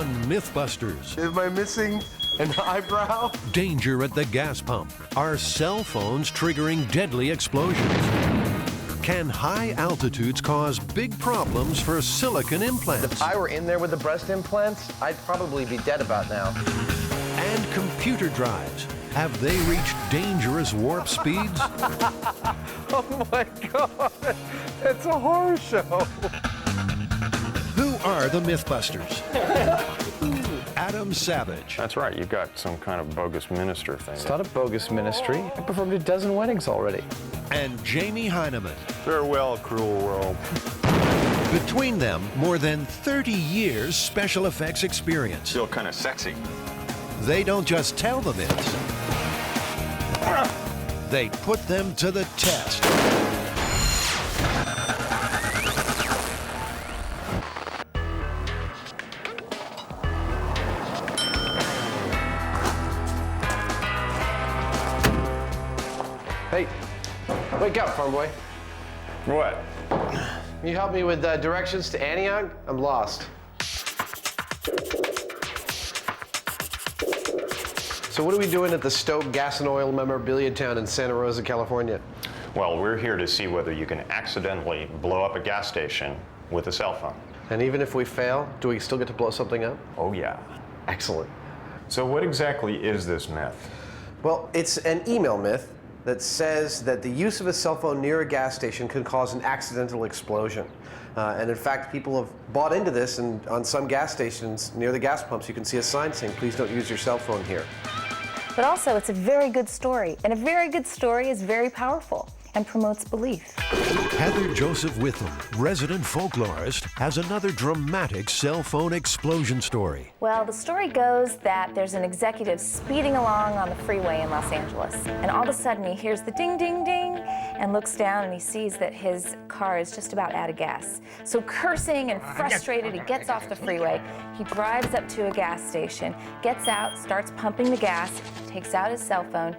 on MythBusters. Am I missing an eyebrow? Danger at the gas pump. Are cell phones triggering deadly explosions? Can high altitudes cause big problems for silicone implants? If I were in there with the breast implants, I'd probably be dead about now. And computer drives. Have they reached dangerous warp speeds? Oh my God, it's a horror show. Who are the MythBusters? Adam Savage. That's right, you've got some kind of bogus minister thing. It's not a bogus ministry. I performed a dozen weddings already. And Jamie Heineman. Farewell, cruel world. Between them, more than 30 years special effects experience. Still kind of sexy. They don't just tell the myths. They put them to the test. Hey, wake up, farm boy. What? Can you help me with directions to Antioch? I'm lost. So what are we doing at the Stoke Gas and Oil Memorabilia Town in Santa Rosa, California? Well, we're here to see whether you can accidentally blow up a gas station with a cell phone. And even if we fail, do we still get to blow something up? Oh, yeah. Excellent. So what exactly is this myth? Well, it's an email myth that says that the use of a cell phone near a gas station can cause an accidental explosion. And in fact, people have bought into this, and on some gas stations near the gas pumps, you can see a sign saying, please don't use your cell phone here. But also, it's a very good story, and a very good story is very powerful and promotes belief. Heather Joseph Witham, resident folklorist, has another dramatic cell phone explosion story. Well, the story goes that there's an executive speeding along on the freeway in Los Angeles, and all of a sudden he hears the ding, ding, ding, and looks down and he sees that his car is just about out of gas. So cursing and frustrated, he gets off the freeway. He drives up to a gas station, gets out, starts pumping the gas, takes out his cell phone,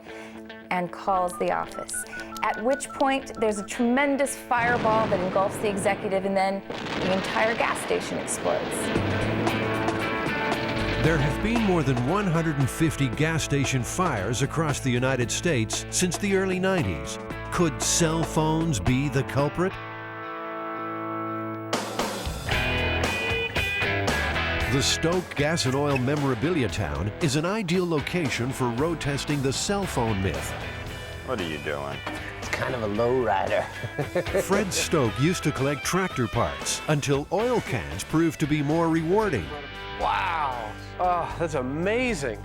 and calls the office. At which point, there's a tremendous fireball that engulfs the executive, and then the entire gas station explodes. There have been more than 150 gas station fires across the United States since the early 90s. Could cell phones be the culprit? The Stoke Gas and Oil Memorabilia Town is an ideal location for road testing the cell phone myth. What are you doing? It's kind of a lowrider. Fred Stoke used to collect tractor parts until oil cans proved to be more rewarding. Wow. Oh, that's amazing.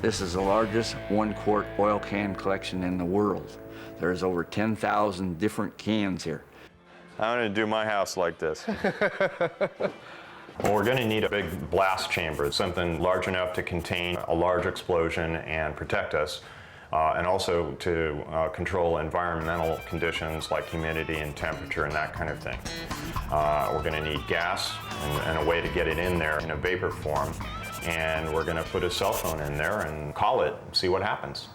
This is the largest one-quart oil can collection in the world. There's over 10,000 different cans here. I'm going to do my house like this. Well, we're going to need a big blast chamber, something large enough to contain a large explosion and protect us, and also to control environmental conditions like humidity and temperature and that kind of thing. We're going to need gas and a way to get it in there in a vapor form, and we're going to put a cell phone in there and call it, see what happens.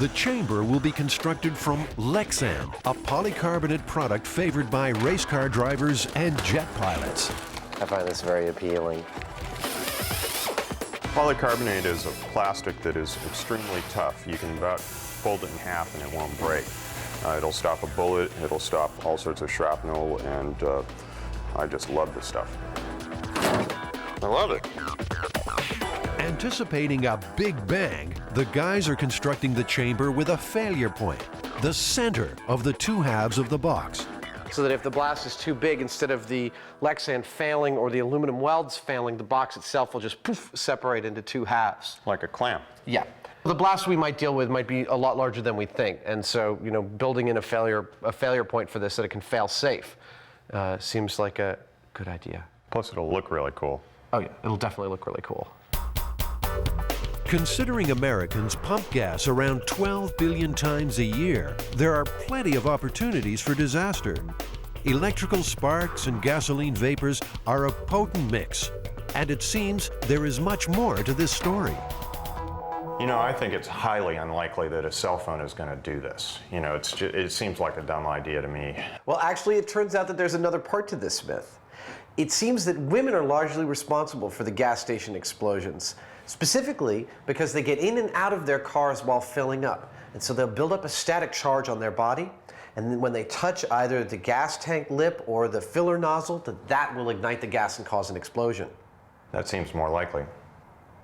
The chamber will be constructed from Lexan, a polycarbonate product favored by race car drivers and jet pilots. I find this very appealing. Polycarbonate is a plastic that is extremely tough. You can about fold it in half and it won't break. It'll stop a bullet, it'll stop all sorts of shrapnel, and I just love this stuff. I love it. Anticipating a big bang, the guys are constructing the chamber with a failure point, the center of the two halves of the box. So that if the blast is too big, instead of the Lexan failing or the aluminum welds failing, the box itself will just poof, separate into two halves. Like a clamp. Yeah. The blast we might deal with might be a lot larger than we think, and so building in a failure point for this so that it can fail safe seems like a good idea. Plus it'll look really cool. Oh yeah, it'll definitely look really cool. Considering Americans pump gas around 12 billion times a year, there are plenty of opportunities for disaster. Electrical sparks and gasoline vapors are a potent mix, and it seems there is much more to this story. You know, I think it's highly unlikely that a cell phone is going to do this. You know, it seems like a dumb idea to me. Well, actually, it turns out that there's another part to this myth. It seems that women are largely responsible for the gas station explosions, specifically because they get in and out of their cars while filling up. And so they'll build up a static charge on their body, and then when they touch either the gas tank lip or the filler nozzle, that will ignite the gas and cause an explosion. That seems more likely.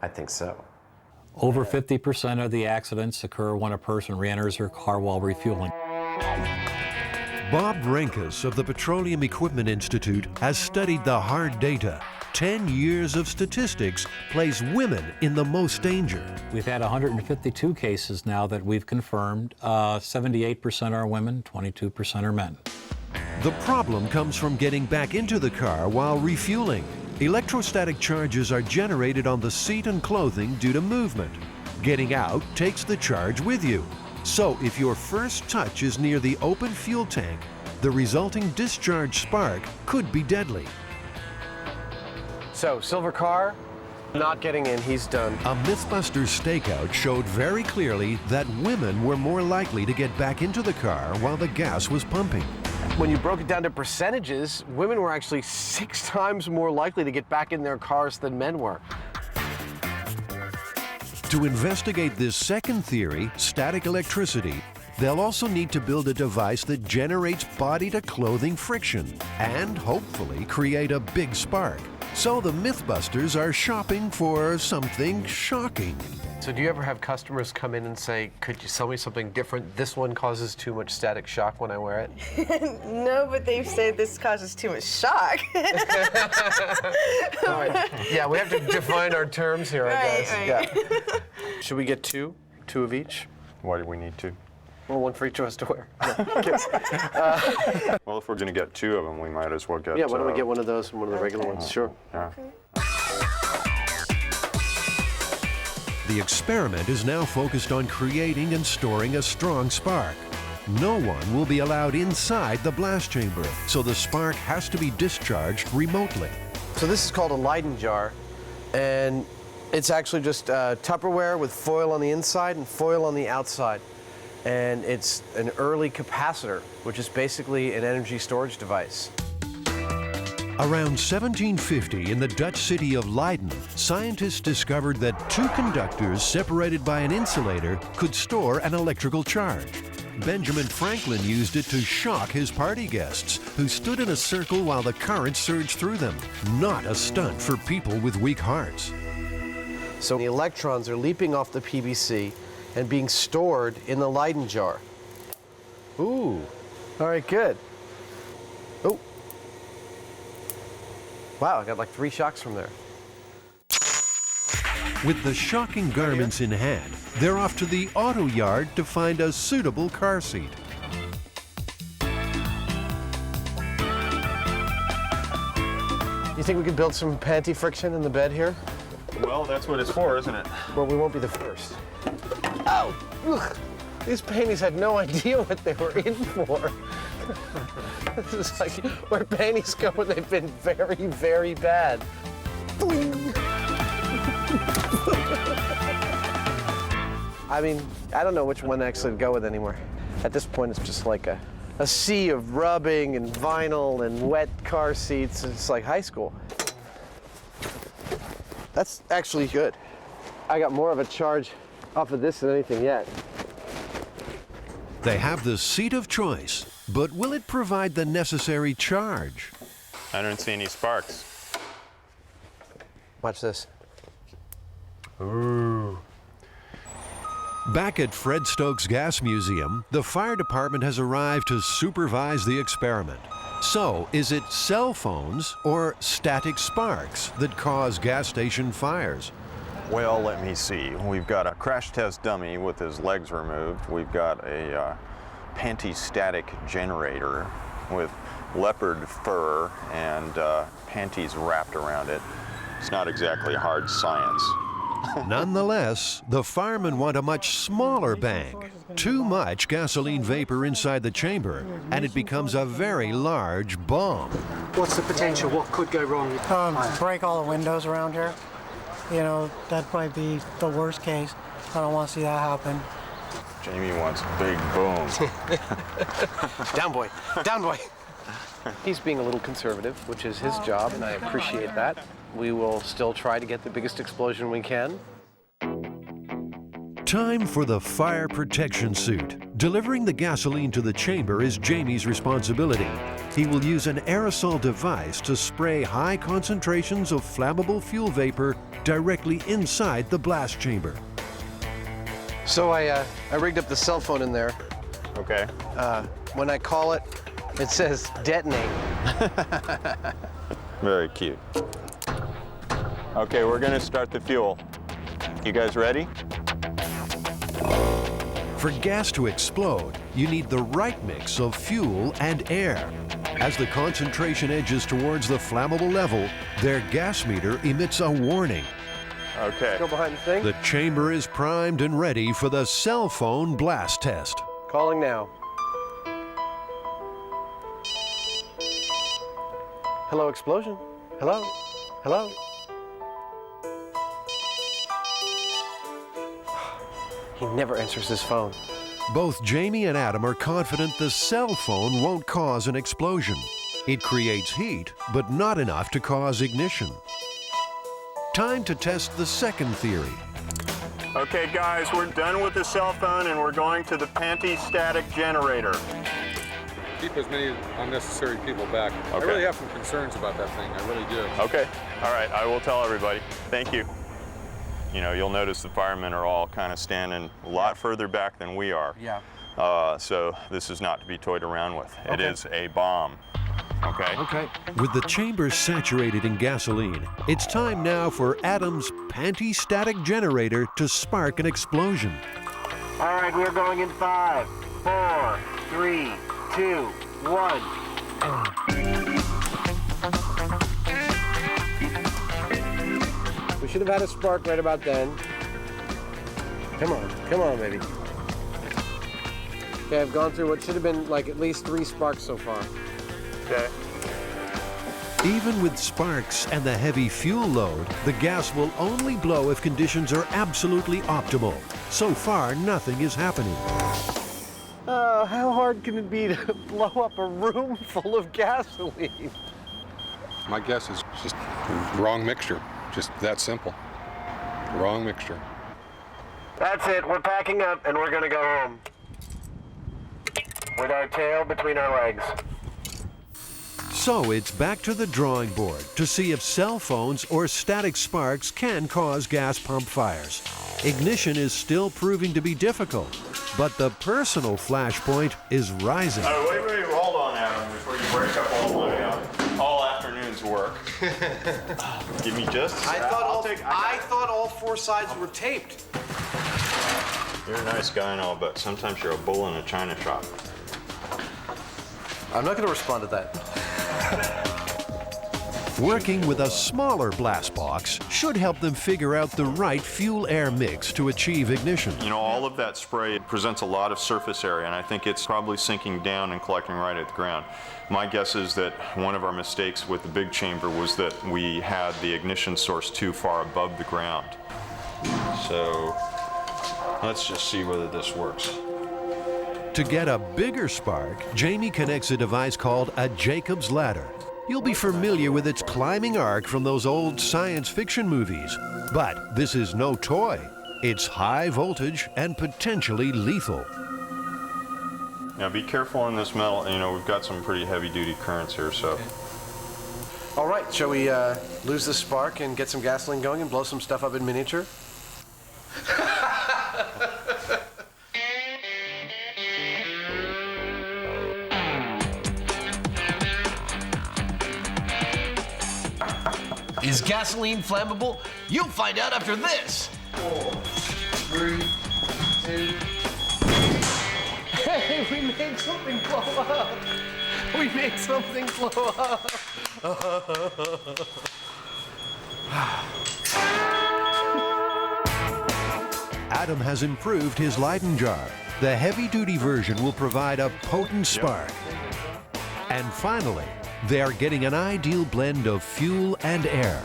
I think so. Over 50% of the accidents occur when a person re-enters her car while refueling. Bob Renkus of the Petroleum Equipment Institute has studied the hard data. 10 years of statistics place women in the most danger. We've had 152 cases now that we've confirmed. 78% are women, 22% are men. The problem comes from getting back into the car while refueling. Electrostatic charges are generated on the seat and clothing due to movement. Getting out takes the charge with you. So if your first touch is near the open fuel tank, the resulting discharge spark could be deadly. So, silver car, not getting in, he's done. A MythBusters stakeout showed very clearly that women were more likely to get back into the car while the gas was pumping. When you broke it down to percentages, women were actually 6 times more likely to get back in their cars than men were. To investigate this second theory, static electricity, they'll also need to build a device that generates body-to-clothing friction and hopefully create a big spark. So the MythBusters are shopping for something shocking. So do you ever have customers come in and say, could you sell me something different? This one causes too much static shock when I wear it? No, but they've said this causes too much shock. All right. Yeah, we have to define our terms here, I guess. Right. Yeah. Should we get two? 2 of each? Why do we need 2? Well, 1 for each of us to wear. Well, if we're going to get 2 of them, we might as well get... Yeah, why don't we get one of those and one of the regular ones? Sure. Yeah. The experiment is now focused on creating and storing a strong spark. No one will be allowed inside the blast chamber, so the spark has to be discharged remotely. So this is called a Leyden jar, and it's actually just Tupperware with foil on the inside and foil on the outside. And it's an early capacitor, which is basically an energy storage device. Around 1750, in the Dutch city of Leiden, scientists discovered that 2 conductors separated by an insulator could store an electrical charge. Benjamin Franklin used it to shock his party guests, who stood in a circle while the current surged through them. Not a stunt for people with weak hearts. So the electrons are leaping off the PVC and being stored in the Leyden jar. Ooh, all right, good. Oh. Wow, I got like 3 shocks from there. With the shocking garments in hand, they're off to the auto yard to find a suitable car seat. You think we could build some panty friction in the bed here? Well, that's what it's for, isn't it? Well, we won't be the first. Oh, ugh. These panties had no idea what they were in for. This is like where panties go when they've been very, very bad. I mean, I don't know which one actually to go with anymore. At this point, it's just like a sea of rubbing and vinyl and wet car seats. It's like high school. That's actually good. I got more of a charge off of this than anything yet. They have the seat of choice, but will it provide the necessary charge? I don't see any sparks. Watch this. Ooh. Back at Fred Stokes Gas Museum, the fire department has arrived to supervise the experiment. So, is it cell phones or static sparks that cause gas station fires? Well, let me see. We've got a crash test dummy with his legs removed. We've got a panty-static generator with leopard fur and panties wrapped around it. It's not exactly hard science. Nonetheless, the firemen want a much smaller bang. Too much gasoline vapor inside the chamber, and it becomes a very large bomb. What's the potential? What could go wrong? Break all the windows around here. You know, that'd probably be the worst case. I don't want to see that happen. Jamie wants a big boom. Down, boy. Down, boy. He's being a little conservative, which is his job, and I appreciate that. We will still try to get the biggest explosion we can. Time for the fire protection suit. Delivering the gasoline to the chamber is Jamie's responsibility. He will use an aerosol device to spray high concentrations of flammable fuel vapor directly inside the blast chamber. So I rigged up the cell phone in there. Okay. When I call it, it says detonate. Very cute. Okay, we're gonna start the fuel. You guys ready? For gas to explode, you need the right mix of fuel and air. As the concentration edges towards the flammable level, their gas meter emits a warning. Okay. Go behind the thing. The chamber is primed and ready for the cell phone blast test. Calling now. Hello, explosion. Hello? Hello? He never answers his phone. Both Jamie and Adam are confident the cell phone won't cause an explosion. It creates heat, but not enough to cause ignition. Time to test the second theory. Okay, guys, we're done with the cell phone and we're going to the panty-static generator. Keep as many unnecessary people back. Okay. I really have some concerns about that thing. I really do. Okay. All right, I will tell everybody. Thank you. You know, you'll notice the firemen are all kind of standing a lot further back than we are. Yeah. So this is not to be toyed around with. It is a bomb. Okay? Okay. With the chamber saturated in gasoline, it's time now for Adam's panty-static generator to spark an explosion. All right, we're going in 5, 4, 3, 2, 1. We should have had a spark right about then. Come on, baby. Okay, I've gone through what should have been like at least 3 sparks so far. Okay. Even with sparks and the heavy fuel load, the gas will only blow if conditions are absolutely optimal. So far, nothing is happening. How hard can it be to blow up a room full of gasoline? My guess is just wrong mixture. Just that simple. Wrong mixture. That's it. We're packing up and we're gonna go home. With our tail between our legs. So it's back to the drawing board to see if cell phones or static sparks can cause gas pump fires. Ignition is still proving to be difficult, but the personal flashpoint is rising. Oh, wait, hold on, Adam, before you break up all afternoon's work. Give me just a sec. I thought all 4 sides were taped. You're a nice guy and all, but sometimes you're a bull in a china shop. I'm not gonna respond to that. Working with a smaller blast box should help them figure out the right fuel-air mix to achieve ignition. You know, all of that spray presents a lot of surface area, and I think it's probably sinking down and collecting right at the ground. My guess is that one of our mistakes with the big chamber was that we had the ignition source too far above the ground. So let's just see whether this works. To get a bigger spark, Jamie connects a device called a Jacob's ladder. You'll be familiar with its climbing arc from those old science fiction movies. But this is no toy. It's high voltage and potentially lethal. Now be careful in this metal. You know, we've got some pretty heavy-duty currents here, so. All right, shall we lose the spark and get some gasoline going and blow some stuff up in miniature? Is gasoline flammable? You'll find out after this. 4, 3, 2. Hey, we made something blow up. We made something blow up. Adam has improved his Leyden jar. The heavy-duty version will provide a potent spark. And finally, they are getting an ideal blend of fuel and air.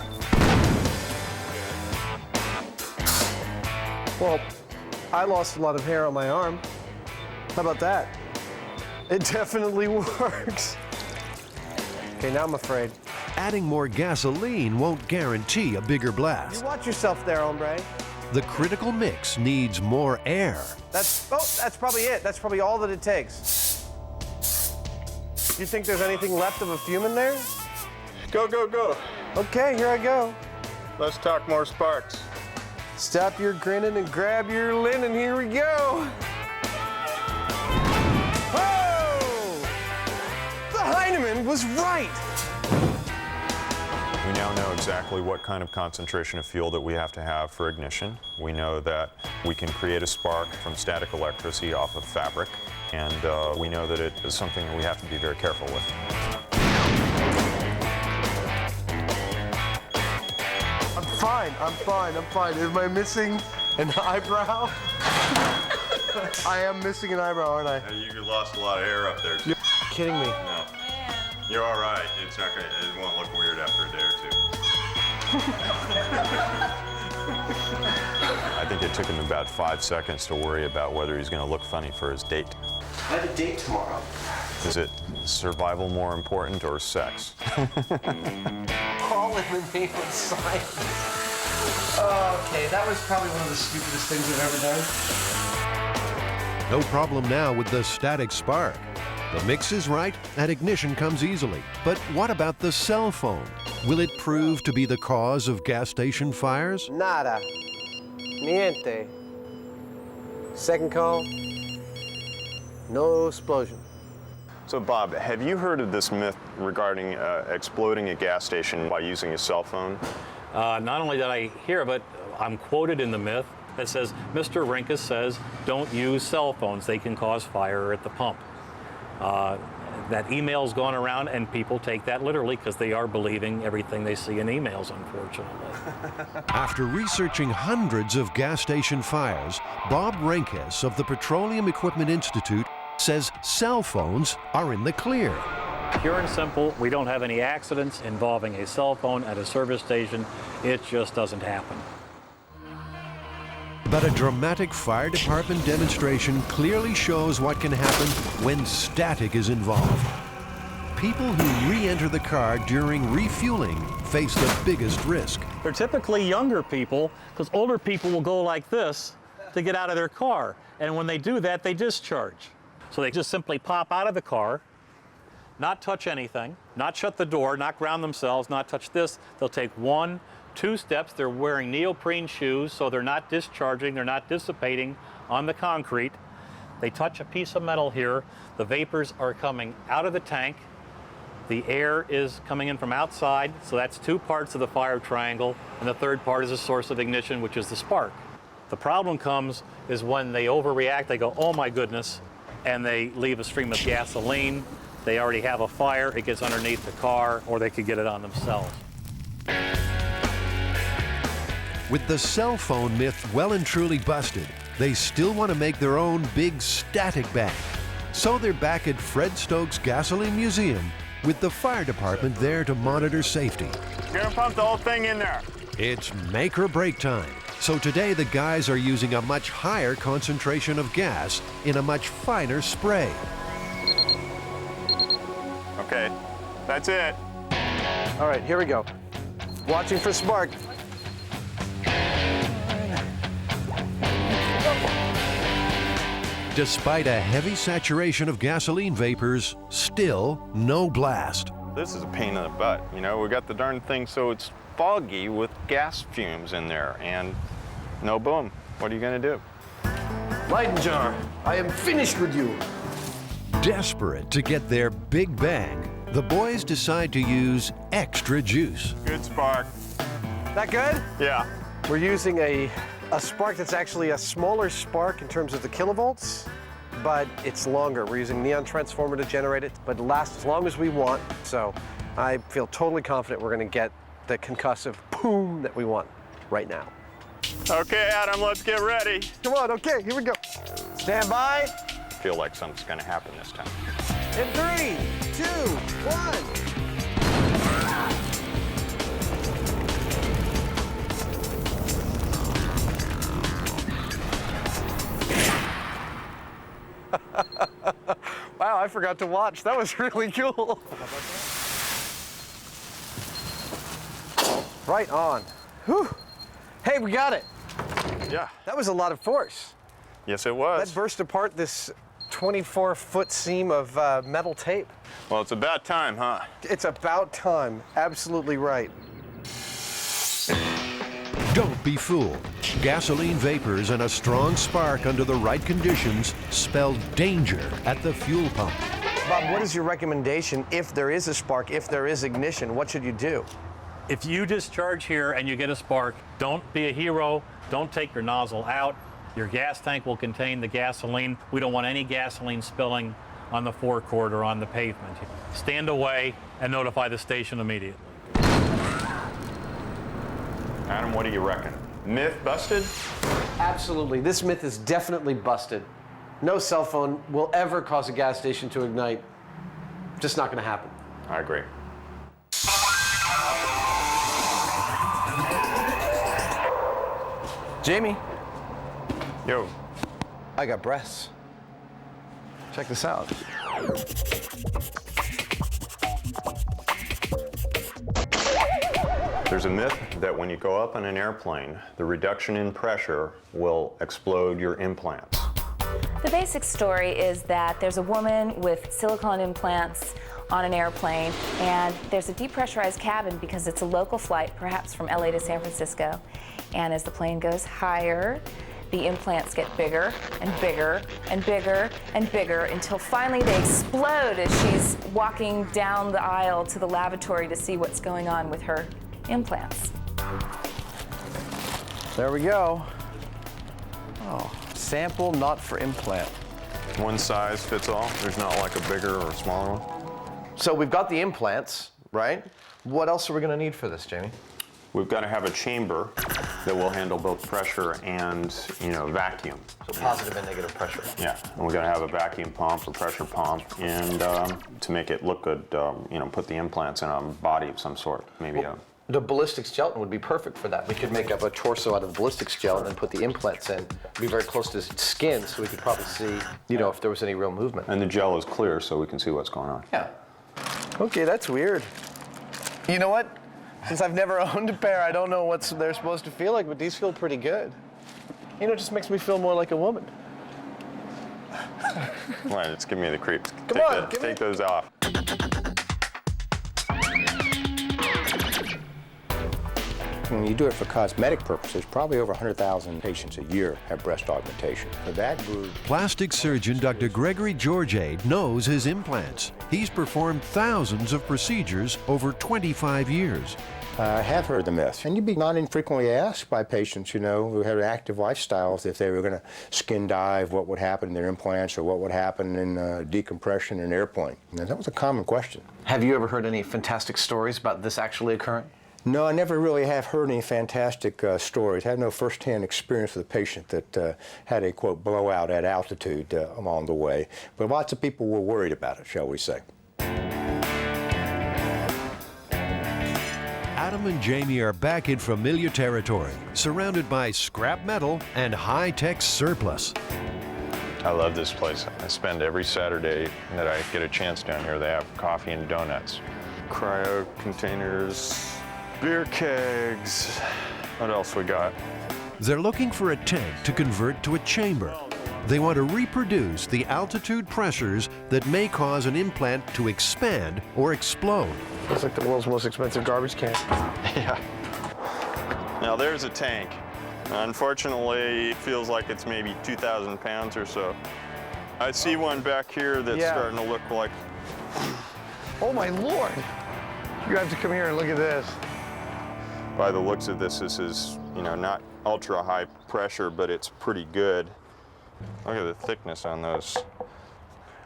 Well, I lost a lot of hair on my arm. How about that? It definitely works. Okay, now I'm afraid. Adding more gasoline won't guarantee a bigger You blast. watch yourself there, hombre. The critical mix needs more air. That's probably it. That's probably all that it takes. You think there's anything left of a fume in there? Go, go, go. Okay, here I go. Let's talk more sparks. Stop your grinning and grab your linen. Here we go. Oh! The Heinemann was right. We now know exactly what kind of concentration of fuel that we have to have for ignition. We know that we can create a spark from static electricity off of fabric, and we know that it is something that we have to be very careful with. I'm fine. Am I missing an eyebrow? I am missing an eyebrow, aren't I? You lost a lot of hair up there. You're kidding me. No. You're all right. It's not gonna. It won't look weird after a day or two. I think it took him about 5 seconds to worry about whether he's going to look funny for his date. I have a date tomorrow. Is it survival more important or sex? All in the name of science. Okay, that was probably one of the stupidest things I've ever done. No problem now with the static spark. The mix is right and ignition comes easily. But what about the cell phone? Will it prove to be the cause of gas station fires? Nada. Niente. Second call. No explosion. So, Bob, have you heard of this myth regarding exploding a gas station by using a cell phone? Not only did I hear of it, I'm quoted in the myth that says, Mr. Rinkus says, don't use cell phones. They can cause fire at the pump. That email's gone around, and people take that literally because they are believing everything they see in emails, unfortunately. After researching hundreds of gas station fires, Bob Renkes of the Petroleum Equipment Institute says cell phones are in the clear. Pure and simple, we don't have any accidents involving a cell phone at a service station. It just doesn't happen. But a dramatic fire department demonstration clearly shows what can happen when static is involved. People who re-enter the car during refueling face the biggest risk. They're typically younger people, because older people will go like this to get out of their car. And when they do that, they discharge. So they just simply pop out of the car, not touch anything, not shut the door, not ground themselves, not touch this. They'll take 1, 2 steps. They're wearing neoprene shoes, so they're not discharging, they're not dissipating on the concrete. They touch a piece of metal here. The vapors are coming out of the tank. The air is coming in from outside, so that's 2 parts of the fire triangle, and the third part is a source of ignition, which is the spark. The problem comes is when they overreact, they go, oh my goodness, and they leave a stream of gasoline. They already have a fire, it gets underneath the car, or they could get it on themselves. With the cell phone myth well and truly busted, they still want to make their own big static bang. So they're back at Fred Stokes Gasoline Museum with the fire department there to monitor safety. You're gonna pump the whole thing in there. It's make or break time. So today the guys are using a much higher concentration of gas in a much finer spray. Okay, that's it. All right, here we go. Watching for spark. Despite a heavy saturation of gasoline vapors, still no blast. This is a pain in the butt. You know, we got the darn thing so it's foggy with gas fumes in there, and no boom. What are you gonna do? Leyden jar, I am finished with you. Desperate to get their big bang, the boys decide to use extra juice. Good spark. That good? Yeah. We're using a spark that's actually a smaller spark in terms of the kilovolts, but it's longer. We're using neon transformer to generate it, but it lasts as long as we want. So I feel totally confident we're gonna get the concussive boom that we want right now. Okay, Adam, let's get ready. Come on, okay, here we go. Stand by. I feel like something's gonna happen this time. In 3, 2, 1. wow, I forgot to watch. That was really cool. Right on. Whew. Hey, we got it. Yeah. That was a lot of force. Yes, it was. That burst apart this 24-foot seam of metal tape. Well, it's about time, huh? It's about time. Absolutely right. Don't be fooled. Gasoline vapors and a strong spark under the right conditions spell danger at the fuel pump. Bob, what is your recommendation if there is a spark, if there is ignition? What should you do? If you discharge here and you get a spark, don't be a hero. Don't take your nozzle out. Your gas tank will contain the gasoline. We don't want any gasoline spilling on the forecourt or on the pavement. Stand away and notify the station immediately. Adam, what do you reckon? Myth busted? Absolutely. This myth is definitely busted. No cell phone will ever cause a gas station to ignite. Just not going to happen. I agree. Jamie. Yo. I got breasts. Check this out. There's a myth that when you go up in an airplane, the reduction in pressure will explode your implants. The basic story is that there's a woman with silicone implants on an airplane, and there's a depressurized cabin because it's a local flight, perhaps from LA to San Francisco. And as the plane goes higher, the implants get bigger and bigger and bigger and bigger until finally they explode as she's walking down the aisle to the lavatory to see what's going on with her implants. There we go. Oh, sample not for implant. One size fits all? There's not like a bigger or smaller one? So we've got the implants, right? What else are we going to need for this, Jamie? We've got to have a chamber that will handle both pressure and, vacuum. So positive and negative pressure. Yeah, and we've got to have a vacuum pump or pressure pump, and to make it look good, put the implants in a body of some sort, maybe The ballistics gelatin would be perfect for that. We could make up a torso out of ballistics gelatin and put the implants in. It'd be very close to skin, so we could probably see, if there was any real movement. And the gel is clear, so we can see what's going on. Yeah. Okay, that's weird. You know what? Since I've never owned a pair, I don't know what they're supposed to feel like, but these feel pretty good. It just makes me feel more like a woman. Right, it's giving me the creeps. Come on, take those off. When you do it for cosmetic purposes, probably over 100,000 patients a year have breast augmentation. For that group, Plastic surgeon Dr. Gregory Georgiade knows his implants. He's performed thousands of procedures over 25 years. I have heard the myth, and you'd be not infrequently asked by patients, who had active lifestyles if they were going to skin dive, what would happen in their implants or what would happen in decompression in an airplane. And that was a common question. Have you ever heard any fantastic stories about this actually occurring? No, I never really have heard any fantastic stories. I have no first-hand experience with a patient that had a, quote, blowout at altitude along the way. But lots of people were worried about it, shall we say. Adam and Jamie are back in familiar territory, surrounded by scrap metal and high-tech surplus. I love this place. I spend every Saturday that I get a chance down here. They have coffee and donuts, cryo containers, beer kegs. What else we got? They're looking for a tank to convert to a chamber. They want to reproduce the altitude pressures that may cause an implant to expand or explode. Looks like the world's most expensive garbage can. Yeah. Now there's a tank. Unfortunately, it feels like it's maybe 2,000 pounds or so. I see one back here that's starting to look like... Oh my Lord! You have to come here and look at this. By the looks of this is, not ultra high pressure, but it's pretty good. Look at the thickness on those.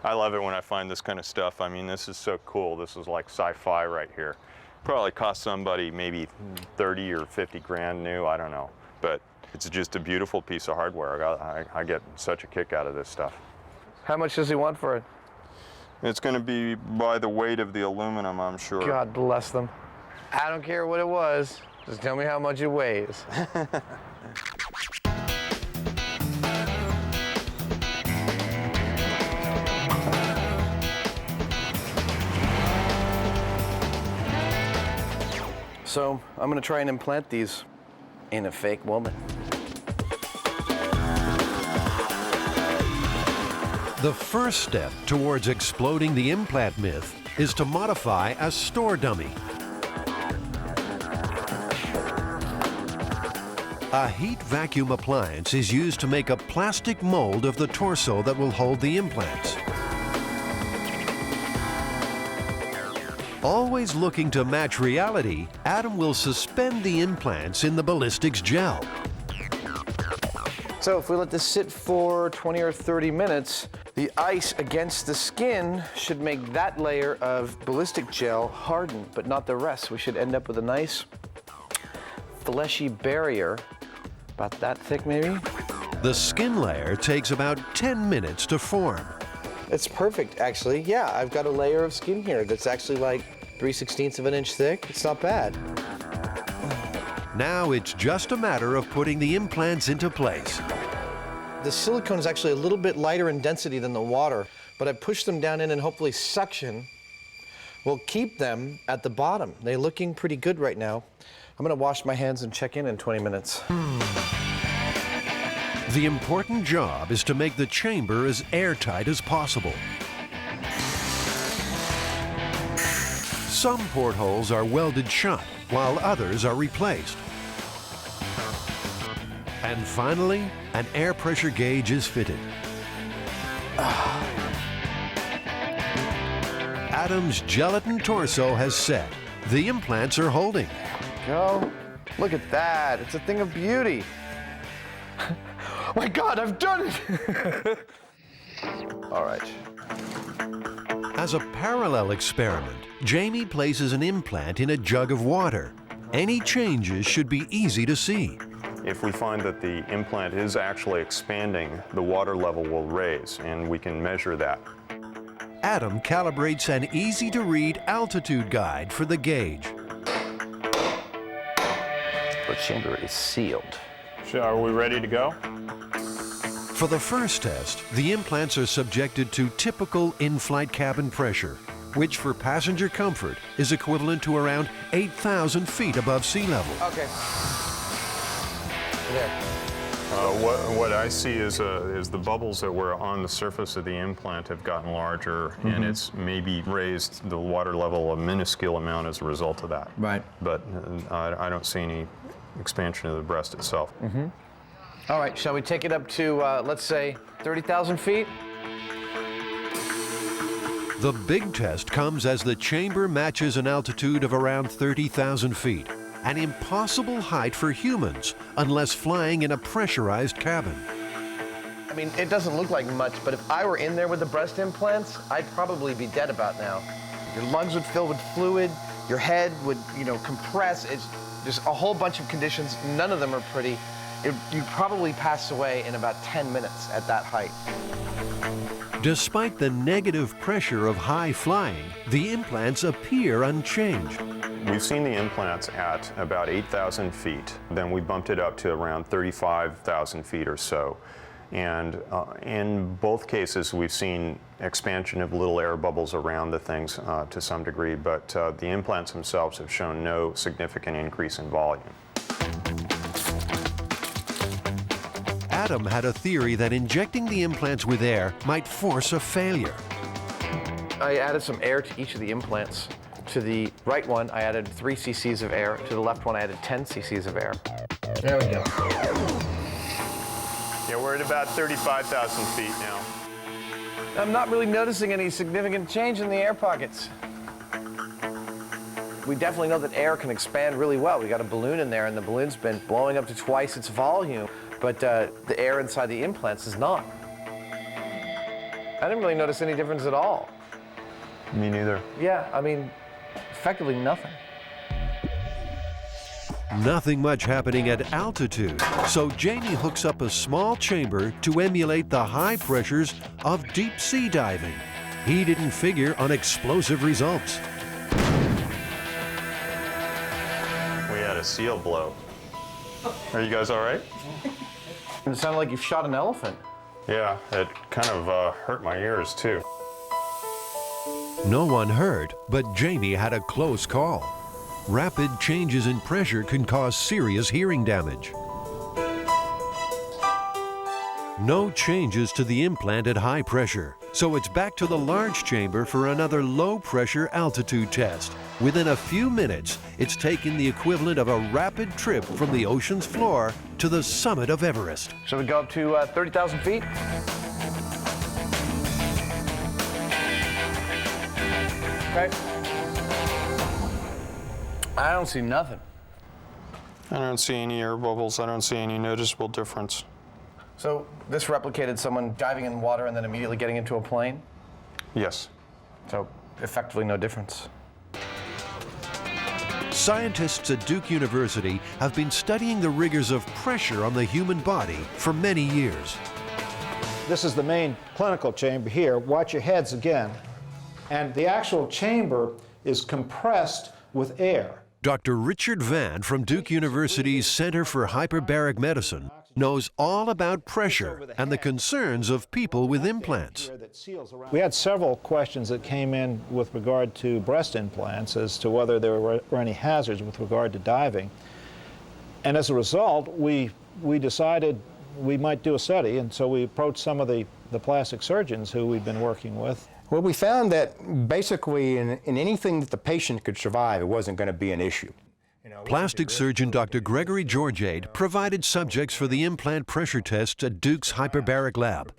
I love it when I find this kind of stuff. I mean, this is so cool. This is like sci-fi right here. Probably cost somebody maybe 30 or 50 grand new, I don't know. But it's just a beautiful piece of hardware. I get such a kick out of this stuff. How much does he want for it? It's going to be by the weight of the aluminum, I'm sure. God bless them. I don't care what it was. Just tell me how much it weighs. So I'm going to try and implant these in a fake woman. The first step towards exploding the implant myth is to modify a store dummy. A heat vacuum appliance is used to make a plastic mold of the torso that will hold the implants. Always looking to match reality, Adam will suspend the implants in the ballistics gel. So if we let this sit for 20 or 30 minutes, the ice against the skin should make that layer of ballistic gel harden, but not the rest. We should end up with a nice fleshy barrier, about that thick maybe. The skin layer takes about 10 minutes to form. It's perfect, actually. Yeah, I've got a layer of skin here that's actually like 3/16 of an inch thick. It's not bad. Now it's just a matter of putting the implants into place. The silicone is actually a little bit lighter in density than the water, but I pushed them down in and hopefully suction will keep them at the bottom. They're looking pretty good right now. I'm gonna wash my hands and check in 20 minutes. The important job is to make the chamber as airtight as possible. Some portholes are welded shut, while others are replaced. And finally, an air pressure gauge is fitted. Adam's gelatin torso has set. The implants are holding. Go. Look at that. It's a thing of beauty. Oh my God, I've done it! All right. As a parallel experiment, Jamie places an implant in a jug of water. Any changes should be easy to see. If we find that the implant is actually expanding, the water level will raise, and we can measure that. Adam calibrates an easy-to-read altitude guide for the gauge. The chamber is sealed. So are we ready to go? For the first test, the implants are subjected to typical in-flight cabin pressure, which for passenger comfort is equivalent to around 8,000 feet above sea level. Okay. There. What I see is the bubbles that were on the surface of the implant have gotten larger, and it's maybe raised the water level a minuscule amount as a result of that. Right. But I don't see any expansion of the breast itself. All right, shall we take it up to, let's say, 30,000 feet? The big test comes as the chamber matches an altitude of around 30,000 feet, an impossible height for humans unless flying in a pressurized cabin. I mean, it doesn't look like much, but if I were in there with the breast implants, I'd probably be dead about now. Your lungs would fill with fluid, your head would, compress. It's just a whole bunch of conditions. None of them are pretty. You'd probably pass away in about 10 minutes at that height. Despite the negative pressure of high flying, the implants appear unchanged. We've seen the implants at about 8,000 feet. Then we bumped it up to around 35,000 feet or so. And in both cases, we've seen expansion of little air bubbles around the things to some degree, but the implants themselves have shown no significant increase in volume. Adam had a theory that injecting the implants with air might force a failure. I added some air to each of the implants. To the right one, I added 3 cc's of air. To the left one, I added 10 cc's of air. There we go. Yeah, we're at about 35,000 feet now. I'm not really noticing any significant change in the air pockets. We definitely know that air can expand really well. We got a balloon in there, and the balloon's been blowing up to twice its volume, but the air inside the implants is not. I didn't really notice any difference at all. Me neither. Yeah, I mean, effectively nothing. Nothing much happening at altitude, so Jamie hooks up a small chamber to emulate the high pressures of deep sea diving. He didn't figure on explosive results. We had a seal blow. Are you guys all right? It sounded like you shot an elephant. Yeah, it kind of hurt my ears too. No one hurt, but Jamie had a close call. Rapid changes in pressure can cause serious hearing damage. No changes to the implant at high pressure, so it's back to the large chamber for another low-pressure altitude test. Within a few minutes, it's taken the equivalent of a rapid trip from the ocean's floor to the summit of Everest. Shall we go up to 30,000 feet? Okay. I don't see nothing. I don't see any air bubbles. I don't see any noticeable difference. So this replicated someone diving in water and then immediately getting into a plane? Yes. So effectively no difference. Scientists at Duke University have been studying the rigors of pressure on the human body for many years. This is the main clinical chamber here. Watch your heads again. And the actual chamber is compressed with air. Dr. Richard Vann from Duke University's Center for Hyperbaric Medicine knows all about pressure and the concerns of people with implants. We had several questions that came in with regard to breast implants as to whether there were any hazards with regard to diving. And as a result, we decided we might do a study, and so we approached some of the plastic surgeons who we'd been working with. Well, we found that basically in anything that the patient could survive, it wasn't going to be an issue. Plastic surgeon Dr. Gregory Georgiade provided subjects for the implant pressure tests at Duke's hyperbaric lab.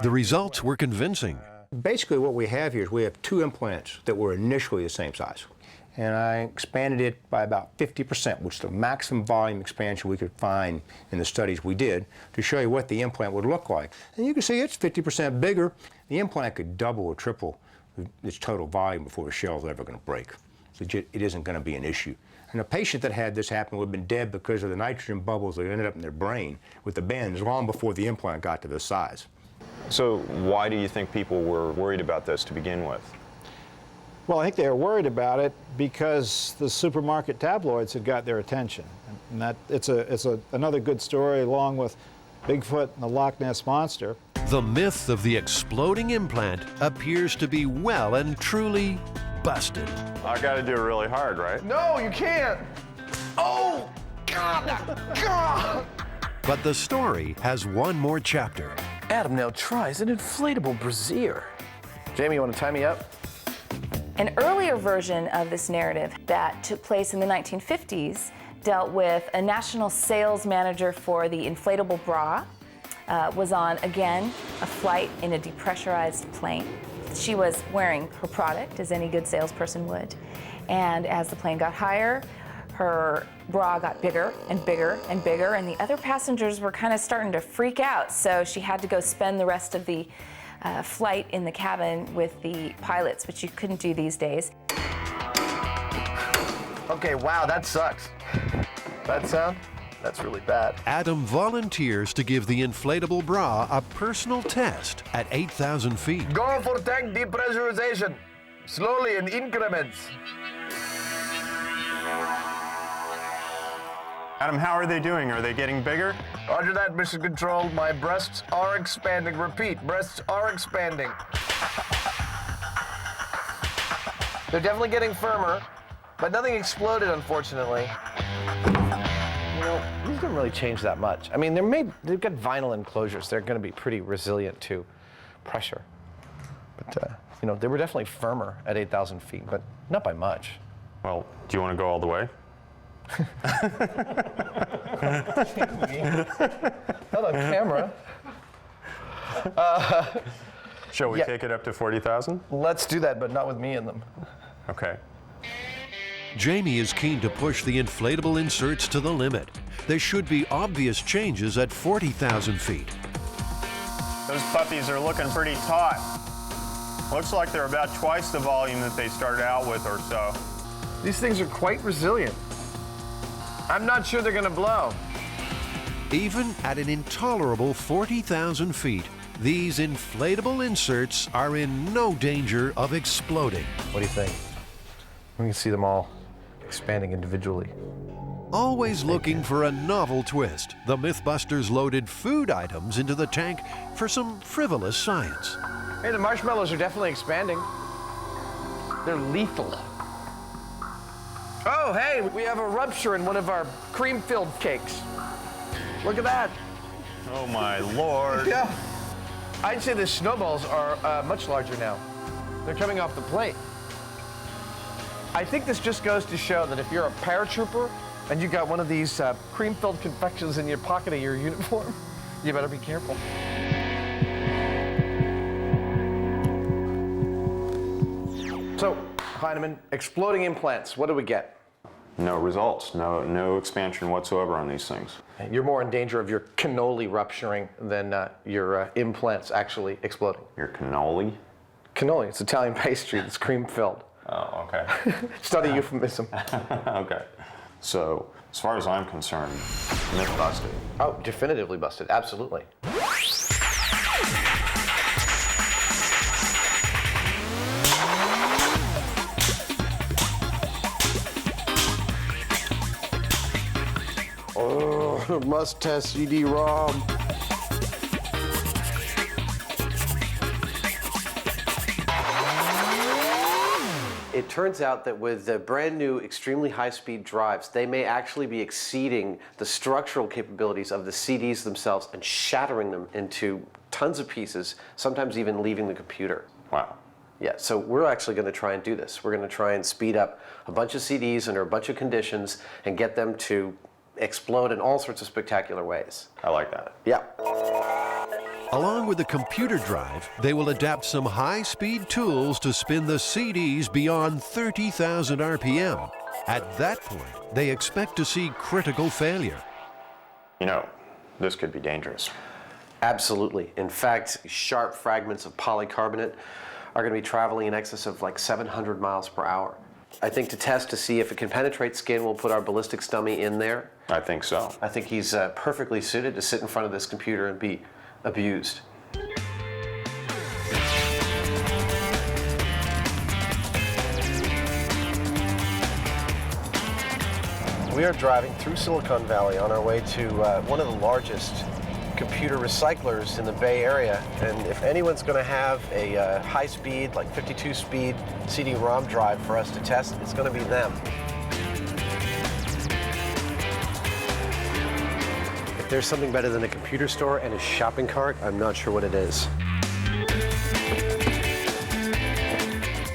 The results were convincing. Basically what we have here is we have two implants that were initially the same size. And I expanded it by about 50%, which is the maximum volume expansion we could find in the studies we did, to show you what the implant would look like. And you can see it's 50% bigger. The implant could double or triple its total volume before the shell is ever going to break. So it isn't going to be an issue. And a patient that had this happen would have been dead because of the nitrogen bubbles that ended up in their brain with the bends long before the implant got to this size. So why do you think people were worried about this to begin with? Well, I think they were worried about it because the supermarket tabloids had got their attention. And that it's another good story along with Bigfoot and the Loch Ness Monster. The myth of the exploding implant appears to be well and truly busted. I got to do it really hard, right? No, you can't. Oh, God, God. But the story has one more chapter. Adam now tries an inflatable brassiere. Jamie, you want to tie me up? An earlier version of this narrative that took place in the 1950s dealt with a national sales manager for the inflatable bra, was on, again, a flight in a depressurized plane. She was wearing her product, as any good salesperson would. And as the plane got higher, her bra got bigger and bigger and bigger, and the other passengers were kind of starting to freak out. So she had to go spend the rest of the flight in the cabin with the pilots, which you couldn't do these days. Okay, wow, that sucks. That sound? That's really bad. Adam volunteers to give the inflatable bra a personal test at 8,000 feet. Go for tank depressurization. Slowly in increments. Adam, how are they doing? Are they getting bigger? Roger that, Mission Control. My breasts are expanding. Repeat, breasts are expanding. They're definitely getting firmer, but nothing exploded, unfortunately. You know, these didn't really change that much. I mean, they've got vinyl enclosures. They're going to be pretty resilient to pressure. But, you know, they were definitely firmer at 8,000 feet, but not by much. Well, do you want to go all the way? Not on camera. Shall we take it up to 40,000? Let's do that, but not with me in them. Okay. Jamie is keen to push the inflatable inserts to the limit. There should be obvious changes at 40,000 feet. Those puppies are looking pretty taut. Looks like they're about twice the volume that they started out with or so. These things are quite resilient. I'm not sure they're going to blow. Even at an intolerable 40,000 feet, these inflatable inserts are in no danger of exploding. What do you think? We can see them all expanding individually. Always looking for a novel twist, the MythBusters loaded food items into the tank for some frivolous science. Hey, the marshmallows are definitely expanding. They're lethal. Oh, hey, we have a rupture in one of our cream-filled cakes. Look at that. Oh my Lord. Yeah. I'd say the snowballs are much larger now. They're coming off the plate. I think this just goes to show that if you're a paratrooper and you got one of these cream-filled confections in your pocket of your uniform, you better be careful. So, Heinemann, exploding implants, what do we get? No results, no expansion whatsoever on these things. You're more in danger of your cannoli rupturing than your implants actually exploding. Your cannoli? Cannoli, it's Italian pastry that's cream-filled. Oh, okay. It's not a euphemism. Okay. So, as far as I'm concerned, myth busted. Oh, definitively busted, absolutely. Oh, must test CD-ROM. It turns out that with the brand new extremely high-speed drives, they may actually be exceeding the structural capabilities of the CDs themselves and shattering them into tons of pieces, sometimes even leaving the computer. Wow. Yeah, so we're actually going to try and do this. We're going to try and speed up a bunch of CDs under a bunch of conditions and get them to explode in all sorts of spectacular ways. I like that. Yeah. Along with the computer drive, they will adapt some high-speed tools to spin the CDs beyond 30,000 RPM. At that point, they expect to see critical failure. You know, this could be dangerous. Absolutely. In fact, sharp fragments of polycarbonate are going to be traveling in excess of like 700 miles per hour. I think to test to see if it can penetrate skin, we'll put our ballistics dummy in there. I think so. I think he's perfectly suited to sit in front of this computer and be abused. We are driving through Silicon Valley on our way to one of the largest computer recyclers in the Bay Area, and if anyone's going to have a high-speed, like 52-speed CD-ROM drive for us to test, it's going to be them. If there's something better than a computer store and a shopping cart, I'm not sure what it is.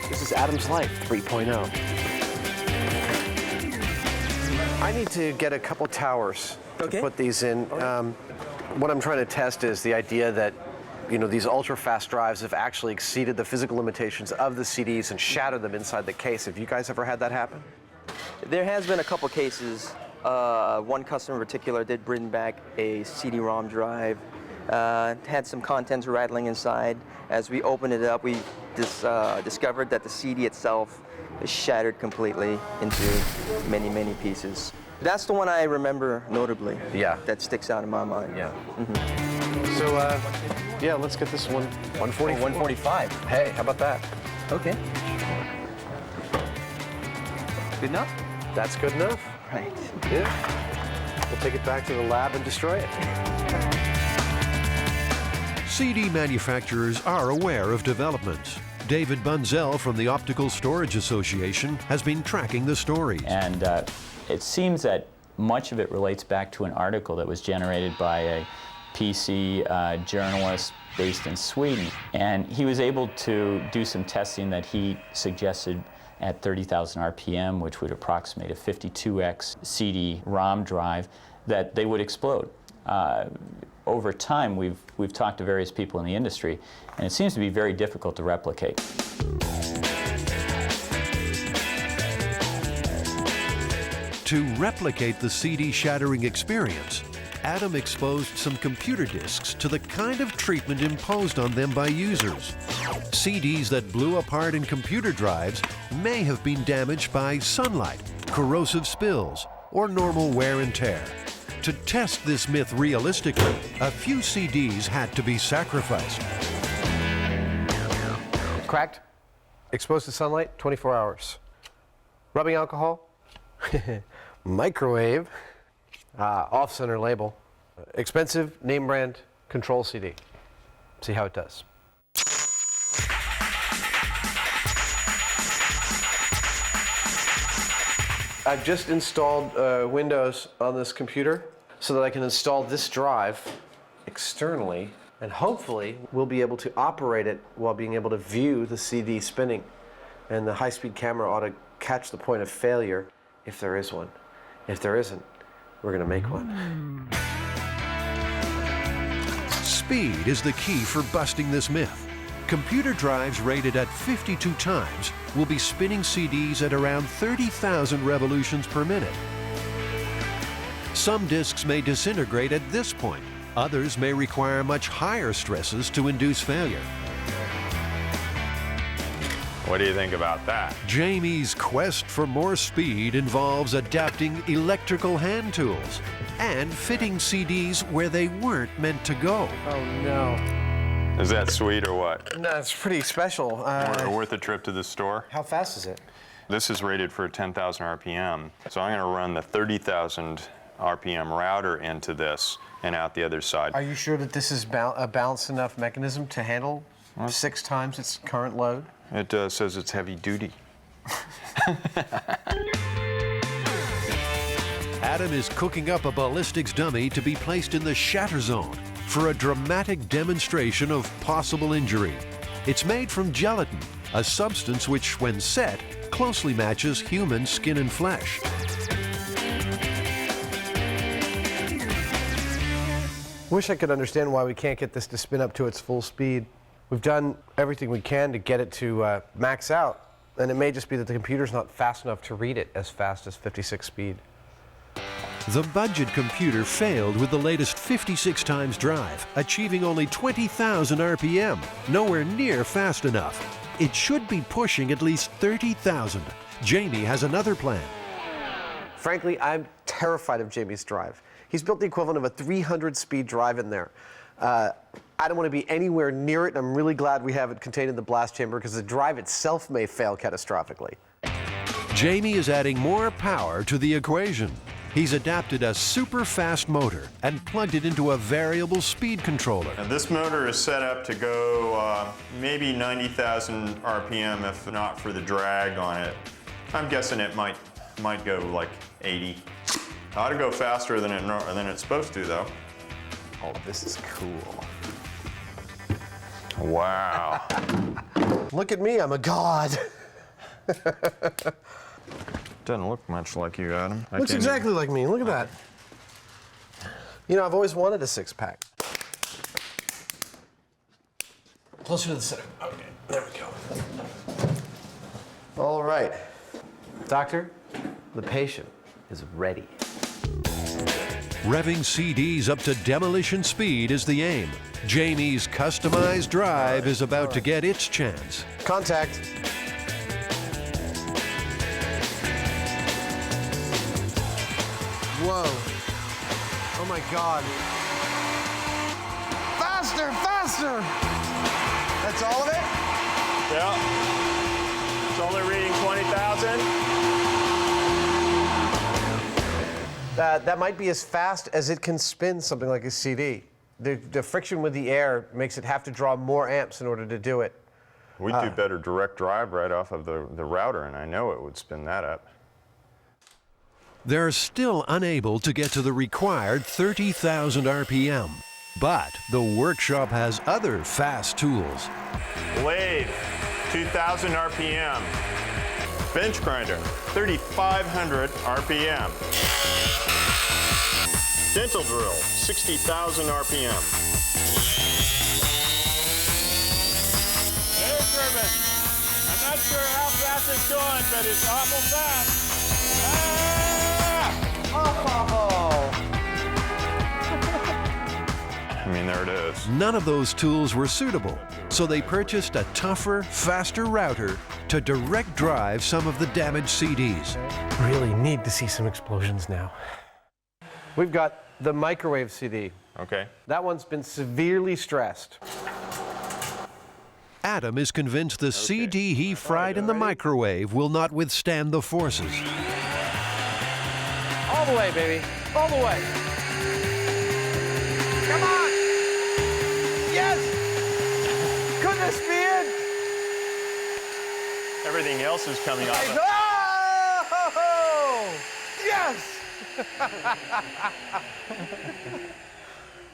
This is Adam's Life 3.0. I need to get a couple towers to put these in. What I'm trying to test is the idea that, you know, these ultra-fast drives have actually exceeded the physical limitations of the CDs and shattered them inside the case. Have you guys ever had that happen? There has been a couple cases. One customer in particular did bring back a CD-ROM drive, had some contents rattling inside. As we opened it up, we discovered that the CD itself is shattered completely into many, many pieces. That's the one I remember notably. Yeah. That sticks out in my mind. Yeah. Mm-hmm. So, yeah, let's get this one. 145. 145. Hey, how about that? Okay. Good enough? That's good enough. Right. Yeah. We'll take it back to the lab and destroy it. CD manufacturers are aware of developments. David Bunzel from the Optical Storage Association has been tracking the stories. And it seems that much of it relates back to an article that was generated by a PC journalist based in Sweden. And he was able to do some testing that he suggested at 30,000 RPM, which would approximate a 52x CD-ROM drive, that they would explode. Over time, we've talked to various people in the industry, and it seems to be very difficult to replicate. To replicate the CD shattering experience, Adam exposed some computer disks to the kind of treatment imposed on them by users. CDs that blew apart in computer drives may have been damaged by sunlight, corrosive spills, or normal wear and tear. To test this myth realistically, a few CDs had to be sacrificed. Cracked, exposed to sunlight, 24 hours. Rubbing alcohol, microwave, off-center label, expensive name brand control CD. See how it does. I've just installed Windows on this computer so that I can install this drive externally, and hopefully we'll be able to operate it while being able to view the CD spinning. And the high-speed camera ought to catch the point of failure if there is one. If there isn't, we're going to make one. Speed is the key for busting this myth. Computer drives rated at 52 times will be spinning CDs at around 30,000 revolutions per minute. Some disks may disintegrate at this point. Others may require much higher stresses to induce failure. What do you think about that? Jamie's quest for more speed involves adapting electrical hand tools and fitting CDs where they weren't meant to go. Oh no. Is that sweet or what? No, it's pretty special. Worth a trip to the store? How fast is it? This is rated for 10,000 RPM. So I'm going to run the 30,000 RPM router into this and out the other side. Are you sure that this is a balanced enough mechanism to handle 6 times its current load? It says it's heavy duty. Adam is cooking up a ballistics dummy to be placed in the shatter zone for a dramatic demonstration of possible injury. It's made from gelatin, a substance which, when set, closely matches human skin and flesh. Wish I could understand why we can't get this to spin up to its full speed. We've done everything we can to get it to max out, and it may just be that the computer's not fast enough to read it as fast as 56 speed. The budget computer failed with the latest 56 times drive, achieving only 20,000 RPM, nowhere near fast enough. It should be pushing at least 30,000. Jamie has another plan. Frankly, I'm terrified of Jamie's drive. He's built the equivalent of a 300-speed drive in there. I don't want to be anywhere near it, and I'm really glad we have it contained in the blast chamber because the drive itself may fail catastrophically. Jamie is adding more power to the equation. He's adapted a super fast motor and plugged it into a variable speed controller. And this motor is set up to go maybe 90,000 RPM if not for the drag on it. I'm guessing it might go like 80. Ought to go faster than it's supposed to though. Oh, this is cool. Wow. Look at me, I'm a god. Doesn't look much like you, Adam. Looks exactly like me, look at that. You know, I've always wanted a 6-pack. Closer to the center. Okay, there we go. All right. Doctor, the patient is ready. Revving CDs up to demolition speed is the aim. Jamie's customized drive is about to get its chance. Contact. Whoa. Oh my God. Faster, faster! That's all of it? Yeah. It's only reading 20,000. That might be as fast as it can spin something like a CD. The friction with the air makes it have to draw more amps in order to do it. We'd do better direct drive right off of the router, and I know it would spin that up. They're still unable to get to the required 30,000 RPM. But the workshop has other fast tools. Lathe, 2,000 RPM. Bench grinder, 3,500 RPM. Dental drill, 60,000 RPM. Air turbine. I'm not sure how fast it's going, but it's awful fast. I mean, there it is. None of those tools were suitable, so they purchased a tougher, faster router to direct drive some of the damaged CDs. Really need to see some explosions now. We've got the microwave CD. Okay. That one's been severely stressed. Adam is convinced the CD he fried in the microwave will not withstand the forces. All the way, baby. All the way. Come on! Yes! Could this be it? Everything else is coming off. Oh! Yes!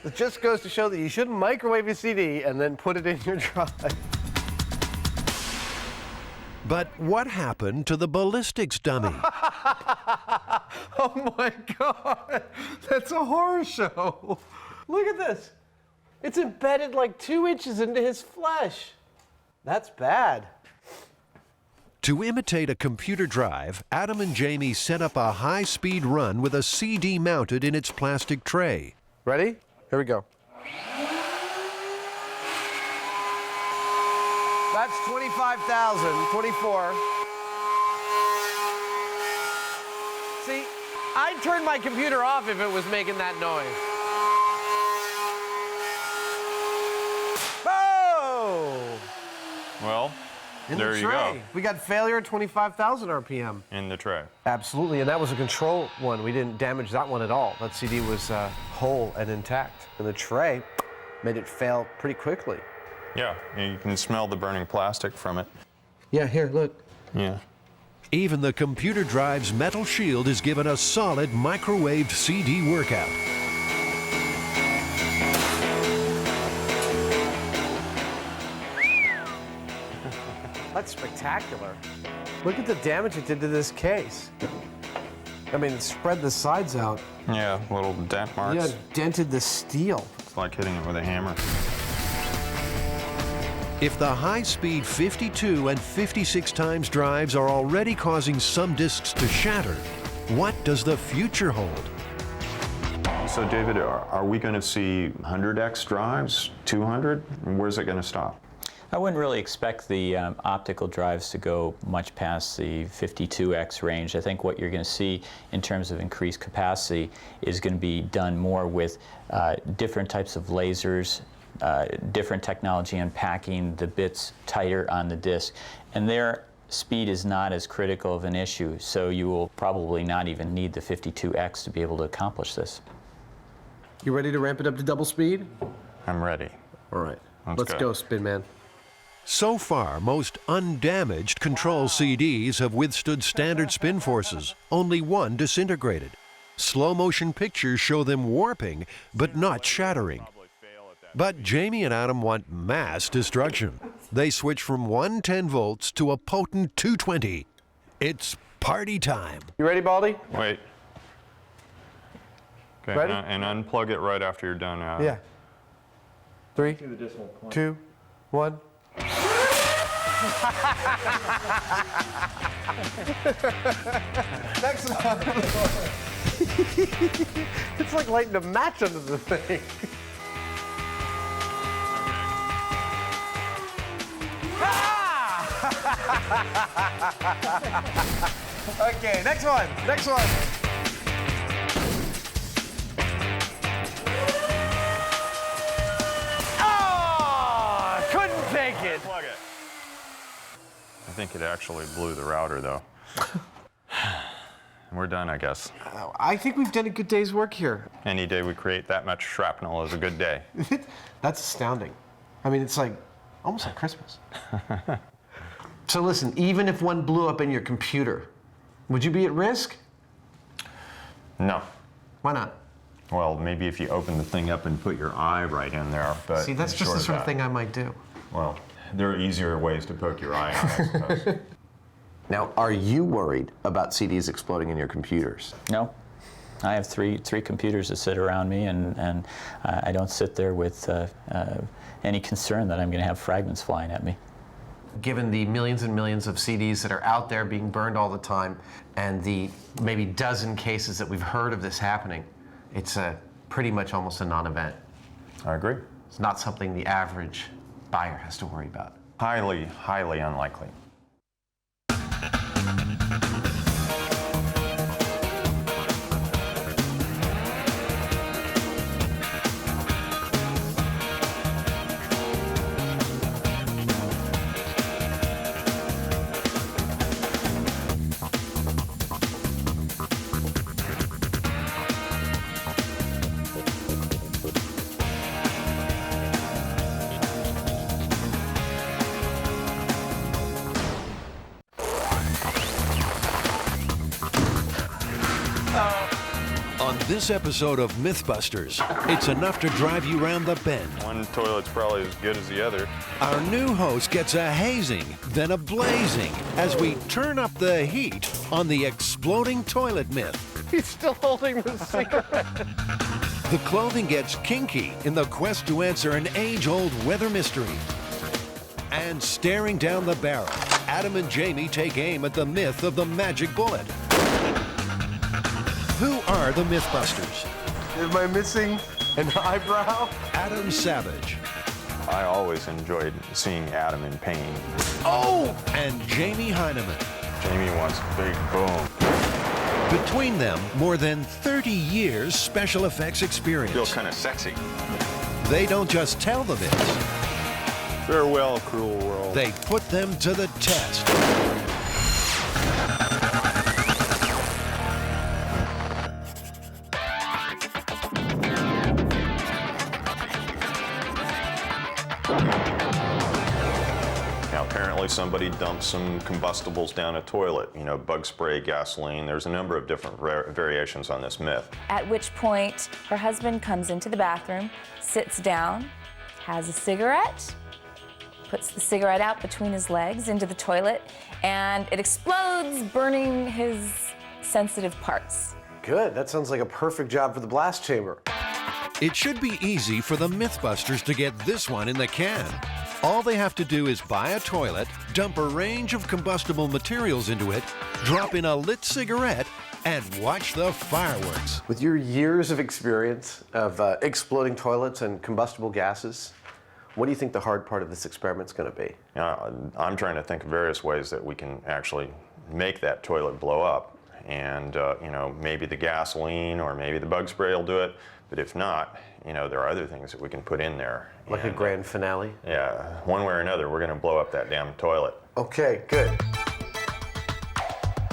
It just goes to show that you shouldn't microwave a CD and then put it in your drive. But what happened to the ballistics dummy? Oh my God, that's a horror show. Look at this. It's embedded like 2 inches into his flesh. That's bad. To imitate a computer drive, Adam and Jamie set up a high-speed run with a CD mounted in its plastic tray. Ready? Here we go. That's 25,000, 24. See, I'd turn my computer off if it was making that noise. Oh! Well, In there the you tray. go. We got failure at 25,000 RPM. In the tray. Absolutely, and that was a control one. We didn't damage that one at all. That CD was whole and intact. And the tray made it fail pretty quickly. Yeah, you can smell the burning plastic from it. Yeah, here, look. Yeah. Even the computer drive's metal shield is given a solid microwaved CD workout. That's spectacular. Look at the damage it did to this case. I mean, it spread the sides out. Yeah, little dent marks. Yeah, it dented the steel. It's like hitting it with a hammer. If the high-speed 52 and 56 times drives are already causing some disks to shatter, what does the future hold? So, David, are we going to see 100x drives, 200? Where's it going to stop? I wouldn't really expect the optical drives to go much past the 52x range. I think what you're going to see in terms of increased capacity is going to be done more with different types of lasers, different technology unpacking the bits tighter on the disk. And their speed is not as critical of an issue, so you will probably not even need the 52x to be able to accomplish this. You ready to ramp it up to double speed? I'm ready. All right, Let's go, Spin Man. So far, most undamaged control CDs have withstood standard spin forces. Only one disintegrated. Slow-motion pictures show them warping, but not shattering. But Jamie and Adam want mass destruction. They switch from 110 volts to a potent 220. It's party time. You ready, Baldy? Wait. Okay, Ready? and unplug it right after you're done. Yeah. 3, 2, 1. Next one. It's like lighting a match under the thing. Okay, next one. Next one. Oh, couldn't take it. Plug it. I think it actually blew the router, though. We're done, I guess. I think we've done a good day's work here. Any day we create that much shrapnel is a good day. That's astounding. I mean, it's like almost like Christmas. So listen, even if one blew up in your computer, would you be at risk? No. Why not? Well, maybe if you open the thing up and put your eye right in there, but See, that's just the sort of thing I might do. Well, there are easier ways to poke your eye out, I suppose. Now, are you worried about CDs exploding in your computers? No. I have three computers that sit around me, and I don't sit there with any concern that I'm going to have fragments flying at me. Given the millions and millions of CDs that are out there being burned all the time, and the maybe dozen cases that we've heard of this happening, it's pretty much almost a non-event. I agree. It's not something the average buyer has to worry about. Highly, highly unlikely. this episode of MythBusters, it's enough to drive you round the bend. One toilet's probably as good as the other. Our new host gets a hazing, then a blazing, as we turn up the heat on the exploding toilet myth. He's still holding the cigarette. The clothing gets kinky in the quest to answer an age-old weather mystery. And staring down the barrel, Adam and Jamie take aim at the myth of the magic bullet. Who are the MythBusters? Am I missing an eyebrow? Adam Savage. I always enjoyed seeing Adam in pain. Oh! And Jamie Heineman. Jamie wants a big boom. Between them, more than 30 years special effects experience. Feels kind of sexy. They don't just tell the myths. Farewell, cruel world. They put them to the test. Now, apparently somebody dumped some combustibles down a toilet, you know, bug spray, gasoline. There's a number of different variations on this myth. At which point, her husband comes into the bathroom, sits down, has a cigarette, puts the cigarette out between his legs into the toilet, and it explodes, burning his sensitive parts. Good. That sounds like a perfect job for the blast chamber. It should be easy for the MythBusters to get this one in the can. All they have to do is buy a toilet, dump a range of combustible materials into it, drop in a lit cigarette, and watch the fireworks. With your years of experience of exploding toilets and combustible gases, what do you think the hard part of this experiment's going to be? I'm trying to think of various ways that we can actually make that toilet blow up. And, you know, maybe the gasoline or maybe the bug spray will do it. But if not, you know, there are other things that we can put in there. Like a grand finale? Yeah, one way or another, we're going to blow up that damn toilet. Okay, good.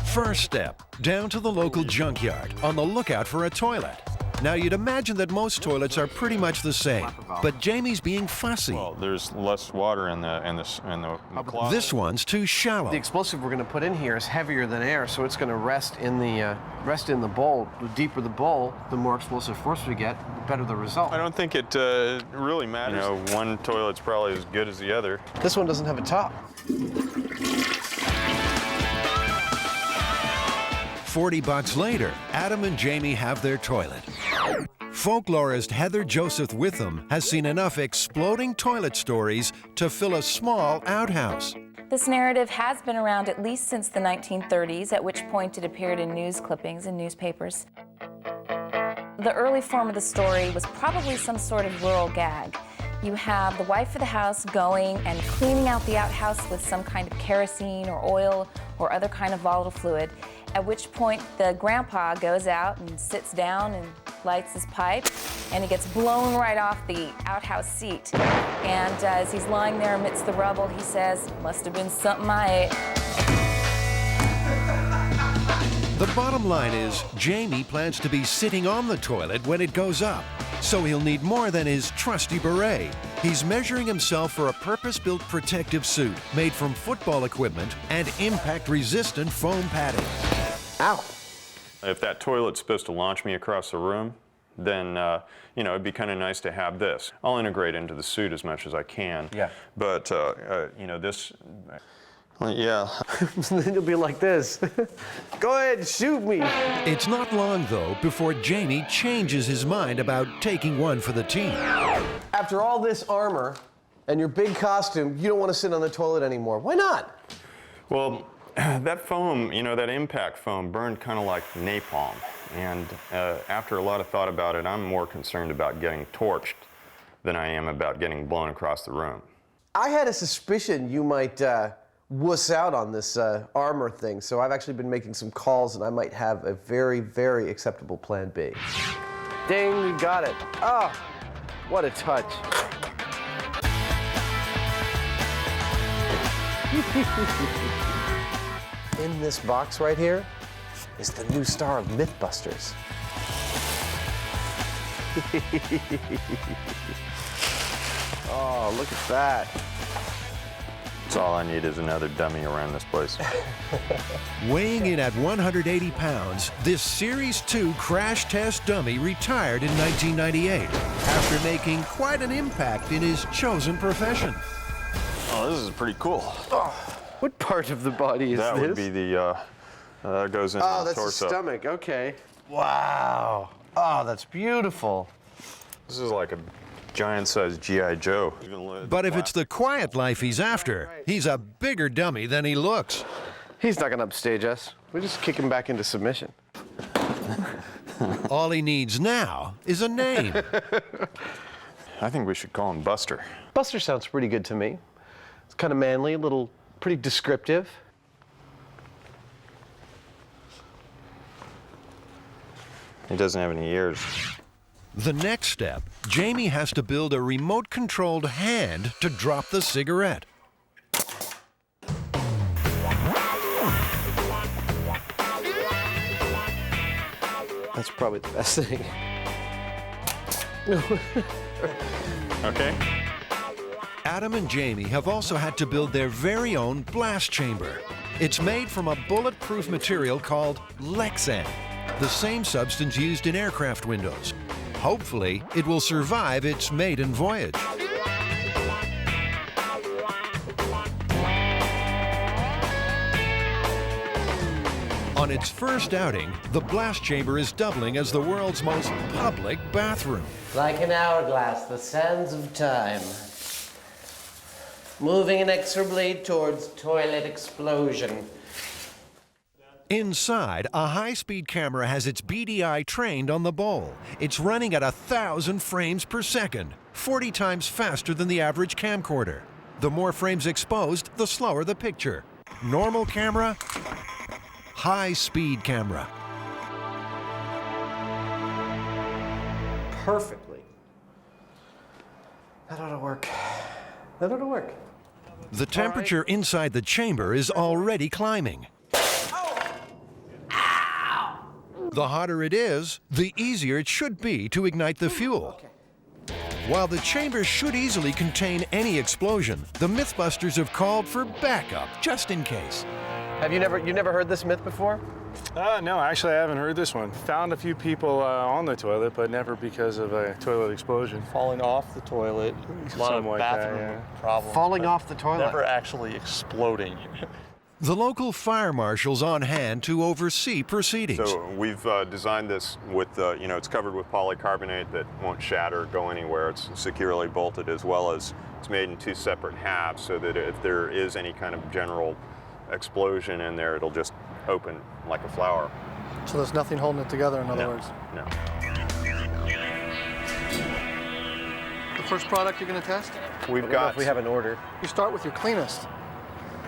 First step, down to the local junkyard on the lookout for a toilet. Now, you'd imagine that most toilets are pretty much the same, but Jamie's being fussy. Well, there's less water in the closet. This one's too shallow. The explosive we're going to put in here is heavier than air, so it's going to rest in the bowl. The deeper the bowl, the more explosive force we get, the better the result. I don't think it really matters. You know, one toilet's probably as good as the other. This one doesn't have a top. 40 bucks later, Adam and Jamie have their toilet. Folklorist Heather Joseph Witham has seen enough exploding toilet stories to fill a small outhouse. This narrative has been around at least since the 1930s, at which point it appeared in news clippings in newspapers. The early form of the story was probably some sort of rural gag. You have the wife of the house going and cleaning out the outhouse with some kind of kerosene or oil or other kind of volatile fluid, at which point the grandpa goes out and sits down and lights his pipe, and he gets blown right off the outhouse seat. And as he's lying there amidst the rubble, he says, "Must have been something I ate." The bottom line is, Jamie plans to be sitting on the toilet when it goes up, so he'll need more than his trusty beret. He's measuring himself for a purpose-built protective suit made from football equipment and impact-resistant foam padding. Ow! If that toilet's supposed to launch me across the room, then, you know, it'd be kind of nice to have this. I'll integrate into the suit as much as I can. Yeah. But, you know, this... Yeah. Then you'll be like this. Go ahead, shoot me. It's not long, though, before Jamie changes his mind about taking one for the team. After all this armor and your big costume, you don't want to sit on the toilet anymore. Why not? Well, that foam, you know, that impact foam burned kind of like napalm. And after a lot of thought about it, I'm more concerned about getting torched than I am about getting blown across the room. I had a suspicion you might wuss out on this armor thing, so I've actually been making some calls, and I might have a very, very acceptable plan B. Ding, we got it. Oh, what a touch. In this box right here is the new star of MythBusters. Oh, look at that. That's all I need is another dummy around this place. Weighing in at 180 pounds, this Series 2 crash test dummy retired in 1998 after making quite an impact in his chosen profession. Oh, this is pretty cool. Oh, what part of the body is that this? That would be the, goes into the torso. Oh, that's the stomach, okay. Wow. Oh, that's beautiful. This is like a giant-sized G.I. Joe. But if it's the quiet life he's after, he's a bigger dummy than he looks. He's not going to upstage us. We just kick him back into submission. All he needs now is a name. I think we should call him Buster. Buster sounds pretty good to me. It's kind of manly, a little, pretty descriptive. He doesn't have any ears. The next step, Jamie has to build a remote-controlled hand to drop the cigarette. That's probably the best thing. Okay. Adam and Jamie have also had to build their very own blast chamber. It's made from a bulletproof material called Lexan, the same substance used in aircraft windows. Hopefully, it will survive its maiden voyage. On its first outing, the blast chamber is doubling as the world's most public bathroom. Like an hourglass, the sands of time. Moving inexorably towards toilet explosion. Inside, a high-speed camera has its beady eye trained on the bowl. It's running at 1,000 frames per second, 40 times faster than the average camcorder. The more frames exposed, the slower the picture. Normal camera, high-speed camera. Perfectly. That ought to work. That ought to work. The temperature inside the chamber is already climbing. The hotter it is, the easier it should be to ignite the fuel. While the chamber should easily contain any explosion, the MythBusters have called for backup, just in case. Have you never heard this myth before? No, actually I haven't heard this one. Found a few people on the toilet, but never because of a toilet explosion. Falling off the toilet, a lot of bathroom problems. Falling off the toilet? Never actually exploding. The local fire marshal's on hand to oversee proceedings. So we've designed this with, it's covered with polycarbonate that won't shatter or go anywhere. It's securely bolted, as well as it's made in 2 separate halves so that if there is any kind of general explosion in there, it'll just open like a flower. So there's nothing holding it together, in other words? No. The first product you're going to test? We have an order. You start with your cleanest.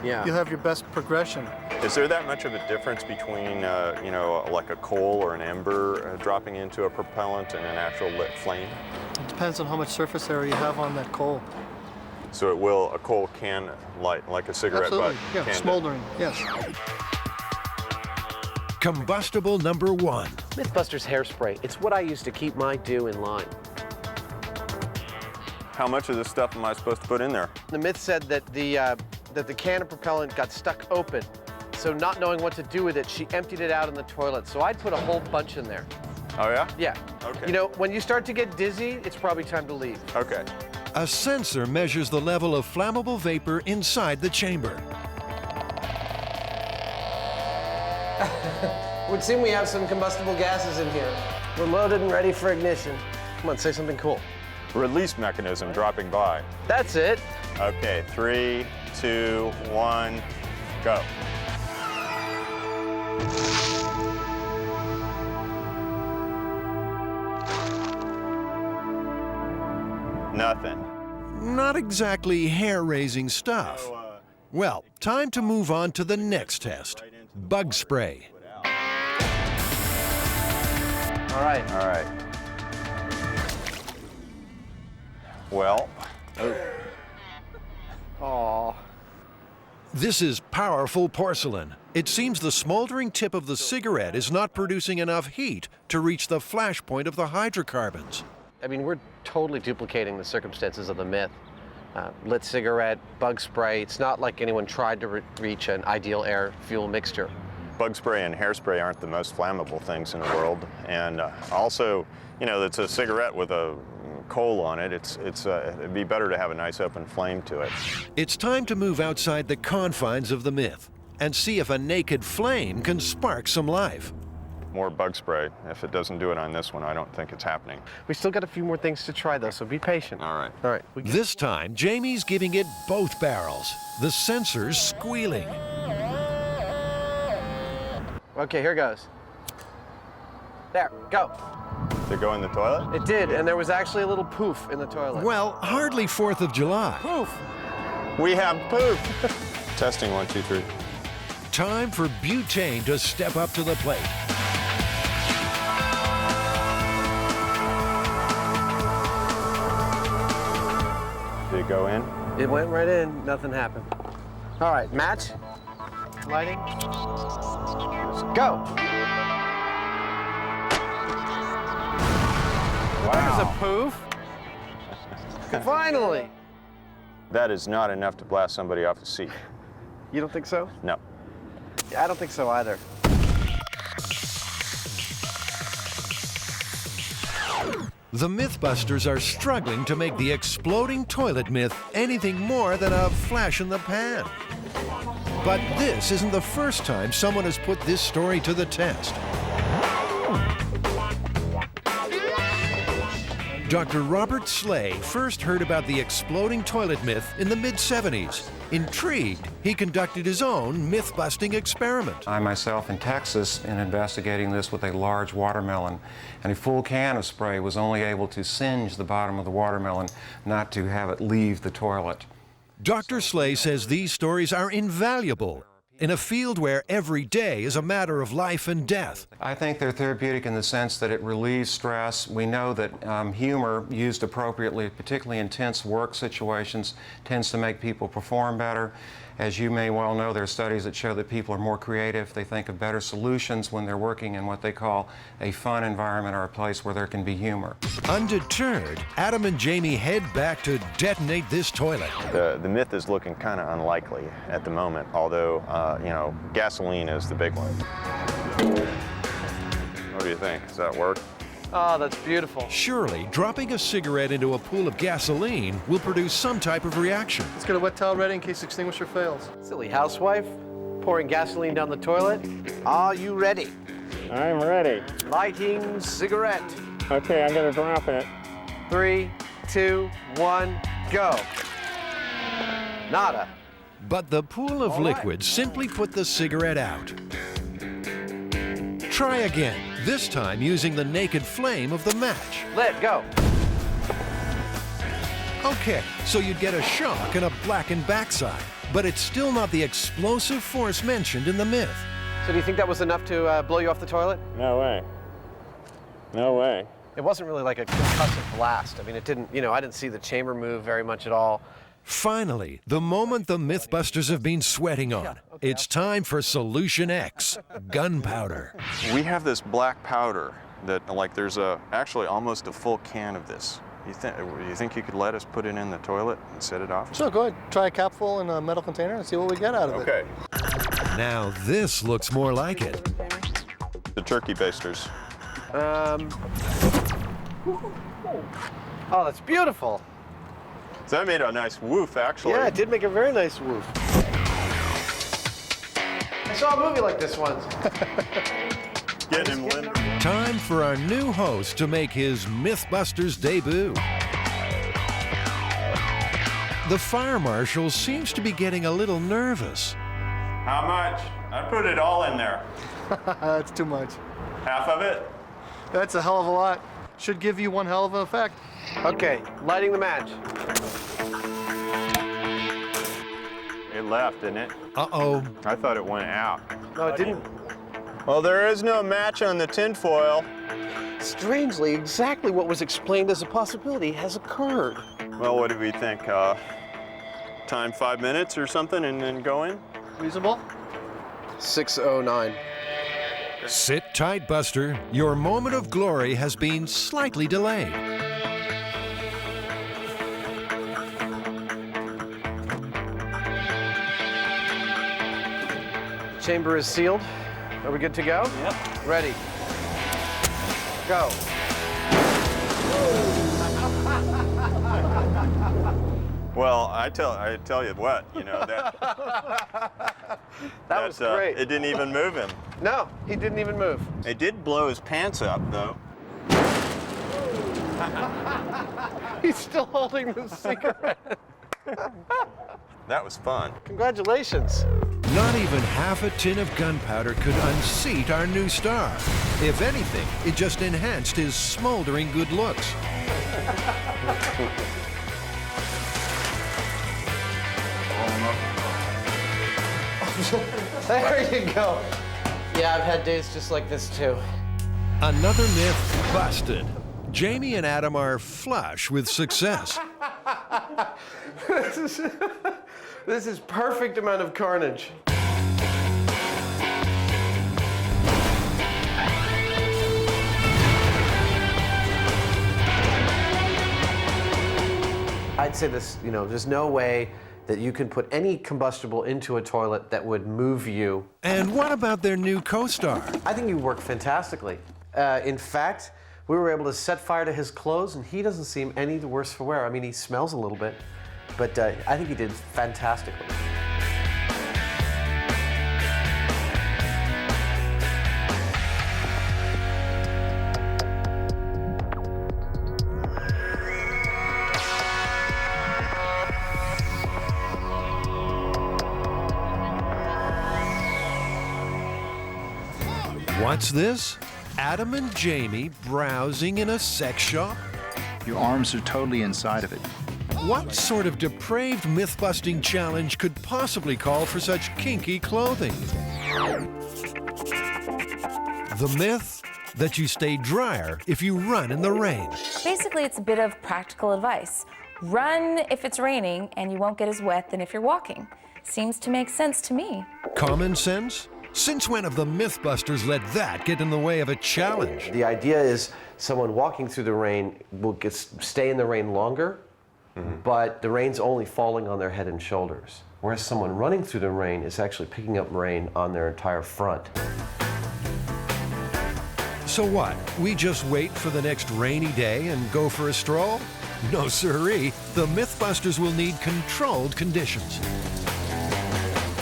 Yeah. You'll have your best progression. Is there that much of a difference between, like a coal or an ember dropping into a propellant and an actual lit flame? It depends on how much surface area you have on that coal. So a coal can light like a cigarette Absolutely. butt? Yeah, smoldering, yes. Combustible number 1. MythBusters hairspray. It's what I use to keep my dew in line. How much of this stuff am I supposed to put in there? The myth said that the can of propellant got stuck open. So not knowing what to do with it, she emptied it out in the toilet. So I'd put a whole bunch in there. Oh, yeah? Yeah. Okay. You know, when you start to get dizzy, it's probably time to leave. Okay. A sensor measures the level of flammable vapor inside the chamber. Would seem we have some combustible gases in here. We're loaded and ready for ignition. Come on, say something cool. Release mechanism dropping by. That's it. Okay, 3, 2, 1, go. Nothing. Not exactly hair-raising stuff. Well, time to move on to the next test. Bug spray. All right. All right. Well. Aw. This is powerful porcelain. It seems the smoldering tip of the cigarette is not producing enough heat to reach the flash point of the hydrocarbons. I mean, we're totally duplicating the circumstances of the myth. lit cigarette, bug spray. It's not like anyone tried to reach an ideal air-fuel mixture. Bug spray and hairspray aren't the most flammable things in the world. And also, you know, it's a cigarette with a coal on it. It'd be better to have a nice open flame to it. It's time to move outside the confines of the myth and see if a naked flame can spark some life. More bug spray. If it doesn't do it on this one, I don't think it's happening. We still got a few more things to try, though, so be patient. All right. All right. This time, Jamie's giving it both barrels, the sensors squealing. Okay, here goes. There, go. Did it go in the toilet? It did, and there was actually a little poof in the toilet. Well, hardly 4th of July. Poof. We have poof. Testing, 1, 2, 3. Time for butane to step up to the plate. Did it go in? It went right in, nothing happened. All right, match, lighting, go. Wow. There's a poof. Finally. That is not enough to blast somebody off a seat. You don't think so? No. I don't think so either. The MythBusters are struggling to make the exploding toilet myth anything more than a flash in the pan. But this isn't the first time someone has put this story to the test. Dr. Robert Slay first heard about the exploding toilet myth in the mid-70s. Intrigued, he conducted his own myth-busting experiment. I myself in Texas, in investigating this with a large watermelon, and a full can of spray was only able to singe the bottom of the watermelon, not to have it leave the toilet. Dr. Slay says these stories are invaluable in a field where every day is a matter of life and death. I think they're therapeutic in the sense that it relieves stress. We know that humor used appropriately, particularly in tense work situations, tends to make people perform better. As you may well know, there are studies that show that people are more creative. They think of better solutions when they're working in what they call a fun environment or a place where there can be humor. Undeterred, Adam and Jamie head back to detonate this toilet. The myth is looking kind of unlikely at the moment, although, you know, gasoline is the big one. What do you think? Does that work? Oh, that's beautiful. Surely, dropping a cigarette into a pool of gasoline will produce some type of reaction. Let's get a wet towel ready in case the extinguisher fails. Silly housewife, pouring gasoline down the toilet. Are you ready? I'm ready. Lighting cigarette. Okay, I'm gonna drop it. 3, 2, 1, go. Nada. But the pool of liquid simply put the cigarette out. Try again, this time using the naked flame of the match. Let go. Okay, so you'd get a shock and a blackened backside, but it's still not the explosive force mentioned in the myth. So do you think that was enough to blow you off the toilet? No way. No way. It wasn't really like a concussive blast. I mean, it didn't, you know, I didn't see the chamber move very much at all. Finally, the moment the MythBusters have been sweating on. It's time for Solution X, gunpowder. We have this black powder that, like, there's actually almost a full can of this. You think you could let us put it in the toilet and set it off? Sure, go ahead. Try a capful in a metal container and see what we get out of it. Okay. Now this looks more like it. The turkey basters. Oh, that's beautiful. So that made a nice woof, actually. Yeah, it did make a very nice woof. I saw a movie like this once. Getting him limp. Time for our new host to make his MythBusters debut. The fire marshal seems to be getting a little nervous. How much? I put it all in there. That's too much. Half of it? That's a hell of a lot. Should give you one hell of an effect. Okay, lighting the match. It left, didn't it? Uh-oh. I thought it went out. No, it didn't. Well, there is no match on the tinfoil. Strangely, exactly what was explained as a possibility has occurred. Well, what do we think? Time 5 minutes or something and then go in? Reasonable? 6:09. Sit tight, Buster. Your moment of glory has been slightly delayed. chamber is sealed. Are we good to go? Yep. Ready. Go. Well, I tell you what, you know, that was great. It didn't even move him. No, he didn't even move. It did blow his pants up, though. He's still holding the cigarette. That was fun. Congratulations. Not even half a tin of gunpowder could unseat our new star. If anything, it just enhanced his smoldering good looks. There you go. Yeah, I've had days just like this too. Another myth busted. Jamie and Adam are flush with success. This is perfect amount of carnage. I'd say this, you know, there's no way that you can put any combustible into a toilet that would move you. And what about their new co-star? I think you work fantastically. In fact, we were able to set fire to his clothes, and he doesn't seem any the worse for wear. I mean, he smells a little bit, but I think he did fantastically. What's this? Adam and Jamie browsing in a sex shop? Your arms are totally inside of it. What sort of depraved myth-busting challenge could possibly call for such kinky clothing? The myth that you stay drier if you run in the rain. Basically, it's a bit of practical advice. Run if it's raining, and you won't get as wet than if you're walking. Seems to make sense to me. Common sense? Since when have the Mythbusters let that get in the way of a challenge? The idea is someone walking through the rain will stay in the rain longer, but the rain's only falling on their head and shoulders. Whereas someone running through the rain is actually picking up rain on their entire front. So what? We just wait for the next rainy day and go for a stroll? No siree. The Mythbusters will need controlled conditions.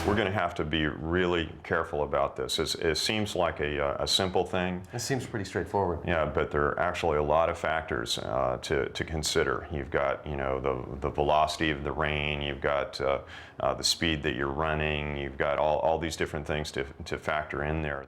We're going to have to be really careful about this. It seems like a simple thing. It seems pretty straightforward. Yeah, but there are actually a lot of factors to consider. You've got, you know, the velocity of the rain. You've got the speed that you're running. You've got all these different things to factor in there.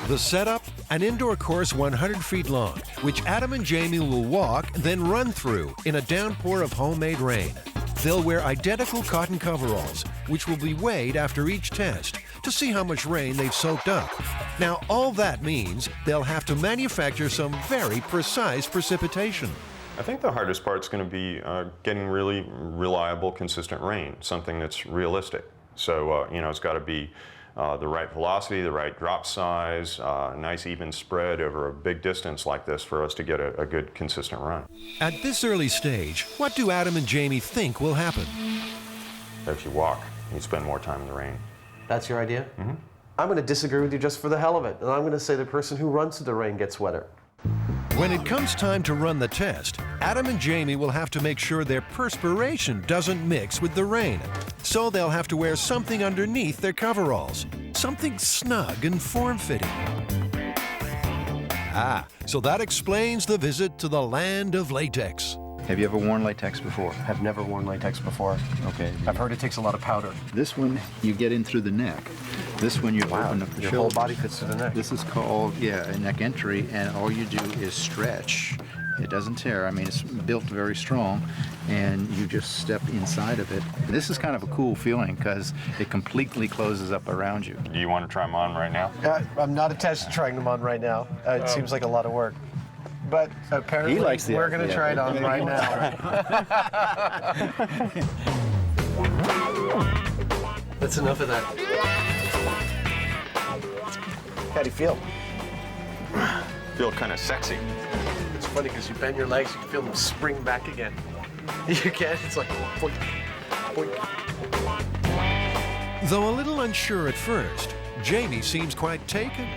The setup, an indoor course 100 feet long, which Adam and Jamie will walk, then run through in a downpour of homemade rain. They'll wear identical cotton coveralls, which will be weighed after each test to see how much rain they've soaked up. Now, all that means they'll have to manufacture some very precise precipitation. I think the hardest part is going to be getting really reliable, consistent rain, something that's realistic. So, you know, it's got to be the right velocity, the right drop size, nice even spread over a big distance like this for us to get a good, consistent run. At this early stage, what do Adam and Jamie think will happen? If you walk, you spend more time in the rain. That's your idea? Mm-hmm. I'm going to disagree with you just for the hell of it, and I'm going to say the person who runs through the rain gets wetter. When it comes time to run the test, Adam and Jamie will have to make sure their perspiration doesn't mix with the rain. So they'll have to wear something underneath their coveralls, something snug and form-fitting. Ah, so that explains the visit to the land of latex. Have you ever worn latex before? I've never worn latex before. Okay. I've heard it takes a lot of powder. This one, you get in through the neck. This one, you open up the Your shoulders. whole body fits through the neck. This is called, a neck entry, and all you do is stretch. It doesn't tear. I mean, it's built very strong, and you just step inside of it. This is kind of a cool feeling because it completely closes up around you. Do you want to try them on right now? I'm not attached to trying them on right now. It seems like a lot of work. But apparently, we're going to try it on right now. That's enough of that. How do you feel? Feel kind of sexy. It's funny because you bend your legs, you can feel them spring back again. You can? It's like boink, boink. Though a little unsure at first, Jamie seems quite taken.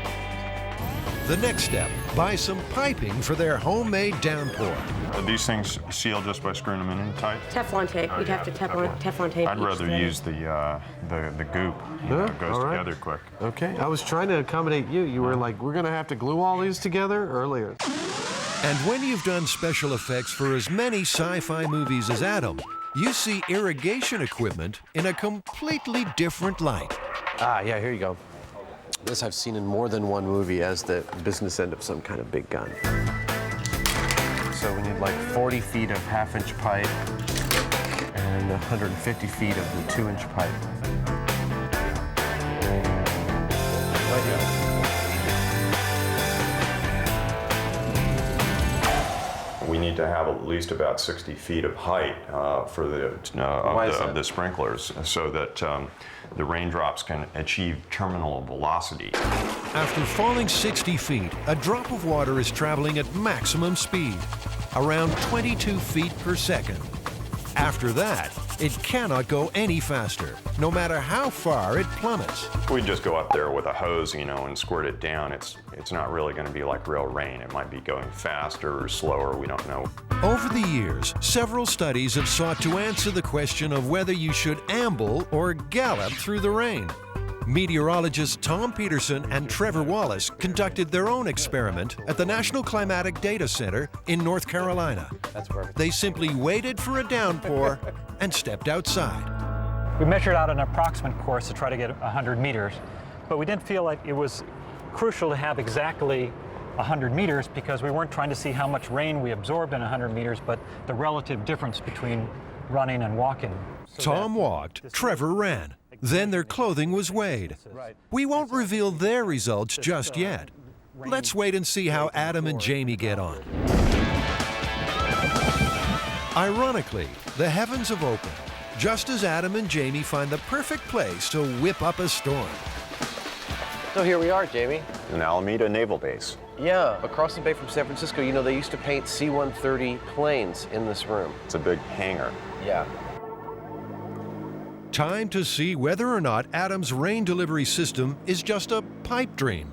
The next step, buy some piping for their homemade downpour. Are these things sealed just by screwing them in tight? Teflon tape. You'd have to Teflon tape. I'd rather use the goop. You know, it goes together quick. Okay, I was trying to accommodate you. You were like, we're gonna have to glue all these together earlier. And when you've done special effects for as many sci-fi movies as Adam, you see irrigation equipment in a completely different light. Ah, yeah, here you go. This I've seen in more than one movie as the business end of some kind of big gun. So we need like 40 feet of half-inch pipe and 150 feet of the 2-inch pipe. Right here. We need to have at least about 60 feet of height for the sprinklers so that the raindrops can achieve terminal velocity. After falling 60 feet, a drop of water is traveling at maximum speed, around 22 feet per second. After that, it cannot go any faster, no matter how far it plummets. We just go up there with a hose, you know, and squirt it down. It's not really going to be like real rain. It might be going faster or slower, we don't know. Over the years, several studies have sought to answer the question of whether you should amble or gallop through the rain. Meteorologists Tom Peterson and Trevor Wallace conducted their own experiment at the National Climatic Data Center in North Carolina. That's perfect. They simply waited for a downpour and stepped outside. We measured out an approximate course to try to get 100 meters, but we didn't feel like it was crucial to have exactly 100 meters because we weren't trying to see how much rain we absorbed in 100 meters, but the relative difference between running and walking. Tom walked, Trevor ran. Then their clothing was weighed. We won't reveal their results just yet. Let's wait and see how Adam and Jamie get on. Ironically, the heavens have opened, just as Adam and Jamie find the perfect place to whip up a storm. So here we are, Jamie. An Alameda Naval Base. Yeah, across the bay from San Francisco. You know, they used to paint C-130 planes in this room. It's a big hangar. Yeah. Time to see whether or not Adam's rain delivery system is just a pipe dream.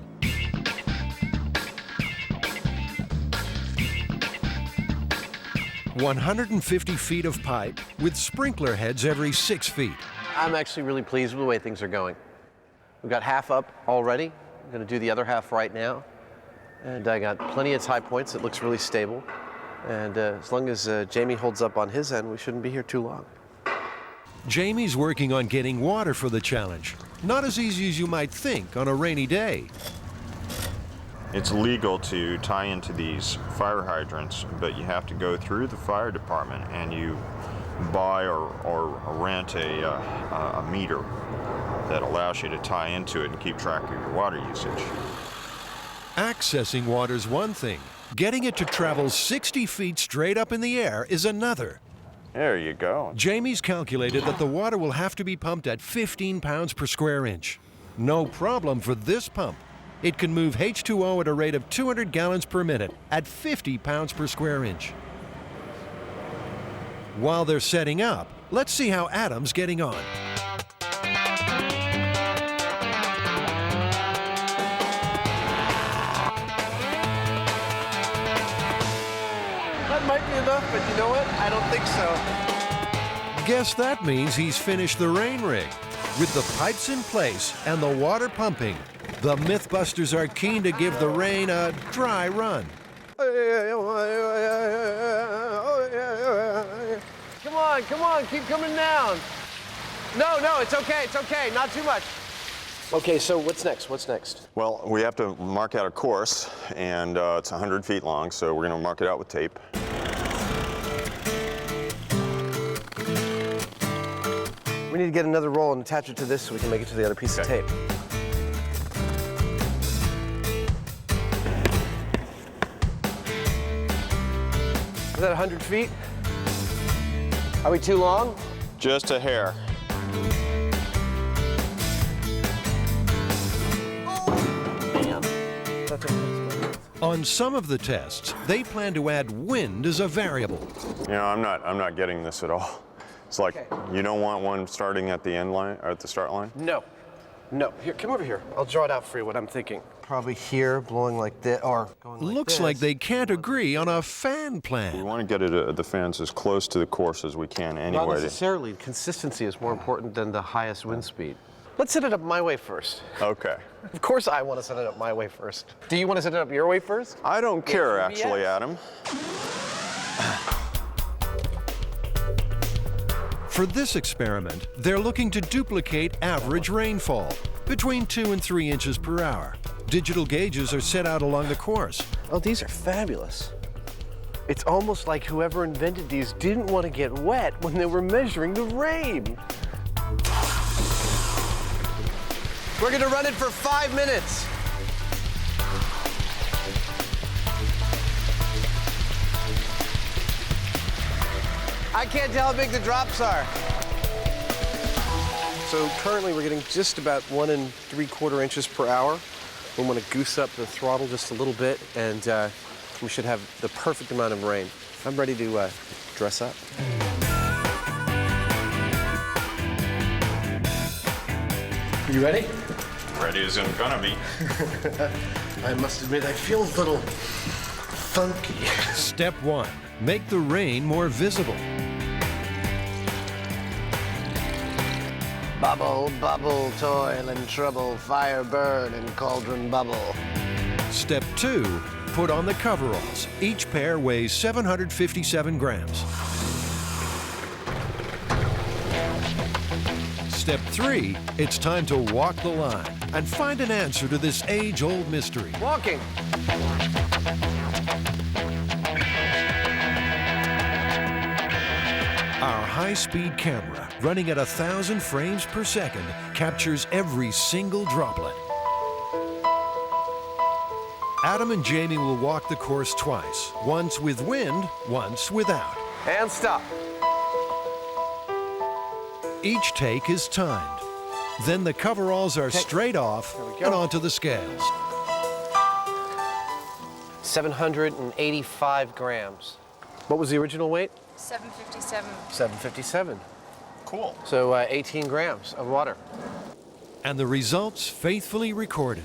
"150 feet of pipe with sprinkler heads every 6 feet. I'm actually really pleased with the way things are going. We've got half up already. I'm going to do the other half right now. And I got plenty of high points. It looks really stable. And as long as Jamie holds up on his end, we shouldn't be here too long. Jamie's working on getting water for the challenge. Not as easy as you might think on a rainy day. It's legal to tie into these fire hydrants, but you have to go through the fire department and you buy or rent a meter that allows you to tie into it and keep track of your water usage. Accessing water's one thing. Getting it to travel 60 feet straight up in the air is another. There you go. Jamie's calculated that the water will have to be pumped at 15 pounds per square inch. No problem for this pump. It can move H2O at a rate of 200 gallons per minute at 50 pounds per square inch. While they're setting up, let's see how Adam's getting on. That might be enough, but you know what? I don't think so. Guess that means he's finished the rain rig. With the pipes in place and the water pumping, the MythBusters are keen to give the rain a dry run. Come on, keep coming down. No, it's okay, not too much. Okay, so what's next? Well, we have to mark out a course, and it's 100 feet long, so we're going to mark it out with tape. We need to get another roll and attach it to this so we can make it to the other piece of tape. Is that 100 feet? Are we too long? Just a hair. On some of the tests, they plan to add wind as a variable. You know, I'm not getting this at all. It's like you don't want one starting at the end line or at the start line? No. No, here, come over here. I'll draw it out for you, what I'm thinking. Probably here, blowing like this, or going like Looks this. like they can't agree on a fan plan. We want to get it, the fans as close to the course as we can anyway. Not necessarily. Consistency is more important than the highest wind speed. Let's set it up my way first. Okay. Of course I want to set it up my way first. Do you want to set it up your way first? I don't care, actually, Adam. For this experiment, they're looking to duplicate average rainfall, between 2 and 3 inches per hour. Digital gauges are set out along the course. Oh, these are fabulous. It's almost like whoever invented these didn't want to get wet when they were measuring the rain. We're going to run it for 5 minutes. I can't tell how big the drops are. So currently we're getting just about 1 3/4 inches per hour. We want to goose up the throttle just a little bit, and we should have the perfect amount of rain. I'm ready to dress up. Are you ready? Ready as I'm gonna be. I must admit, I feel a little funky. Step 1, make the rain more visible. Bubble, bubble, toil and trouble, fire burn and cauldron bubble. Step 2, put on the coveralls. Each pair weighs 757 grams. Step 3, it's time to walk the line and find an answer to this age-old mystery. Walking. Our high-speed camera, running at 1,000 frames per second, captures every single droplet. Adam and Jamie will walk the course twice, once with wind, once without. And stop. Each take is timed. Then the coveralls are straight off and onto the scales. 785 grams. What was the original weight? 757. 757. Cool. So 18 grams of water. And the results faithfully recorded.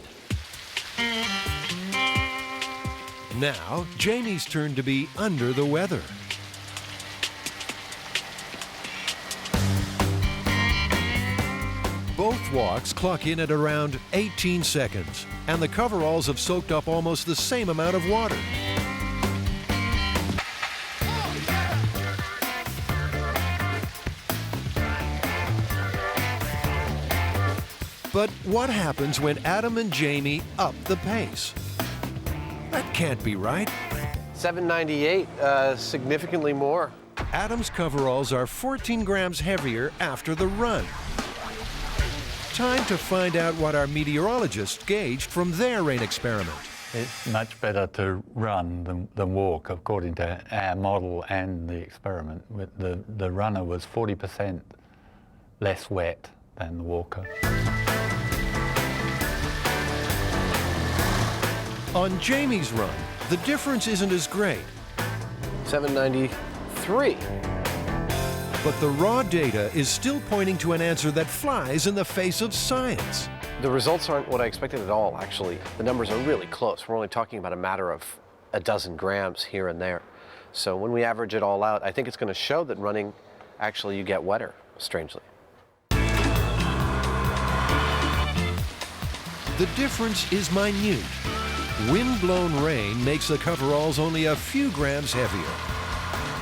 Now, Jamie's turn to be under the weather. Both walks clock in at around 18 seconds, and the coveralls have soaked up almost the same amount of water. But what happens when Adam and Jamie up the pace? That can't be right. 798, significantly more. Adam's coveralls are 14 grams heavier after the run. Time to find out what our meteorologists gauged from their rain experiment. It's much better to run than walk, according to our model and the experiment. The runner was 40% less wet than the walker. On Jamie's run, the difference isn't as great. 793. But the raw data is still pointing to an answer that flies in the face of science. The results aren't what I expected at all, actually. The numbers are really close. We're only talking about a matter of a dozen grams here and there. So when we average it all out, I think it's going to show that running, actually, you get wetter, strangely. The difference is minute. Wind-blown rain makes the coveralls only a few grams heavier.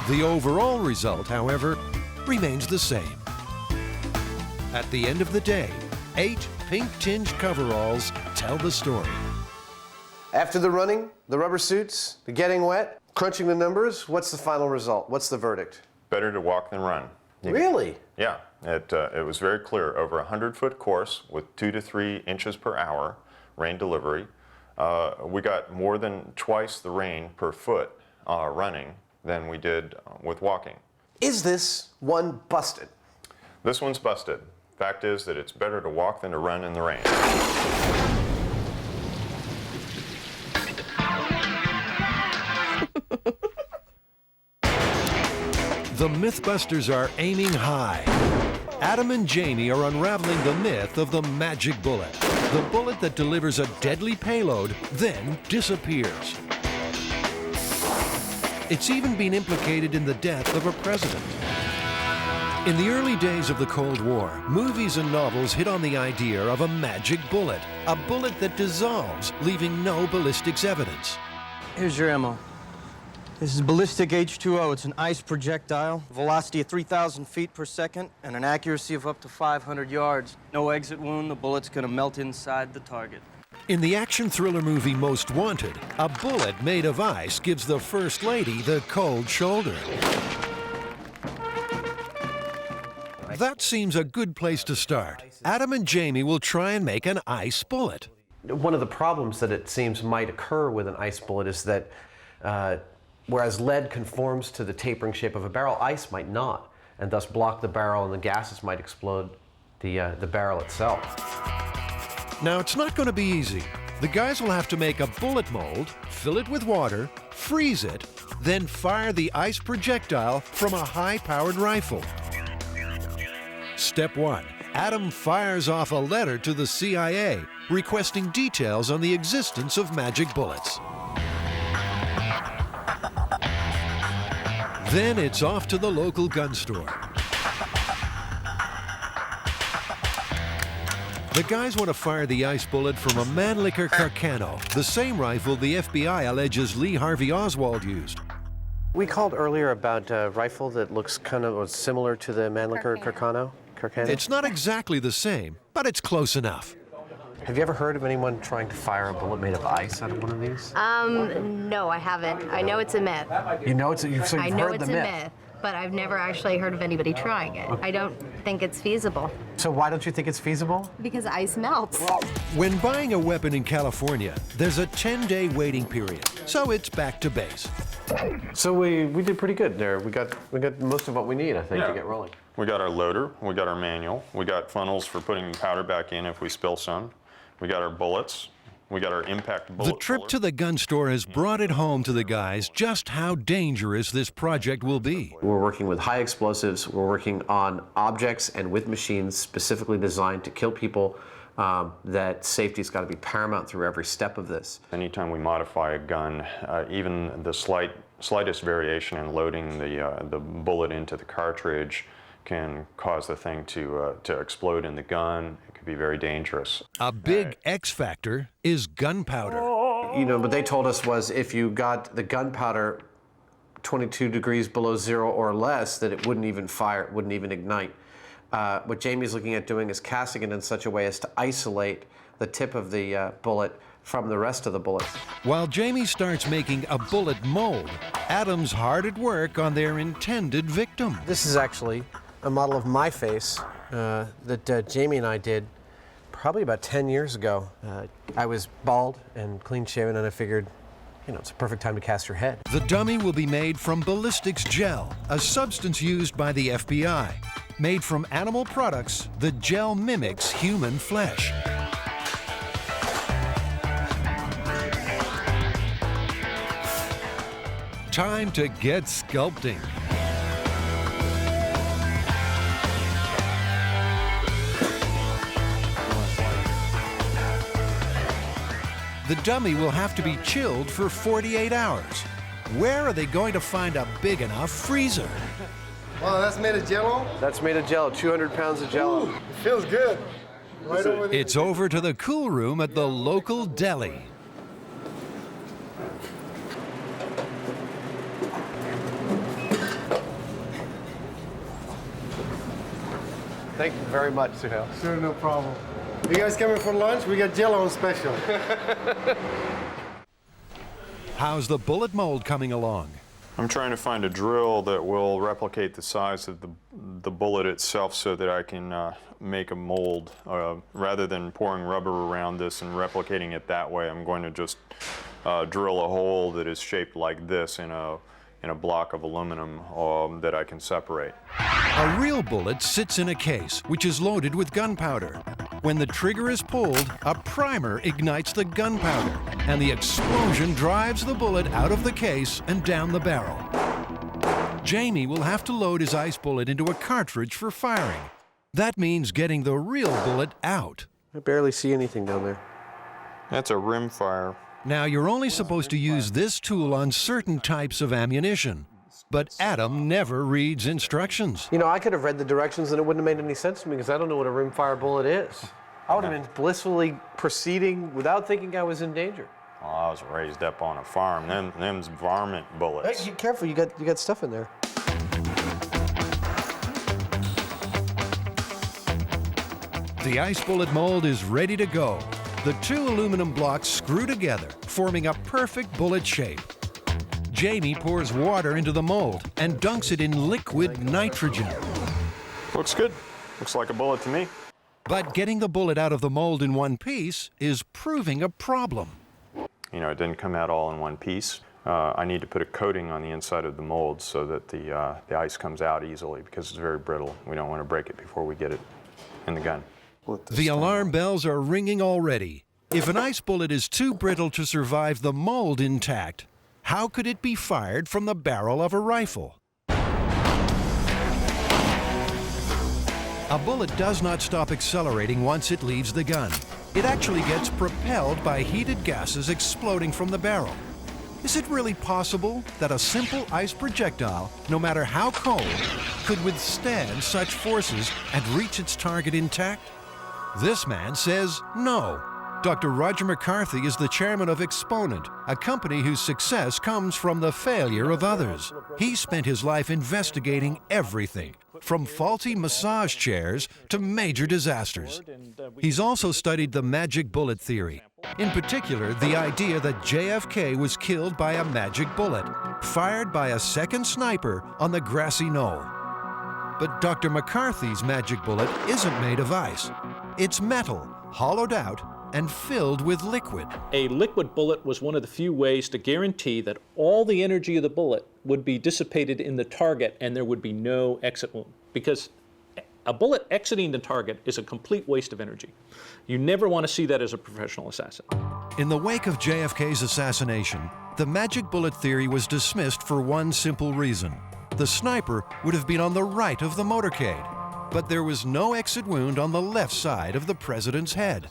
The overall result, however, remains the same. At the end of the day, 8 pink-tinged coveralls tell the story. After the running, the rubber suits, the getting wet, crunching the numbers, what's the final result? What's the verdict? Better to walk than run. Really? Yeah, it was very clear. Over a 100-foot course with 2 to 3 inches per hour rain delivery, we got more than twice the rain per foot running than we did with walking. Is this one busted? This one's busted. Fact is that it's better to walk than to run in the rain. The MythBusters are aiming high. Adam and Jamie are unraveling the myth of the magic bullet. The bullet that delivers a deadly payload, then disappears. It's even been implicated in the death of a president. In the early days of the Cold War, movies and novels hit on the idea of a magic bullet, a bullet that dissolves, leaving no ballistics evidence. Here's your ammo. This is ballistic H2O. It's an ice projectile, velocity of 3,000 feet per second, and an accuracy of up to 500 yards. No exit wound, the bullet's gonna melt inside the target. In the action thriller movie Most Wanted, a bullet made of ice gives the First Lady the cold shoulder. That seems a good place to start. Adam and Jamie will try and make an ice bullet. One of the problems that it seems might occur with an ice bullet is that whereas lead conforms to the tapering shape of a barrel, ice might not, and thus block the barrel, and the gases might explode the barrel itself. Now, it's not going to be easy. The guys will have to make a bullet mold, fill it with water, freeze it, then fire the ice projectile from a high-powered rifle. Step 1. Adam fires off a letter to the CIA requesting details on the existence of magic bullets. Then it's off to the local gun store. The guys want to fire the ice bullet from a Mannlicher Carcano, the same rifle the FBI alleges Lee Harvey Oswald used. We called earlier about a rifle that looks kind of similar to the Mannlicher Carcano. It's not exactly the same, but it's close enough. Have you ever heard of anyone trying to fire a bullet made of ice out of one of these? No, I haven't. I know it's a myth. You know it's you've I know heard it's the a myth. myth, but I've never actually heard of anybody trying it. I don't think it's feasible. So why don't you think it's feasible? Because ice melts. When buying a weapon in California, there's a 10-day waiting period, so it's back to base. So we did pretty good there. We got most of what we need, I think, to get rolling. We got our loader, we got our manual, we got funnels for putting powder back in if we spill some, we got our bullets, we got our impact bullet. The trip to the gun store has brought it home to the guys just how dangerous this project will be. We're working with high explosives, we're working on objects and with machines specifically designed to kill people. That safety's got to be paramount through every step of this. Anytime we modify a gun, even the slightest variation in loading the bullet into the cartridge can cause the thing to explode in the gun. It could be very dangerous. A big X factor is gunpowder. You know, what they told us was if you got the gunpowder 22 degrees below zero or less, that it wouldn't even fire, it wouldn't even ignite. What Jamie's looking at doing is casting it in such a way as to isolate the tip of the bullet from the rest of the bullet. While Jamie starts making a bullet mold, Adam's hard at work on their intended victim. This is actually a model of my face that Jamie and I did probably about 10 years ago. I was bald and clean shaven, and I figured, you know, it's a perfect time to cast your head. The dummy will be made from ballistics gel, a substance used by the FBI. Made from animal products, the gel mimics human flesh. Time to get sculpting. The dummy will have to be chilled for 48 hours. Where are they going to find a big enough freezer? Wow, that's made of Jell-O? That's made of Jell-O, 200 pounds of Jell-O. It feels good. Right over there. It's over to the cool room at the local deli. Thank you very much, Suhail. Sure, no problem. You guys coming for lunch? We got Jell-O on special. How's the bullet mold coming along? I'm trying to find a drill that will replicate the size of the bullet itself so that I can make a mold. Rather than pouring rubber around this and replicating it that way, I'm going to just drill a hole that is shaped like this in a block of aluminum that I can separate. A real bullet sits in a case, which is loaded with gunpowder. When the trigger is pulled, a primer ignites the gunpowder, and the explosion drives the bullet out of the case and down the barrel. Jamie will have to load his ice bullet into a cartridge for firing. That means getting the real bullet out. I barely see anything down there. That's a rimfire. Now, you're only supposed to use this tool on certain types of ammunition, but Adam never reads instructions. You know, I could have read the directions and it wouldn't have made any sense to me because I don't know what a rimfire bullet is. I would have been blissfully proceeding without thinking I was in danger. Well, I was raised up on a farm. Them's varmint bullets. Hey, be careful, you got stuff in there. The ice bullet mold is ready to go. The two aluminum blocks screw together, forming a perfect bullet shape. Jamie pours water into the mold and dunks it in liquid nitrogen. Looks good. Looks like a bullet to me. But getting the bullet out of the mold in one piece is proving a problem. You know, it didn't come out all in one piece. I need to put a coating on the inside of the mold so that the ice comes out easily because it's very brittle. We don't want to break it before we get it in the gun. The alarm bells are ringing already. If an ice bullet is too brittle to survive the mold intact, how could it be fired from the barrel of a rifle? A bullet does not stop accelerating once it leaves the gun. It actually gets propelled by heated gases exploding from the barrel. Is it really possible that a simple ice projectile, no matter how cold, could withstand such forces and reach its target intact? This man says no. Dr. Roger McCarthy is the chairman of Exponent, a company whose success comes from the failure of others. He spent his life investigating everything, from faulty massage chairs to major disasters. He's also studied the magic bullet theory. In particular, the idea that JFK was killed by a magic bullet, fired by a second sniper on the grassy knoll. But Dr. McCarthy's magic bullet isn't made of ice. It's metal, hollowed out, and filled with liquid. A liquid bullet was one of the few ways to guarantee that all the energy of the bullet would be dissipated in the target and there would be no exit wound. Because a bullet exiting the target is a complete waste of energy. You never want to see that as a professional assassin. In the wake of JFK's assassination, the magic bullet theory was dismissed for one simple reason. The sniper would have been on the right of the motorcade, but there was no exit wound on the left side of the president's head.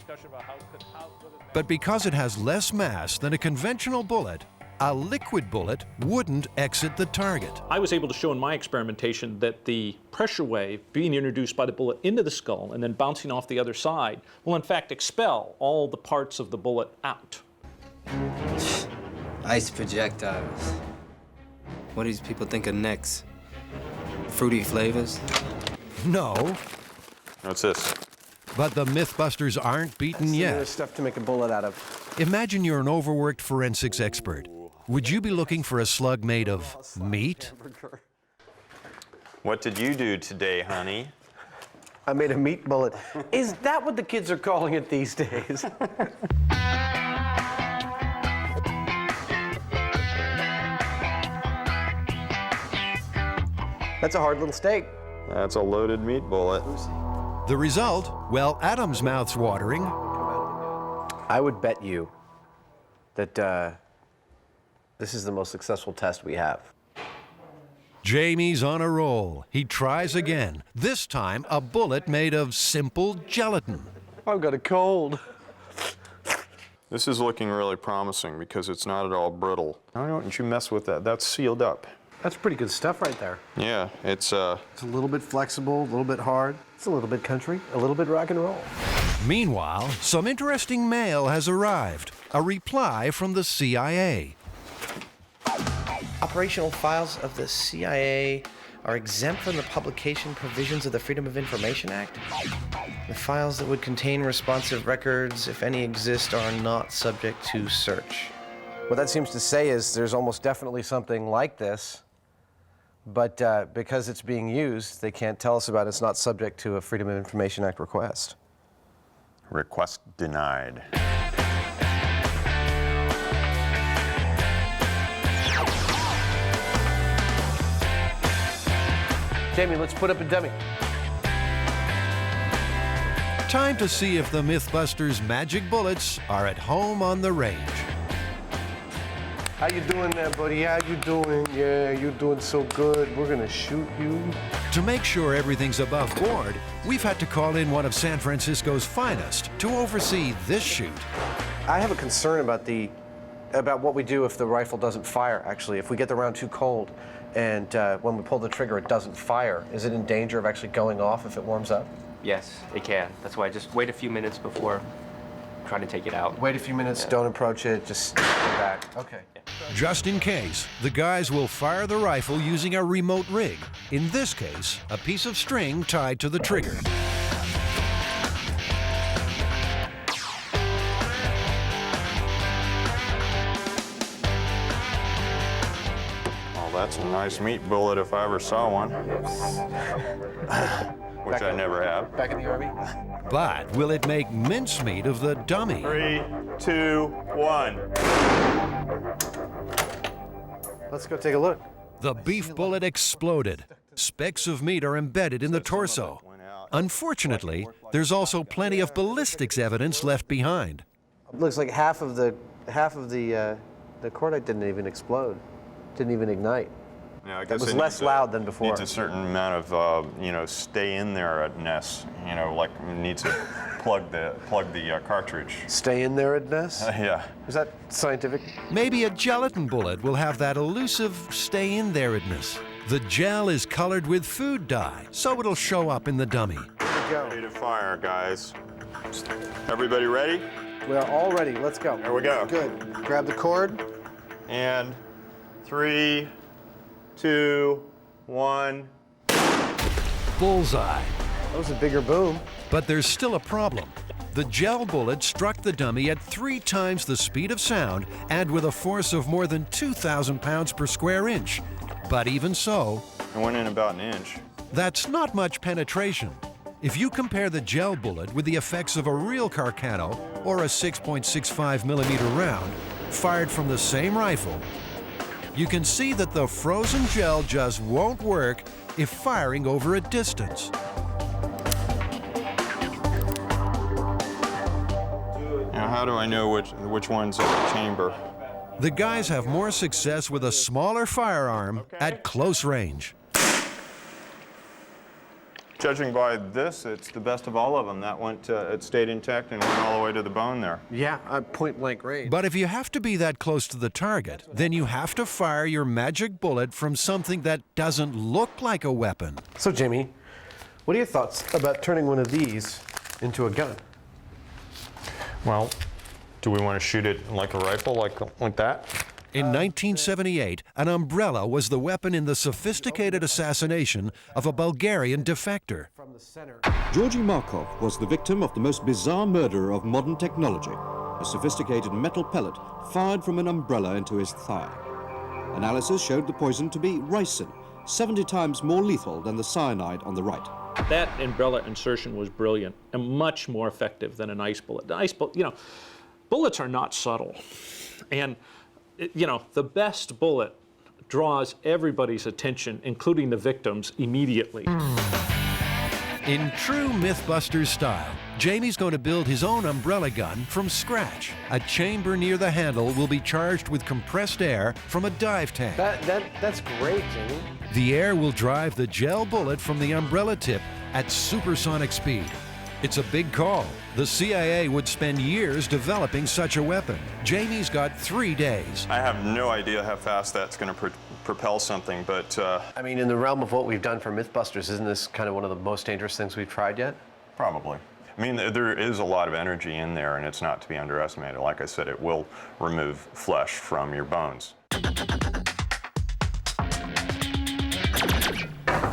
But because it has less mass than a conventional bullet, a liquid bullet wouldn't exit the target. I was able to show in my experimentation that the pressure wave being introduced by the bullet into the skull and then bouncing off the other side will in fact expel all the parts of the bullet out. Ice projectiles. What do these people think of next? Fruity flavors? No. What's this? But the MythBusters aren't beaten yet. There's stuff to make a bullet out of. Imagine you're an overworked forensics expert. Would you be looking for a slug made of meat? What did you do today, honey? I made a meat bullet. Is that what the kids are calling it these days? That's a hard little steak. That's a loaded meat bullet. The result? Well, Adam's mouth's watering. I would bet you that this is the most successful test we have. Jamie's on a roll. He tries again. This time, a bullet made of simple gelatin. I've got a cold. This is looking really promising because it's not at all brittle. Why don't you mess with that? That's sealed up. That's pretty good stuff right there. Yeah, it's a little bit flexible, a little bit hard. It's a little bit country, a little bit rock and roll. Meanwhile, some interesting mail has arrived. A reply from the CIA. Operational files of the CIA are exempt from the publication provisions of the Freedom of Information Act. The files that would contain responsive records, if any exist, are not subject to search. What that seems to say is there's almost definitely something like this, but because it's being used, they can't tell us about it. It's not subject to a Freedom of Information Act request. Request denied. Jamie, let's put up a dummy. Time to see if the MythBusters' magic bullets are at home on the range. How you doing there, buddy? How you doing? Yeah, you're doing so good. We're gonna shoot you. To make sure everything's above board, we've had to call in one of San Francisco's finest to oversee this shoot. I have a concern about what we do if the rifle doesn't fire, actually. If we get the round too cold and when we pull the trigger it doesn't fire, is it in danger of actually going off if it warms up? Yes, it can. That's why just wait a few minutes before trying to take it out. Wait a few minutes, don't approach it, just step back. Okay. Just in case, the guys will fire the rifle using a remote rig. In this case, a piece of string tied to the trigger. Well, that's a nice meat bullet if I ever saw one. Which I never have. Back in the Army? But will it make mincemeat of the dummy? 3, 2, 1. Let's go take a look. The beef bullet exploded. Specks of meat are embedded in the torso. Unfortunately, there's also plenty of ballistics evidence left behind. It looks like half of the cordite didn't even explode, didn't even ignite. Yeah, I It guess was it less loud than before. Needs a certain amount of, stay in there-ness. Like needs to plug the cartridge. Stay in there-ness? Yeah. Is that scientific? Maybe a gelatin bullet will have that elusive stay-in-there-ness. The gel is colored with food dye, so it'll show up in the dummy. Ready to fire, guys. Everybody ready? We're all ready. Let's go. There we go. Good. Grab the cord. And 3, 2, 1. Bullseye. That was a bigger boom. But there's still a problem. The gel bullet struck the dummy at 3 times the speed of sound and with a force of more than 2,000 pounds per square inch. But even so, It went in about an inch. that's not much penetration. If you compare the gel bullet with the effects of a real Carcano or a 6.65 millimeter round fired from the same rifle, you can see that the frozen gel just won't work if firing over a distance. Now, how do I know which one's in the chamber? The guys have more success with a smaller firearm at close range. Judging by this, it's the best of all of them. That it stayed intact and went all the way to the bone there. Yeah, point blank range. But if you have to be that close to the target, then you have to fire your magic bullet from something that doesn't look like a weapon. So, Jamie, what are your thoughts about turning one of these into a gun? Well, do we want to shoot it like a rifle, like that? In 1978, an umbrella was the weapon in the sophisticated assassination of a Bulgarian defector. Georgy Markov was the victim of the most bizarre murder of modern technology, a sophisticated metal pellet fired from an umbrella into his thigh. Analysis showed the poison to be ricin, 70 times more lethal than the cyanide on the right. That umbrella insertion was brilliant and much more effective than an ice bullet. The ice bullet, bullets are not subtle. And the best bullet draws everybody's attention, including the victims, immediately. In true MythBusters style, Jamie's going to build his own umbrella gun from scratch. A chamber near the handle will be charged with compressed air from a dive tank. That's great, Jamie. The air will drive the gel bullet from the umbrella tip at supersonic speed. It's a big call. The CIA would spend years developing such a weapon. Jamie's got 3 days. I have no idea how fast that's going to propel something, but... I mean, in the realm of what we've done for MythBusters, isn't this kind of one of the most dangerous things we've tried yet? Probably. I mean, there is a lot of energy in there, and it's not to be underestimated. Like I said, it will remove flesh from your bones.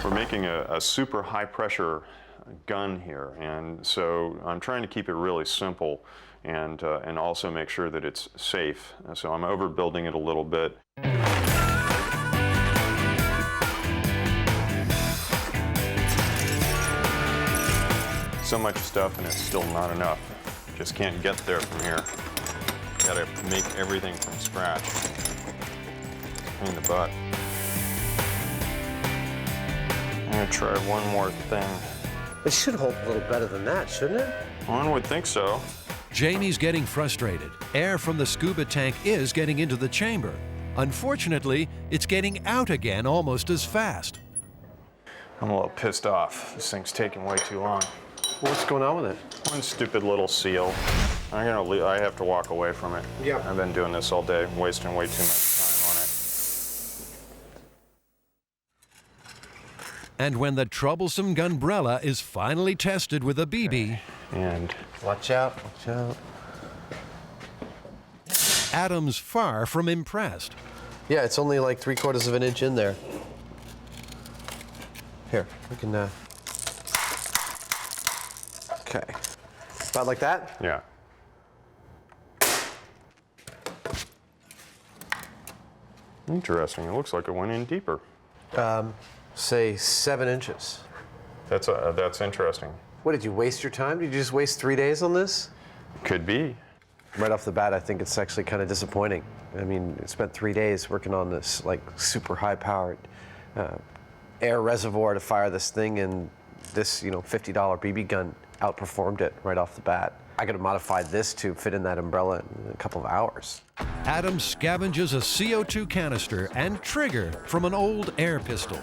We're making a super high-pressure gun here, and so I'm trying to keep it really simple and also make sure that it's safe. So I'm overbuilding it a little bit. So much stuff and it's still not enough. Just can't get there from here. Gotta make everything from scratch. Pain in the butt. I'm gonna try one more thing. It should hold a little better than that, shouldn't it? One would think so. Jamie's getting frustrated. Air from the scuba tank is getting into the chamber, Unfortunately, it's getting out again almost as fast. I'm a little pissed off. This thing's taking way too long. What's going on with it? One stupid little seal. I have to walk away from it. Yeah. I've been doing this all day, wasting way too much time on it. And when the troublesome gunbrella is finally tested with a BB, and watch out, watch out. Adam's far from impressed. Yeah, it's only like 3/4 of an inch in there. Here, we can, okay. About like that? Yeah. Interesting. It looks like it went in deeper. Say 7 inches. That's interesting. What, did you waste your time? Did you just waste 3 days on this? Could be. Right off the bat, I think it's actually kind of disappointing. I mean, I spent 3 days working on this like super high-powered air reservoir to fire this thing, and this, $50 BB gun outperformed it right off the bat. I could have modified this to fit in that umbrella in a couple of hours. Adam scavenges a CO2 canister and trigger from an old air pistol.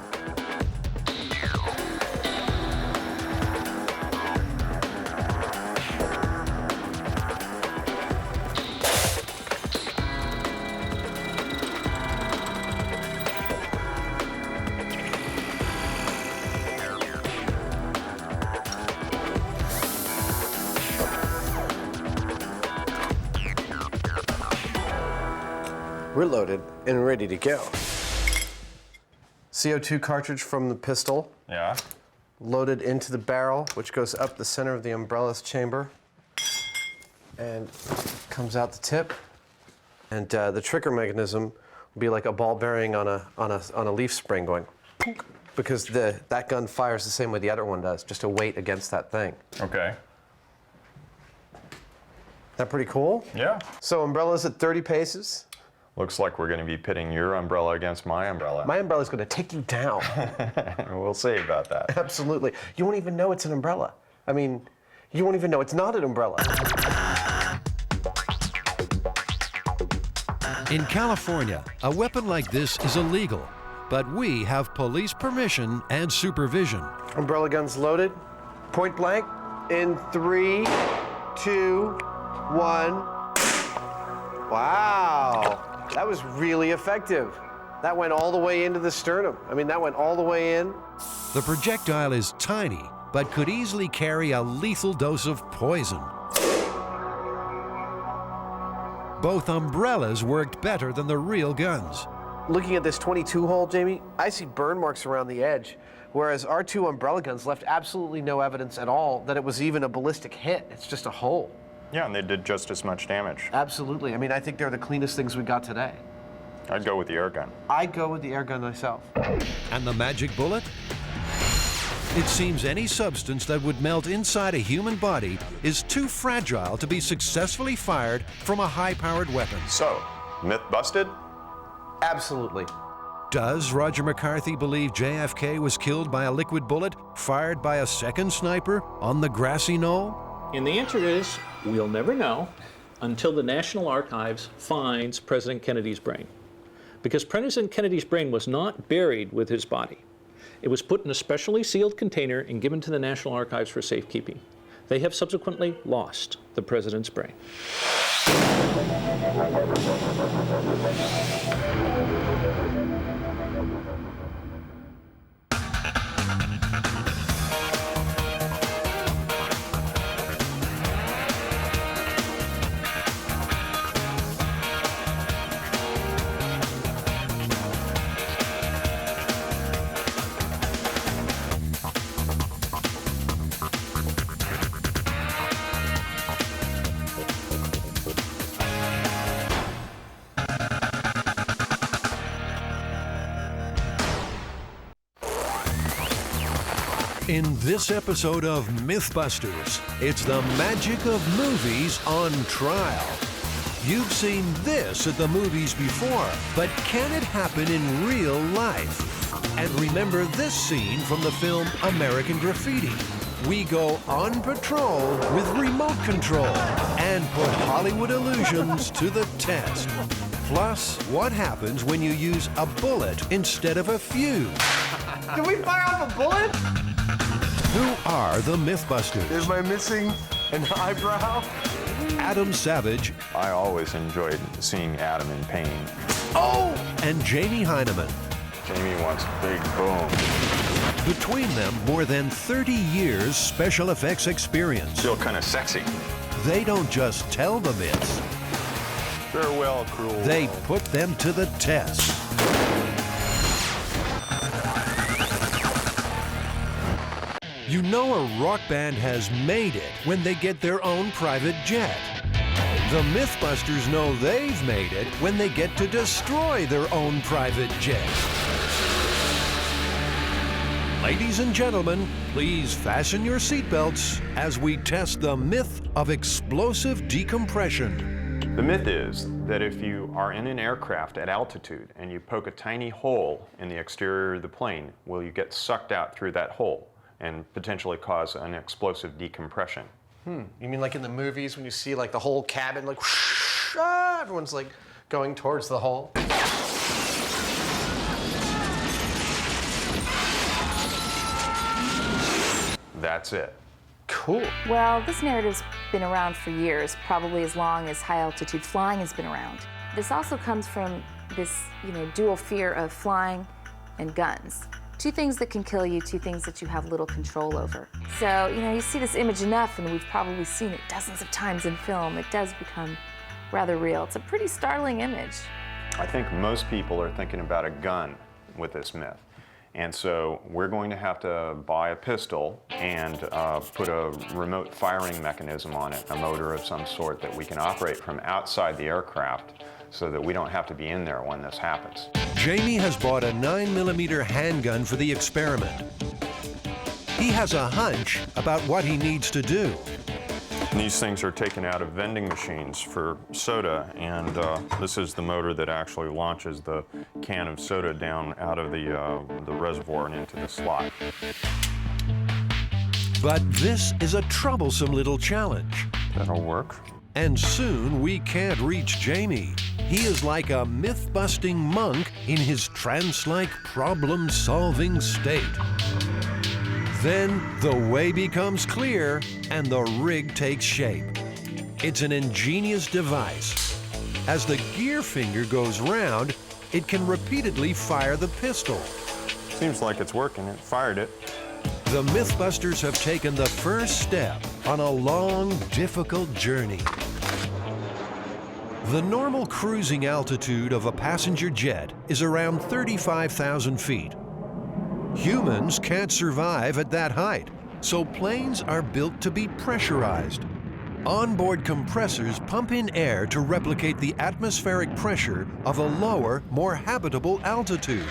We're loaded and ready to go. CO2 cartridge from the pistol. Yeah. Loaded into the barrel, which goes up the center of the umbrella's chamber and comes out the tip. And the trigger mechanism will be like a ball bearing on a leaf spring going, because that gun fires the same way the other one does, just a weight against that thing. Okay. That pretty cool? Yeah. So umbrella's at 30 paces. Looks like we're going to be pitting your umbrella against my umbrella. My umbrella's going to take you down. We'll see about that. Absolutely. You won't even know it's an umbrella. I mean, you won't even know it's not an umbrella. In California, a weapon like this is illegal, but we have police permission and supervision. Umbrella gun's loaded. Point blank. In 3, 2, 1. Wow. That was really effective. That went all the way into the sternum. I mean, that went all the way in. The projectile is tiny, but could easily carry a lethal dose of poison. Both umbrellas worked better than the real guns. Looking at this 22 hole, Jamie, I see burn marks around the edge, whereas our 2 umbrella guns left absolutely no evidence at all that it was even a ballistic hit. It's just a hole. Yeah, and they did just as much damage. Absolutely. I mean, I think they're the cleanest things we got today. I'd go with the air gun. I'd go with the air gun myself. And the magic bullet? It seems any substance that would melt inside a human body is too fragile to be successfully fired from a high-powered weapon. So, myth busted? Absolutely. Does Roger McCarthy believe JFK was killed by a liquid bullet fired by a second sniper on the grassy knoll? And the answer is, we'll never know until the National Archives finds President Kennedy's brain. Because President Kennedy's brain was not buried with his body. It was put in a specially sealed container and given to the National Archives for safekeeping. They have subsequently lost the president's brain. In this episode of MythBusters, it's the magic of movies on trial. You've seen this at the movies before, but can it happen in real life? And remember this scene from the film American Graffiti. We go on patrol with remote control and put Hollywood illusions to the test. Plus, what happens when you use a bullet instead of a fuse? Can we fire off a bullet? Who are the MythBusters? Am I missing an eyebrow? Adam Savage. I always enjoyed seeing Adam in pain. Oh! And Jamie Heineman. Jamie wants big boom. Between them, more than 30 years special effects experience. Feel kind of sexy. They don't just tell the myths. Farewell, cruel world. They put them to the test. You know a rock band has made it when they get their own private jet. The MythBusters know they've made it when they get to destroy their own private jet. Ladies and gentlemen, please fasten your seatbelts as we test the myth of explosive decompression. The myth is that if you are in an aircraft at altitude and you poke a tiny hole in the exterior of the plane, will you get sucked out through that hole and potentially cause an explosive decompression? You mean like in the movies when you see like the whole cabin, like everyone's like going towards the hole? That's it. Cool. Well, this narrative's been around for years, probably as long as high-altitude flying has been around. This also comes from this, dual fear of flying and guns. Two things that can kill you, two things that you have little control over. So, you see this image enough, and we've probably seen it dozens of times in film. It does become rather real. It's a pretty startling image. I think most people are thinking about a gun with this myth. And so we're going to have to buy a pistol and put a remote firing mechanism on it, a motor of some sort that we can operate from outside the aircraft so that we don't have to be in there when this happens. Jamie has bought a 9mm handgun for the experiment. He has a hunch about what he needs to do. These things are taken out of vending machines for soda, and this is the motor that actually launches the can of soda down out of the reservoir and into the slot. But this is a troublesome little challenge. That'll work. And soon we can't reach Jamie. He is like a myth-busting monk in his trance-like problem-solving state. Then the way becomes clear and the rig takes shape. It's an ingenious device. As the gear finger goes round, it can repeatedly fire the pistol. Seems like it's working. It fired it. The MythBusters have taken the first step on a long, difficult journey. The normal cruising altitude of a passenger jet is around 35,000 feet. Humans can't survive at that height, so planes are built to be pressurized. Onboard compressors pump in air to replicate the atmospheric pressure of a lower, more habitable altitude,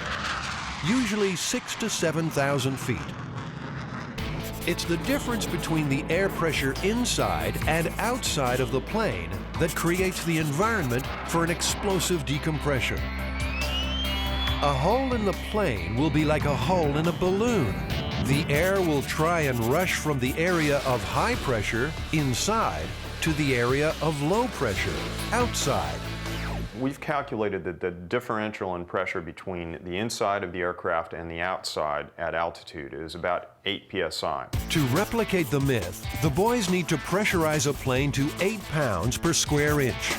usually 6,000 to 7,000 feet. It's the difference between the air pressure inside and outside of the plane that creates the environment for an explosive decompression. A hole in the plane will be like a hole in a balloon. The air will try and rush from the area of high pressure inside to the area of low pressure outside. We've calculated that the differential in pressure between the inside of the aircraft and the outside at altitude is about 8 psi. To replicate the myth, the boys need to pressurize a plane to 8 pounds per square inch.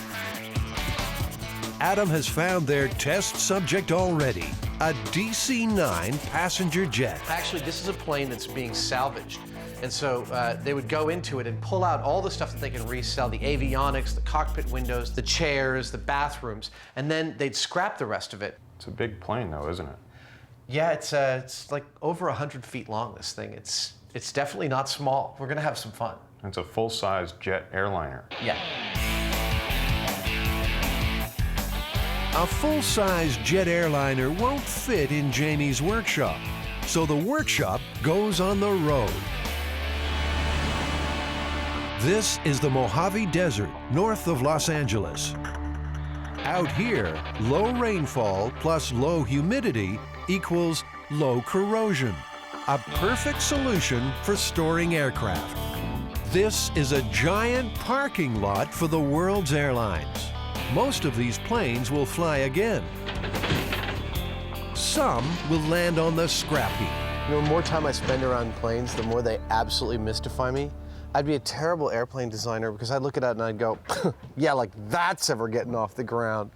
Adam has found their test subject already, a DC-9 passenger jet. Actually, this is a plane that's being salvaged. And so they would go into it and pull out all the stuff that they can resell, the avionics, the cockpit windows, the chairs, the bathrooms, and then they'd scrap the rest of it. It's a big plane though, isn't it? Yeah, it's like over 100 feet long, this thing. It's definitely not small. We're gonna have some fun. It's a full-size jet airliner. Yeah. A full-size jet airliner won't fit in Jamie's workshop, so the workshop goes on the road. This is the Mojave Desert, north of Los Angeles. Out here, low rainfall plus low humidity equals low corrosion, a perfect solution for storing aircraft. This is a giant parking lot for the world's airlines. Most of these planes will fly again. Some will land on the scrap heap. You know, the more time I spend around planes, the more they absolutely mystify me. I'd be a terrible airplane designer because I'd look at it and I'd go, yeah, like that's ever getting off the ground.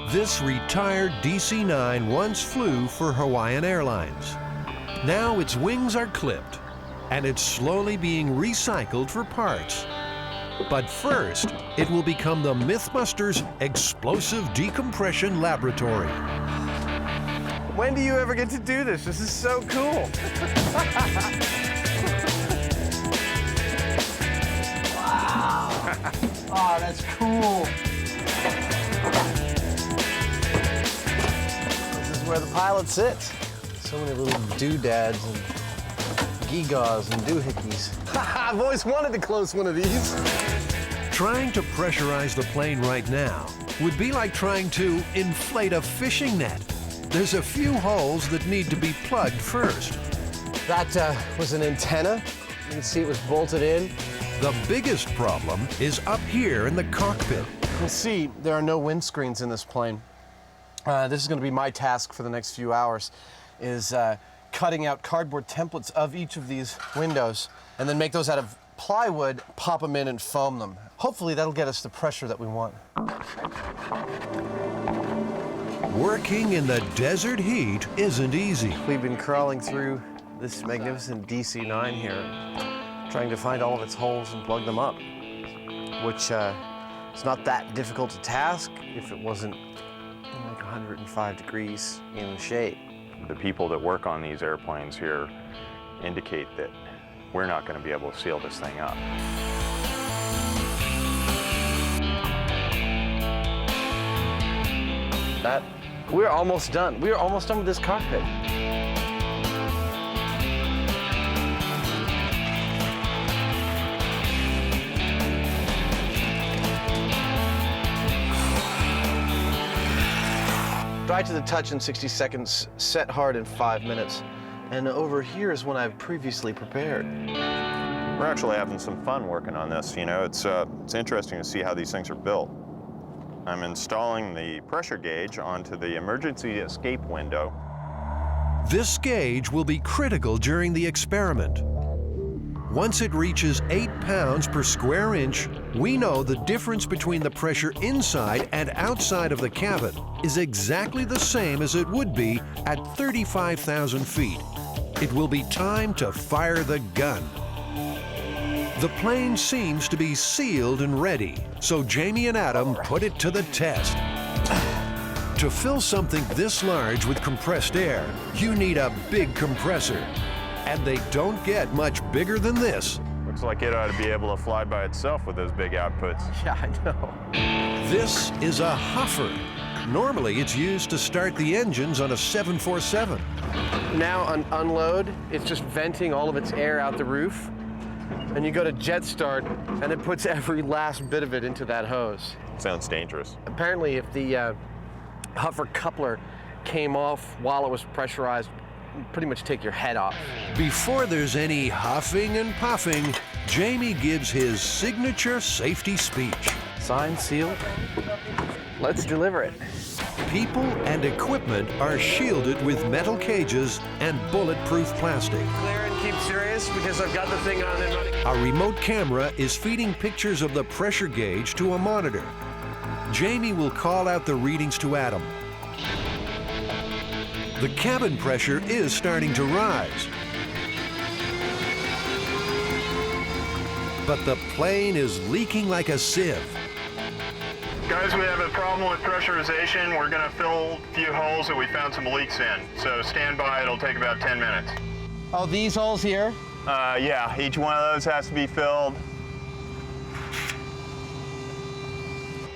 This retired DC-9 once flew for Hawaiian Airlines. Now its wings are clipped, and it's slowly being recycled for parts. But first, it will become the MythBusters Explosive Decompression Laboratory. When do you ever get to do this? This is so cool. Wow. Oh, that's cool. This is where the pilot sits. So many little doodads and gewgaws and doohickeys. I've always wanted to close one of these. Trying to pressurize the plane right now would be like trying to inflate a fishing net. There's a few holes that need to be plugged first. That was an antenna. You can see it was bolted in. The biggest problem is up here in the cockpit. You can see there are no windscreens in this plane. This is going to be my task for the next few hours, is cutting out cardboard templates of each of these windows and then make those out of plywood, pop them in and foam them. Hopefully that'll get us the pressure that we want. Working in the desert heat isn't easy. We've been crawling through this magnificent DC-9 here, trying to find all of its holes and plug them up, which is not that difficult a task if it wasn't like 105 degrees in the shade. The people that work on these airplanes here indicate that we're not going to be able to seal this thing up. We're almost done. We're almost done with this cockpit. Dry to the touch in 60 seconds, set hard in 5 minutes. And over here is one I've previously prepared. We're actually having some fun working on this. You know, it's interesting to see how these things are built. I'm installing the pressure gauge onto the emergency escape window. This gauge will be critical during the experiment. Once it reaches 8 pounds per square inch, we know the difference between the pressure inside and outside of the cabin is exactly the same as it would be at 35,000 feet. It will be time to fire the gun. The plane seems to be sealed and ready, so Jamie and Adam put it to the test. To fill something this large with compressed air, you need a big compressor. And they don't get much bigger than this. Looks like it ought to be able to fly by itself with those big outputs. Yeah, I know. This is a huffer. Normally, it's used to start the engines on a 747. Now on unload, it's just venting all of its air out the roof. And you go to jet start, and it puts every last bit of it into that hose. Sounds dangerous. Apparently, if the huffer coupler came off while it was pressurized, it'd pretty much take your head off. Before there's any huffing and puffing, Jamie gives his signature safety speech. Signed, sealed. Let's deliver it. People and equipment are shielded with metal cages and bulletproof plastic. Clear and keep serious because I've got the thing on and running. A remote camera is feeding pictures of the pressure gauge to a monitor. Jamie will call out the readings to Adam. The cabin pressure is starting to rise. But the plane is leaking like a sieve. Guys, we have a problem with pressurization. We're going to fill a few holes that we found some leaks in. So stand by, it'll take about 10 minutes. Oh, these holes here? Yeah, each one of those has to be filled.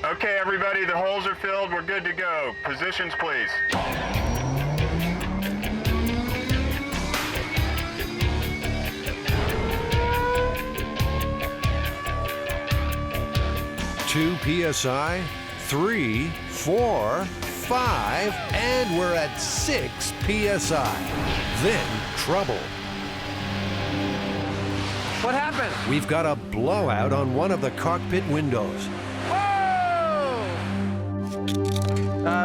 Okay, everybody, the holes are filled. We're good to go. Positions, please. Two PSI, 3, 4, 5, and we're at 6 PSI. Then trouble. What happened? We've got a blowout on one of the cockpit windows. Whoa!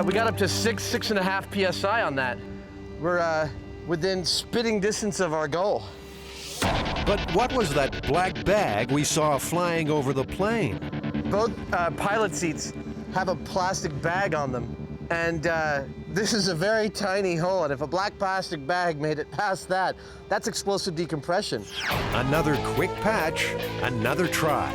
We got up to 6.5 PSI on that. We're within spitting distance of our goal. But what was that black bag we saw flying over the plane? Both pilot seats have a plastic bag on them. And this is a very tiny hole, and if a black plastic bag made it past that, that's explosive decompression. Another quick patch, another try.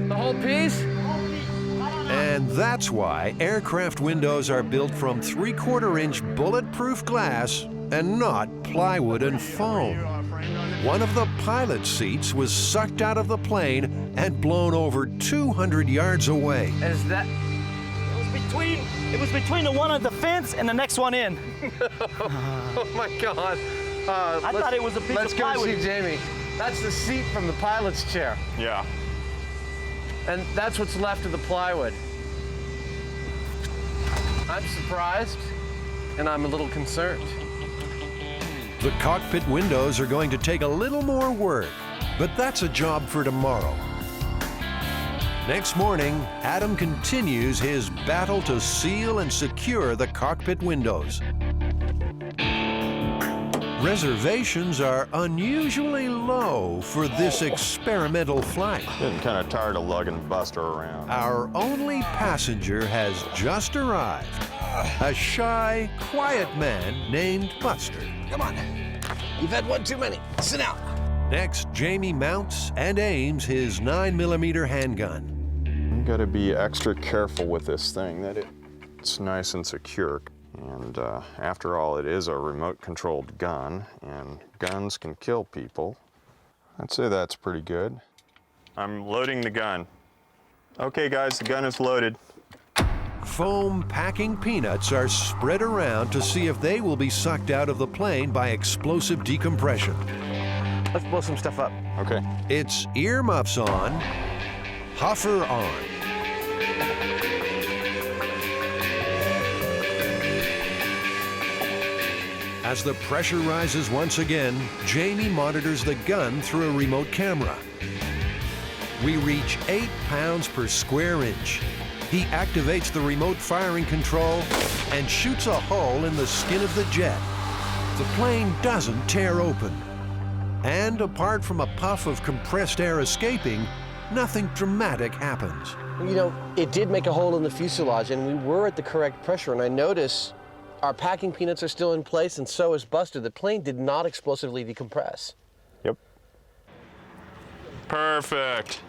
The whole piece? And that's why aircraft windows are built from 3/4-inch bulletproof glass and not plywood and foam. One of the pilot seats was sucked out of the plane and blown over 200 yards away. Is that? It was between the one on the fence and the next one in. Oh my God. I thought it was a piece Let's of go plywood. see Jamie. That's the seat from the pilot's chair. Yeah. And that's what's left of the plywood. I'm surprised, and I'm a little concerned. The cockpit windows are going to take a little more work, but that's a job for tomorrow. Next morning, Adam continues his battle to seal and secure the cockpit windows. Reservations are unusually low for this experimental flight. Getting kind of tired of lugging Buster around. Our only passenger has just arrived. A shy, quiet man named Buster. Come on. You've had one too many. Sit down. Next, Jamie mounts and aims his 9mm handgun. You gotta be extra careful with this thing, that it's nice and secure. And after all, it is a remote-controlled gun, and guns can kill people. I'd say that's pretty good. I'm loading the gun. Okay, guys, the gun is loaded. Foam packing peanuts are spread around to see if they will be sucked out of the plane by explosive decompression. Let's blow some stuff up. Okay. It's earmuffs on, huffer on. As the pressure rises once again, Jamie monitors the gun through a remote camera. We reach 8 pounds per square inch. He activates the remote firing control and shoots a hole in the skin of the jet. The plane doesn't tear open. And apart from a puff of compressed air escaping, nothing dramatic happens. You know, it did make a hole in the fuselage, and we were at the correct pressure, and I notice our packing peanuts are still in place, and so is Buster. The plane did not explosively decompress. Yep. Perfect.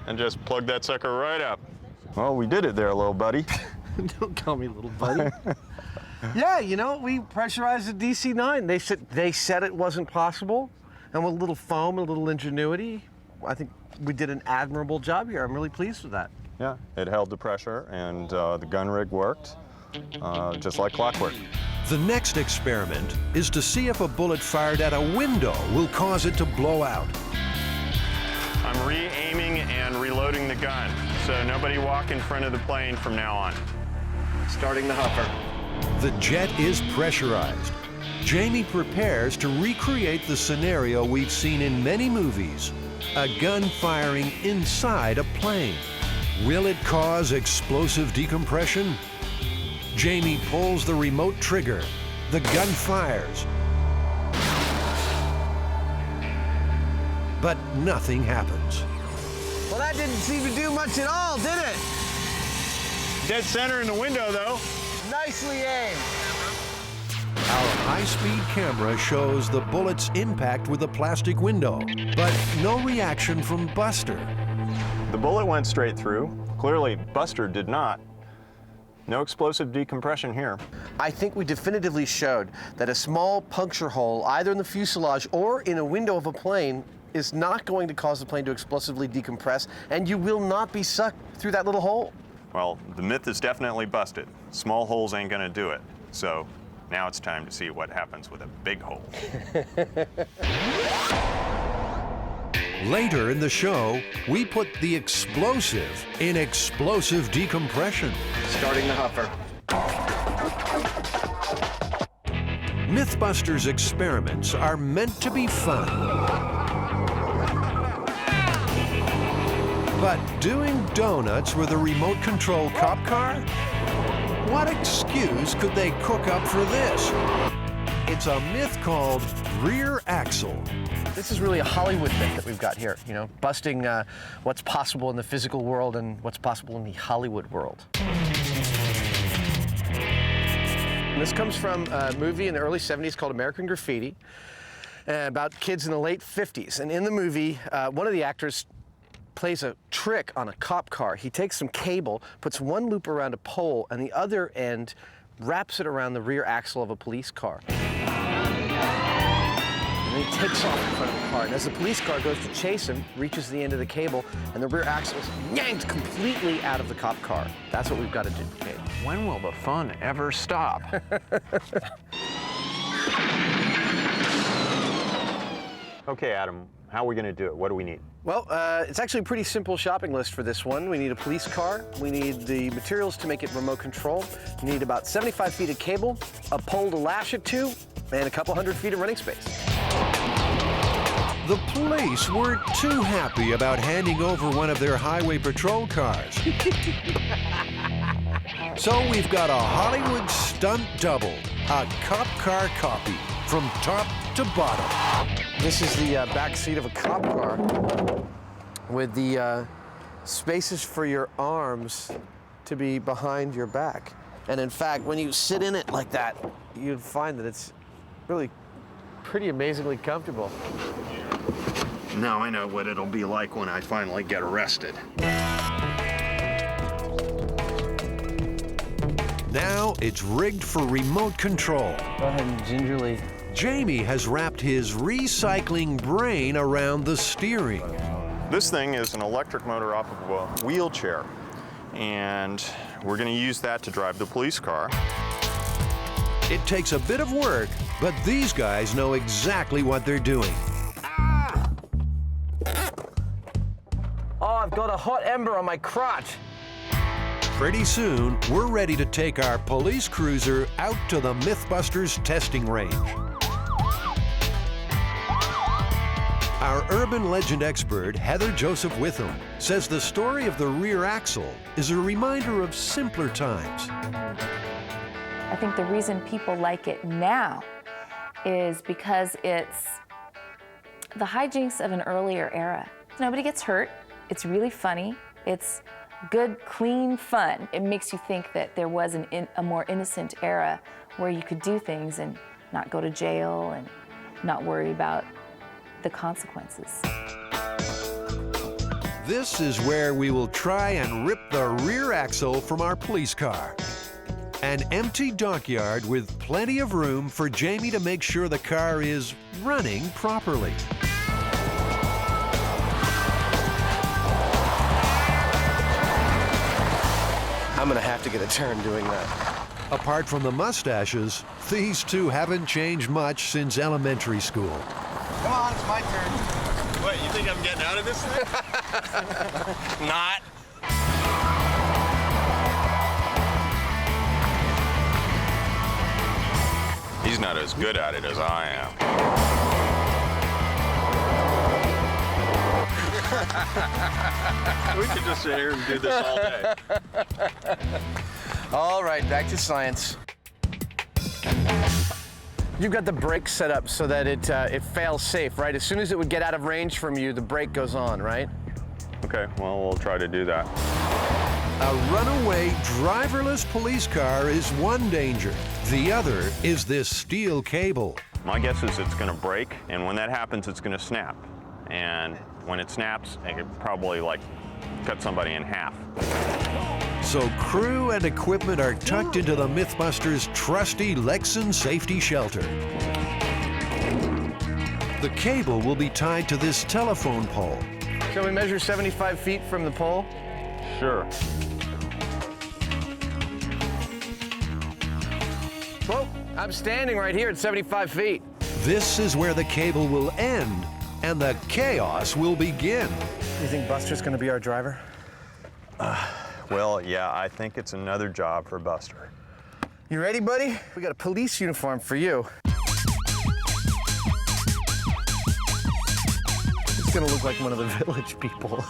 And just plug that sucker right up. Well, we did it there, little buddy. Don't call me little buddy. Yeah, you know, we pressurized the DC-9. They said it wasn't possible, and with a little foam and a little ingenuity, I think we did an admirable job here. I'm really pleased with that. Yeah, it held the pressure, and the gun rig worked. Just like clockwork. The next experiment is to see if a bullet fired at a window will cause it to blow out. I'm re-aiming and reloading the gun, so nobody walk in front of the plane from now on. Starting the hopper. The jet is pressurized. Jamie prepares to recreate the scenario we've seen in many movies, a gun firing inside a plane. Will it cause explosive decompression? Jamie pulls the remote trigger. The gun fires. But nothing happens. Well, that didn't seem to do much at all, did it? Dead center in the window, though. Nicely aimed. Our high-speed camera shows the bullet's impact with the plastic window, but no reaction from Buster. The bullet went straight through. Clearly, Buster did not. No explosive decompression here. I think we definitively showed that a small puncture hole, either in the fuselage or in a window of a plane, is not going to cause the plane to explosively decompress, and you will not be sucked through that little hole. Well, the myth is definitely busted. Small holes ain't gonna do it. So now it's time to see what happens with a big hole. Later in the show, we put the explosive in explosive decompression. Starting the hopper. MythBusters experiments are meant to be fun. But doing donuts with a remote control cop car? What excuse could they cook up for this? It's a myth called rear axle. This is really a Hollywood myth that we've got here, you know, busting what's possible in the physical world and what's possible in the Hollywood world. This comes from a movie in the early 70s called American Graffiti, about kids in the late 50s. And in the movie, one of the actors plays a trick on a cop car. He takes some cable, puts one loop around a pole, and the other end wraps it around the rear axle of a police car. And then he takes off in front of the car. And as the police car goes to chase him, reaches the end of the cable, and the rear axle is yanked completely out of the cop car. That's what we've got to duplicate. When will the fun ever stop? Okay, Adam, how are we going to do it? What do we need? Well, it's actually a pretty simple shopping list for this one. We need a police car, we need the materials to make it remote control, we need about 75 feet of cable, a pole to lash it to, and a couple hundred feet of running space. The police weren't too happy about handing over one of their highway patrol cars. So we've got a Hollywood stunt double, a cop car copy, from top to bottom. This is the back seat of a cop car with the spaces for your arms to be behind your back. And in fact, when you sit in it like that, you'd find that it's really pretty amazingly comfortable. Now I know what it'll be like when I finally get arrested. Now it's rigged for remote control. Go ahead and gingerly. Jamie has wrapped his recycling brain around the steering. This thing is an electric motor off of a wheelchair, and we're going to use that to drive the police car. It takes a bit of work, but these guys know exactly what they're doing. Oh, I've got a hot ember on my crotch. Pretty soon, we're ready to take our police cruiser out to the MythBusters testing range. Our urban legend expert, Heather Joseph Witham, says the story of the rear axle is a reminder of simpler times. I think the reason people like it now is because it's the hijinks of an earlier era. Nobody gets hurt. It's really funny. It's good, clean fun. It makes you think that there was a more innocent era where you could do things and not go to jail and not worry about the consequences. This is where we will try and rip the rear axle from our police car. An empty dockyard with plenty of room for Jamie to make sure the car is running properly. I'm gonna have to get a turn doing that. Apart from the mustaches, these two haven't changed much since elementary school. Come on, it's my turn. Wait, you think I'm getting out of this thing? Not. He's not as good at it as I am. We could just sit here and do this all day. All right, back to science. You've got the brake set up so that it fails safe, right? As soon as it would get out of range from you, the brake goes on, right? Okay, well, we'll try to do that. A runaway driverless police car is one danger. The other is this steel cable. My guess is it's going to break, and when that happens, it's going to snap. And when it snaps, it could probably, like, cut somebody in half. So crew and equipment are tucked into the MythBusters' trusty Lexan safety shelter. The cable will be tied to this telephone pole. Shall we measure 75 feet from the pole? Sure. Well, I'm standing right here at 75 feet. This is where the cable will end, and the chaos will begin. You think Buster's gonna be our driver? Well, yeah, I think it's another job for Buster. You ready, buddy? We got a police uniform for you. gonna look like one of the village people.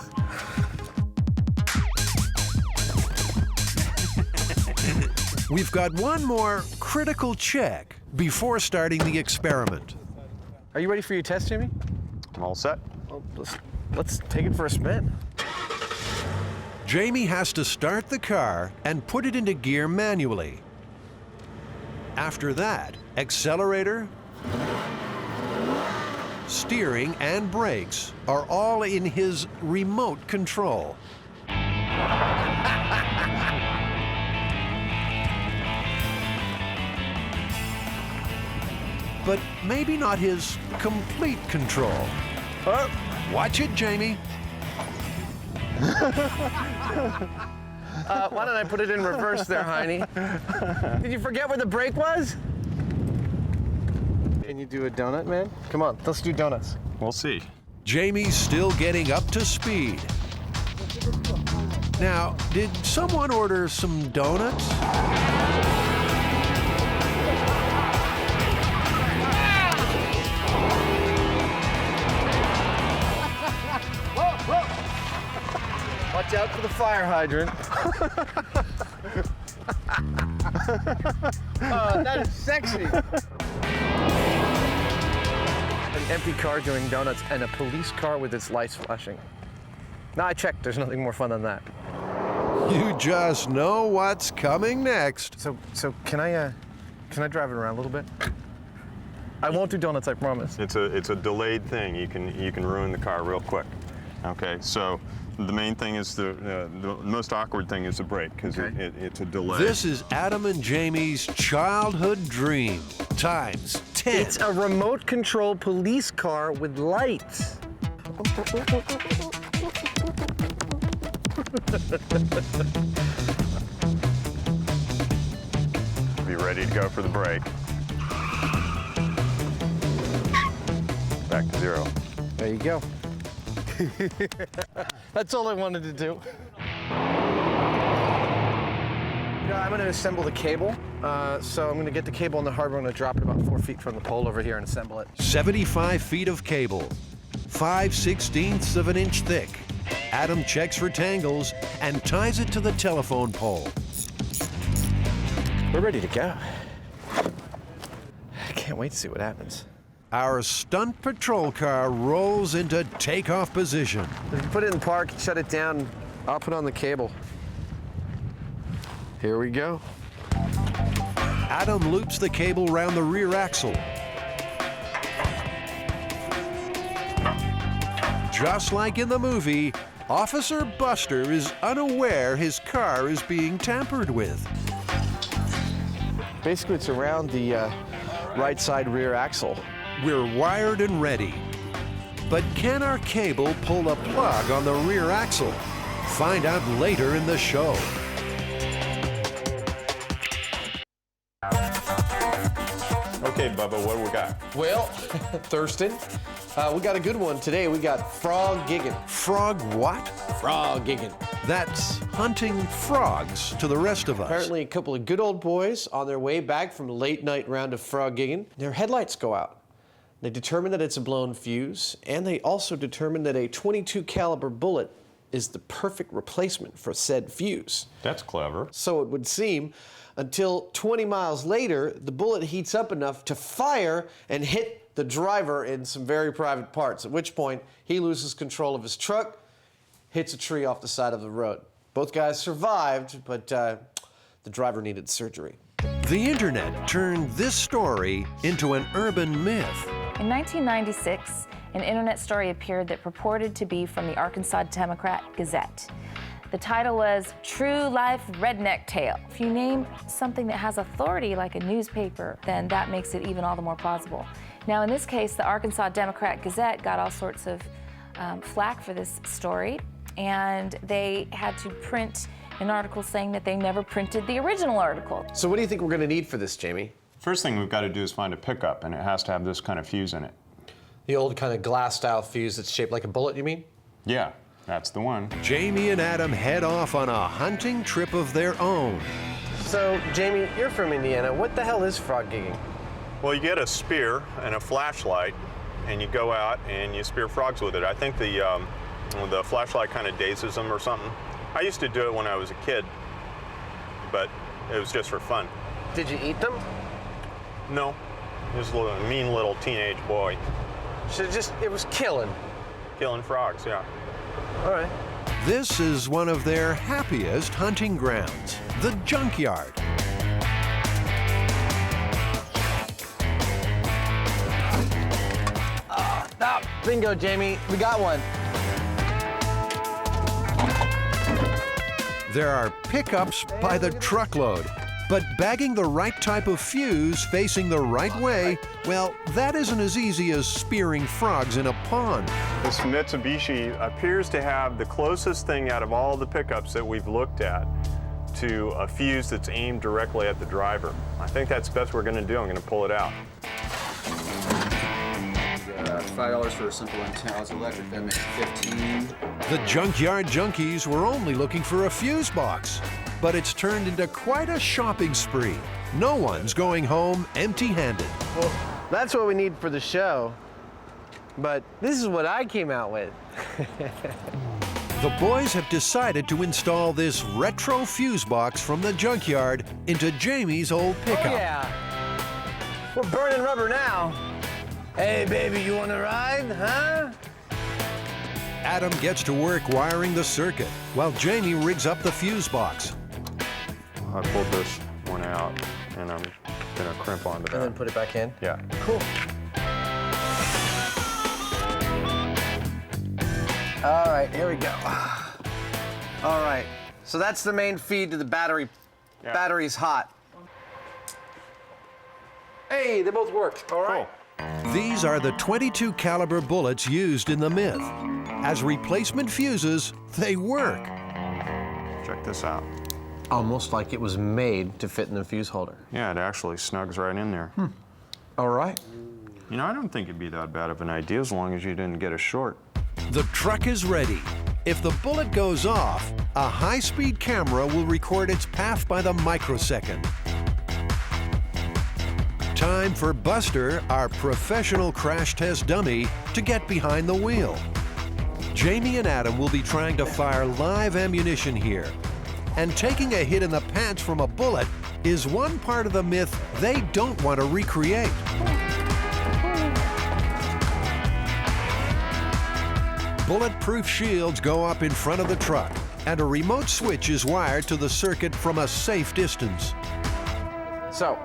We've got one more critical check before starting the experiment. Are you ready for your test, Jimmy? I'm all set. Well, let's take it for a spin. Jamie has to start the car and put it into gear manually. After that, accelerator, steering, and brakes are all in his remote control. But maybe not his complete control. Oh, watch it, Jamie. Why don't I put it in reverse there, Heine? Did you forget where the brake was? Can you do a donut, man? Come on, let's do donuts. We'll see. Jamie's still getting up to speed. Now, did someone order some donuts? Watch out for the fire hydrant. Oh, that is sexy. An empty car doing donuts and a police car with its lights flashing. Now I checked, there's nothing more fun than that. You just know what's coming next. So can I drive it around a little bit? I won't do donuts, I promise. It's a delayed thing. You can ruin the car real quick. Okay, so the main thing is the most awkward thing is the brake because it's a delay. This is Adam and Jamie's childhood dream times 10. It's a remote control police car with lights. Be ready to go for the brake. Back to zero. There you go. That's all I wanted to do. I'm going to assemble the cable. So I'm going to get the cable on the hardware. I'm going to drop it about 4 feet from the pole over here and assemble it. 75 feet of cable, 5/16 of an inch thick. Adam checks for tangles and ties it to the telephone pole. We're ready to go. I can't wait to see what happens. Our stunt patrol car rolls into takeoff position. If you put it in park, shut it down, I'll put on the cable. Here we go. Adam loops the cable round the rear axle. Just like in the movie, Officer Buster is unaware his car is being tampered with. Basically, it's around the right side rear axle. We're wired and ready. But can our cable pull a plug on the rear axle? Find out later in the show. Okay, Bubba, what do we got? Well, Thurston, we got a good one today. We got frog gigging. Frog what? Frog gigging. That's hunting frogs to the rest of us. Apparently, a couple of good old boys on their way back from a late night round of frog gigging, their headlights go out. They determine that it's a blown fuse, and they also determine that a .22 caliber bullet is the perfect replacement for said fuse. That's clever. So it would seem, until 20 miles later, the bullet heats up enough to fire and hit the driver in some very private parts, at which point he loses control of his truck, hits a tree off the side of the road. Both guys survived, but the driver needed surgery. The internet turned this story into an urban myth. In 1996, an internet story appeared that purported to be from the Arkansas Democrat Gazette. The title was True Life Redneck Tale. If you name something that has authority like a newspaper, then that makes it even all the more plausible. Now in this case, the Arkansas Democrat Gazette got all sorts of flack for this story, and they had to print an article saying that they never printed the original article. So what do you think we're going to need for this, Jamie? First thing we've got to do is find a pickup, and it has to have this kind of fuse in it. The old kind of glass-style fuse that's shaped like a bullet, you mean? Yeah, that's the one. Jamie and Adam head off on a hunting trip of their own. So, Jamie, you're from Indiana. What the hell is frog gigging? Well, you get a spear and a flashlight, and you go out and you spear frogs with it. I think the flashlight kind of dazes them or something. I used to do it when I was a kid, but it was just for fun. Did you eat them? No, just a mean little teenage boy. So it was killing? Killing frogs, yeah. All right. This is one of their happiest hunting grounds, the junkyard. Stop. Bingo, Jamie. We got one. There are pickups by the truckload, but bagging the right type of fuse facing the right way, well, that isn't as easy as spearing frogs in a pond. This Mitsubishi appears to have the closest thing out of all the pickups that we've looked at to a fuse that's aimed directly at the driver. I think that's the best we're going to do. I'm going to pull it out. $5 for a simple antenna. It's electric. That makes 15. The junkyard junkies were only looking for a fuse box, but it's turned into quite a shopping spree. No one's going home empty-handed. Well, that's what we need for the show, but this is what I came out with. The boys have decided to install this retro fuse box from the junkyard into Jamie's old pickup. Oh, yeah. We're burning rubber now. Hey, baby, you want to ride, huh? Adam gets to work wiring the circuit, while Jamie rigs up the fuse box. I pulled this one out, and I'm going to crimp onto that. And then put it back in? Yeah. Cool. All right, here we go. All right, so that's the main feed to the battery. Yeah. Battery's hot. Hey, they both work. All right. Cool. These are the .22 caliber bullets used in the Myth. As replacement fuses, they work. Check this out. Almost like it was made to fit in the fuse holder. Yeah, it actually snugs right in there. All right. You know, I don't think it'd be that bad of an idea as long as you didn't get a short. The truck is ready. If the bullet goes off, a high-speed camera will record its path by the microsecond. Time for Buster, our professional crash test dummy, to get behind the wheel. Jamie and Adam will be trying to fire live ammunition here. And taking a hit in the pants from a bullet is one part of the Myth they don't want to recreate. Bulletproof shields go up in front of the truck, and a remote switch is wired to the circuit from a safe distance. So,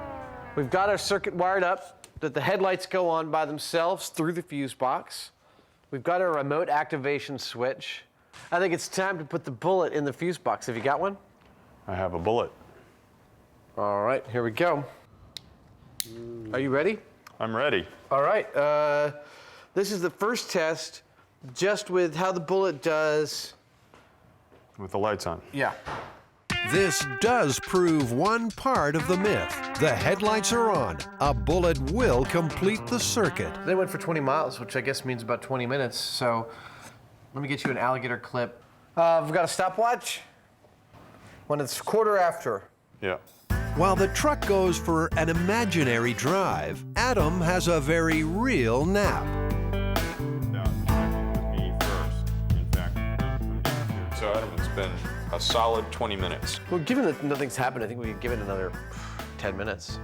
we've got our circuit wired up, that the headlights go on by themselves through the fuse box. We've got our remote activation switch. I think it's time to put the bullet in the fuse box. Have you got one? I have a bullet. All right, here we go. Are you ready? I'm ready. All right, this is the first test just with how the bullet does. With the lights on. Yeah. This does prove one part of the Myth. The headlights are on. A bullet will complete the circuit. They went for 20 miles, which I guess means about 20 minutes. So let me get you an alligator clip. We've got a stopwatch. When it's quarter after. Yeah. While the truck goes for an imaginary drive, Adam has a very real nap. Me first. In fact, so Adam, it's been a solid 20 minutes. Well, given that nothing's happened, I think we could give it another 10 minutes.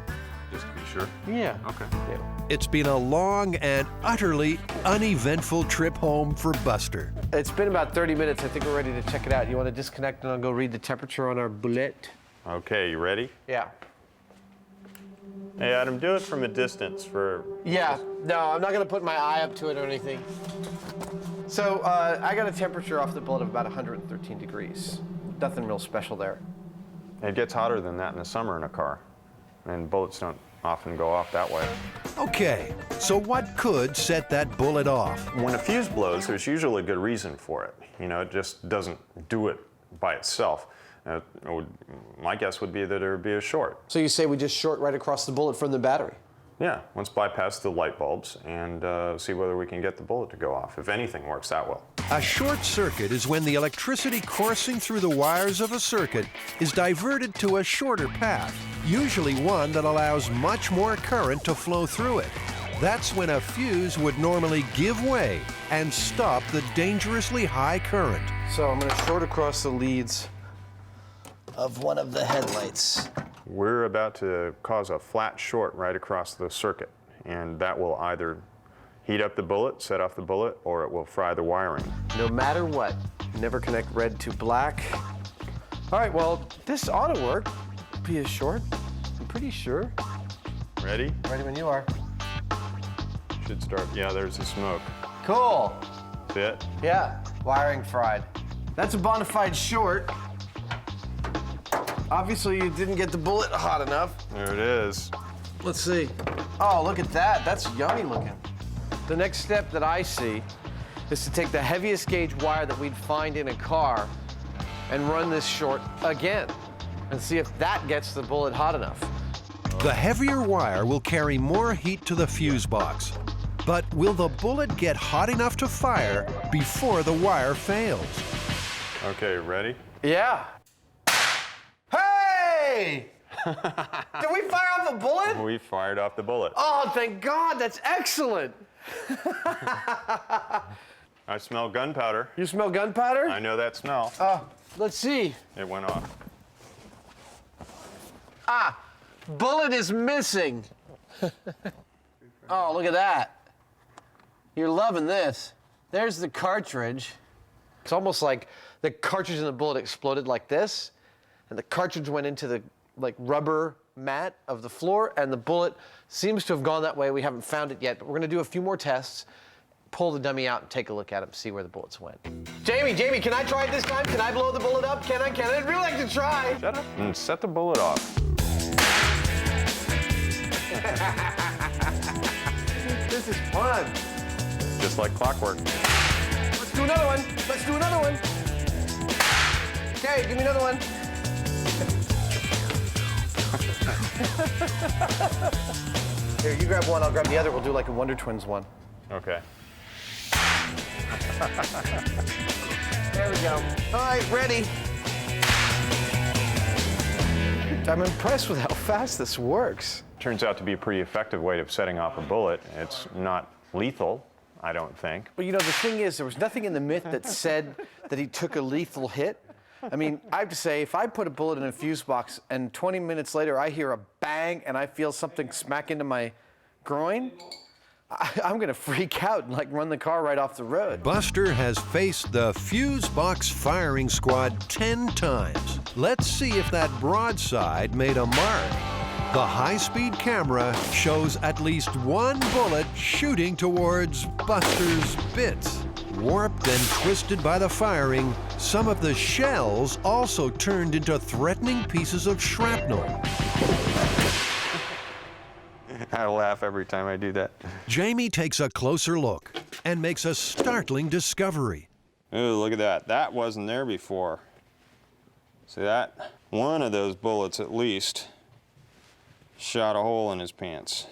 Just to be sure? Yeah. Okay. Yeah. It's been a long and utterly uneventful trip home for Buster. It's been about 30 minutes. I think we're ready to check it out. You want to disconnect and I'll go read the temperature on our bullet? Okay, you ready? Yeah. Hey, Adam, do it from a distance for... Yeah. No, I'm not going to put my eye up to it or anything. So I got a temperature off the bullet of about 113 degrees. Nothing real special there. It gets hotter than that in the summer in a car. And bullets don't often go off that way. Okay, so what could set that bullet off? When a fuse blows, there's usually a good reason for it. You know, it just doesn't do it by itself. My guess would be that there would be a short. So you say we just short right across the bullet from the battery? Yeah, let's bypass the light bulbs and see whether we can get the bullet to go off, if anything works that well. A short circuit is when the electricity coursing through the wires of a circuit is diverted to a shorter path, usually one that allows much more current to flow through it. That's when a fuse would normally give way and stop the dangerously high current. So I'm going to short across the leads of one of the headlights. We're about to cause a flat short right across the circuit, and that will either heat up the bullet, set off the bullet, or it will fry the wiring. No matter what, never connect red to black. All right, well, this ought to work. Be a short, I'm pretty sure. Ready? Ready when you are. Should start. Yeah, there's the smoke. Cool. Fit? Yeah, wiring fried. That's a bona fide short. Obviously, you didn't get the bullet hot enough. There it is. Let's see. Oh, look at that. That's yummy looking. The next step that I see is to take the heaviest gauge wire that we'd find in a car and run this short again and see if that gets the bullet hot enough. The heavier wire will carry more heat to the fuse box. But will the bullet get hot enough to fire before the wire fails? Okay, ready? Yeah. Hey! Did we fire off a bullet? We fired off the bullet. Oh, thank God, that's excellent. I smell gunpowder. You smell gunpowder? I know that smell. Let's see. It went off. Ah, bullet is missing. Oh, look at that. You're loving this. There's the cartridge. It's almost like the cartridge in the bullet exploded like this, and the cartridge went into the rubber mat of the floor, and the bullet seems to have gone that way. We haven't found it yet, but we're gonna do a few more tests, pull the dummy out and take a look at it, see where the bullets went. Jamie, can I try it this time? Can I blow the bullet up? Can I? I'd really like to try. Shut up and set the bullet off. This is fun. Just like clockwork. Let's do another one. Let's do another one. Okay, give me another one. Here, you grab one, I'll grab the other. We'll do like a Wonder Twins one. Okay. There we go. All right, ready. I'm impressed with how fast this works. Turns out to be a pretty effective way of setting off a bullet. It's not lethal, I don't think. But you know, the thing is, there was nothing in the myth that said that he took a lethal hit. I mean, I have to say, if I put a bullet in a fuse box and 20 minutes later I hear a bang and I feel something smack into my groin, I'm gonna freak out and run the car right off the road. Buster has faced the fuse box firing squad 10 times. Let's see if that broadside made a mark. The high-speed camera shows at least one bullet shooting towards Buster's bits. Warped and twisted by the firing, some of the shells also turned into threatening pieces of shrapnel. I laugh every time I do that. Jamie takes a closer look and makes a startling discovery. Oh, look at that. That wasn't there before. See that? One of those bullets at least shot a hole in his pants.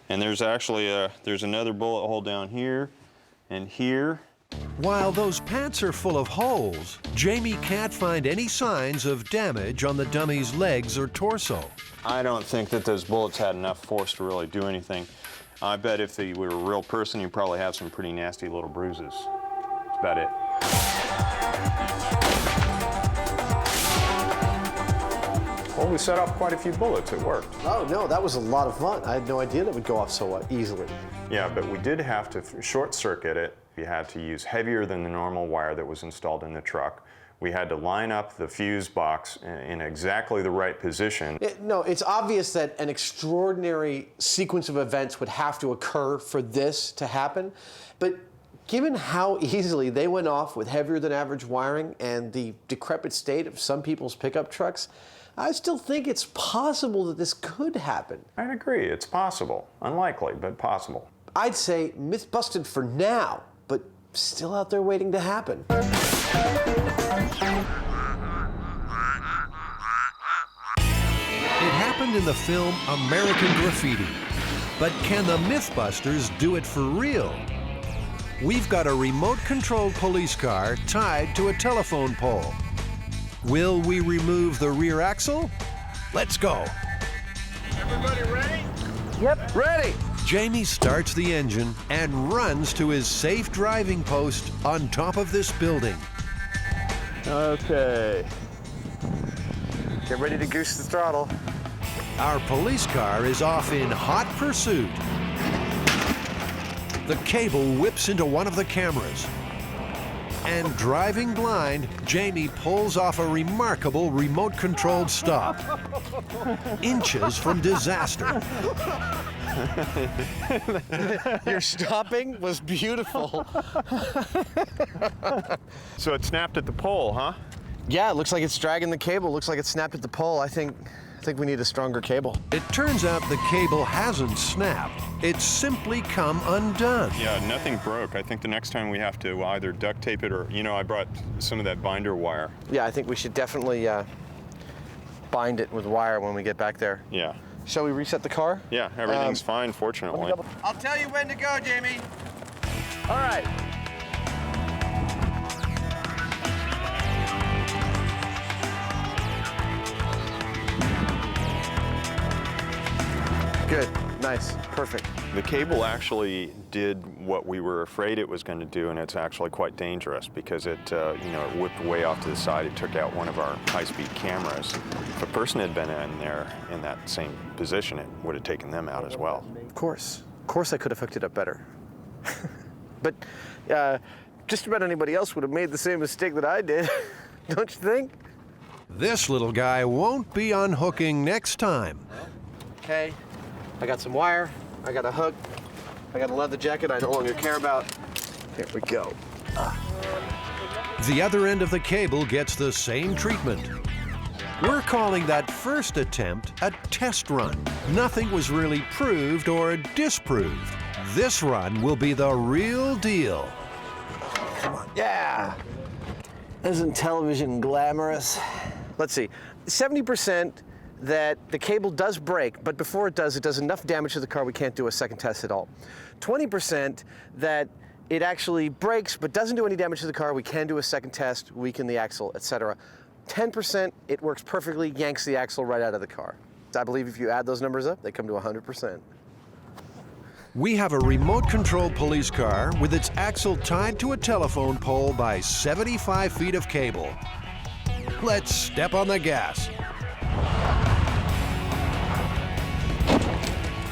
And there's actually there's another bullet hole down here and here. While those pants are full of holes, Jamie can't find any signs of damage on the dummy's legs or torso. I don't think that those bullets had enough force to really do anything. I bet if they were a real person, you'd probably have some pretty nasty little bruises. That's about it. Well, we set off quite a few bullets. It worked. Oh, no, that was a lot of fun. I had no idea that would go off so easily. Yeah, but we did have to short circuit it. We had to use heavier than the normal wire that was installed in the truck. We had to line up the fuse box in exactly the right position. No, it's obvious that an extraordinary sequence of events would have to occur for this to happen. But given how easily they went off with heavier than average wiring and the decrepit state of some people's pickup trucks, I still think it's possible that this could happen. I'd agree, it's possible. Unlikely, but possible. I'd say myth busted for now, but still out there waiting to happen. It happened in the film American Graffiti. But can the MythBusters do it for real? We've got a remote-controlled police car tied to a telephone pole. Will we remove the rear axle? Let's go. Everybody ready? Yep. Ready. Jamie starts the engine and runs to his safe driving post on top of this building. Okay. Get ready to goose the throttle. Our police car is off in hot pursuit. The cable whips into one of the cameras. And driving blind, Jamie pulls off a remarkable remote-controlled stop. Inches from disaster. Your stopping was beautiful. So it snapped at the pole, huh? Yeah, it looks like it's dragging the cable. Looks like it snapped at the pole. I think we need a stronger cable. It turns out the cable hasn't snapped. It's simply come undone. Yeah, nothing broke. I think the next time we have to either duct tape it or, I brought some of that binder wire. Yeah, I think we should definitely bind it with wire when we get back there. Yeah. Shall we reset the car? Yeah, everything's fine, fortunately. I'll tell you when to go, Jamie. All right. Good, nice, perfect. The cable actually did what we were afraid it was going to do, and it's actually quite dangerous because it, it whipped way off to the side. It took out one of our high-speed cameras. If a person had been in there in that same position, it would have taken them out as well. Of course I could have hooked it up better. But just about anybody else would have made the same mistake that I did, don't you think? This little guy won't be unhooking next time. Okay. I got some wire, I got a hook, I got a leather jacket I no longer care about. Here we go. The other end of the cable gets the same treatment. We're calling that first attempt a test run. Nothing was really proved or disproved. This run will be the real deal. Come on. Yeah. Isn't television glamorous? Let's see. 70% that the cable does break, but before it does enough damage to the car we can't do a second test at all. 20% that it actually breaks but doesn't do any damage to the car, we can do a second test, weaken the axle, etc. 10% it works perfectly, yanks the axle right out of the car. I believe if you add those numbers up, they come to 100%. We have a remote-controlled police car with its axle tied to a telephone pole by 75 feet of cable. Let's step on the gas.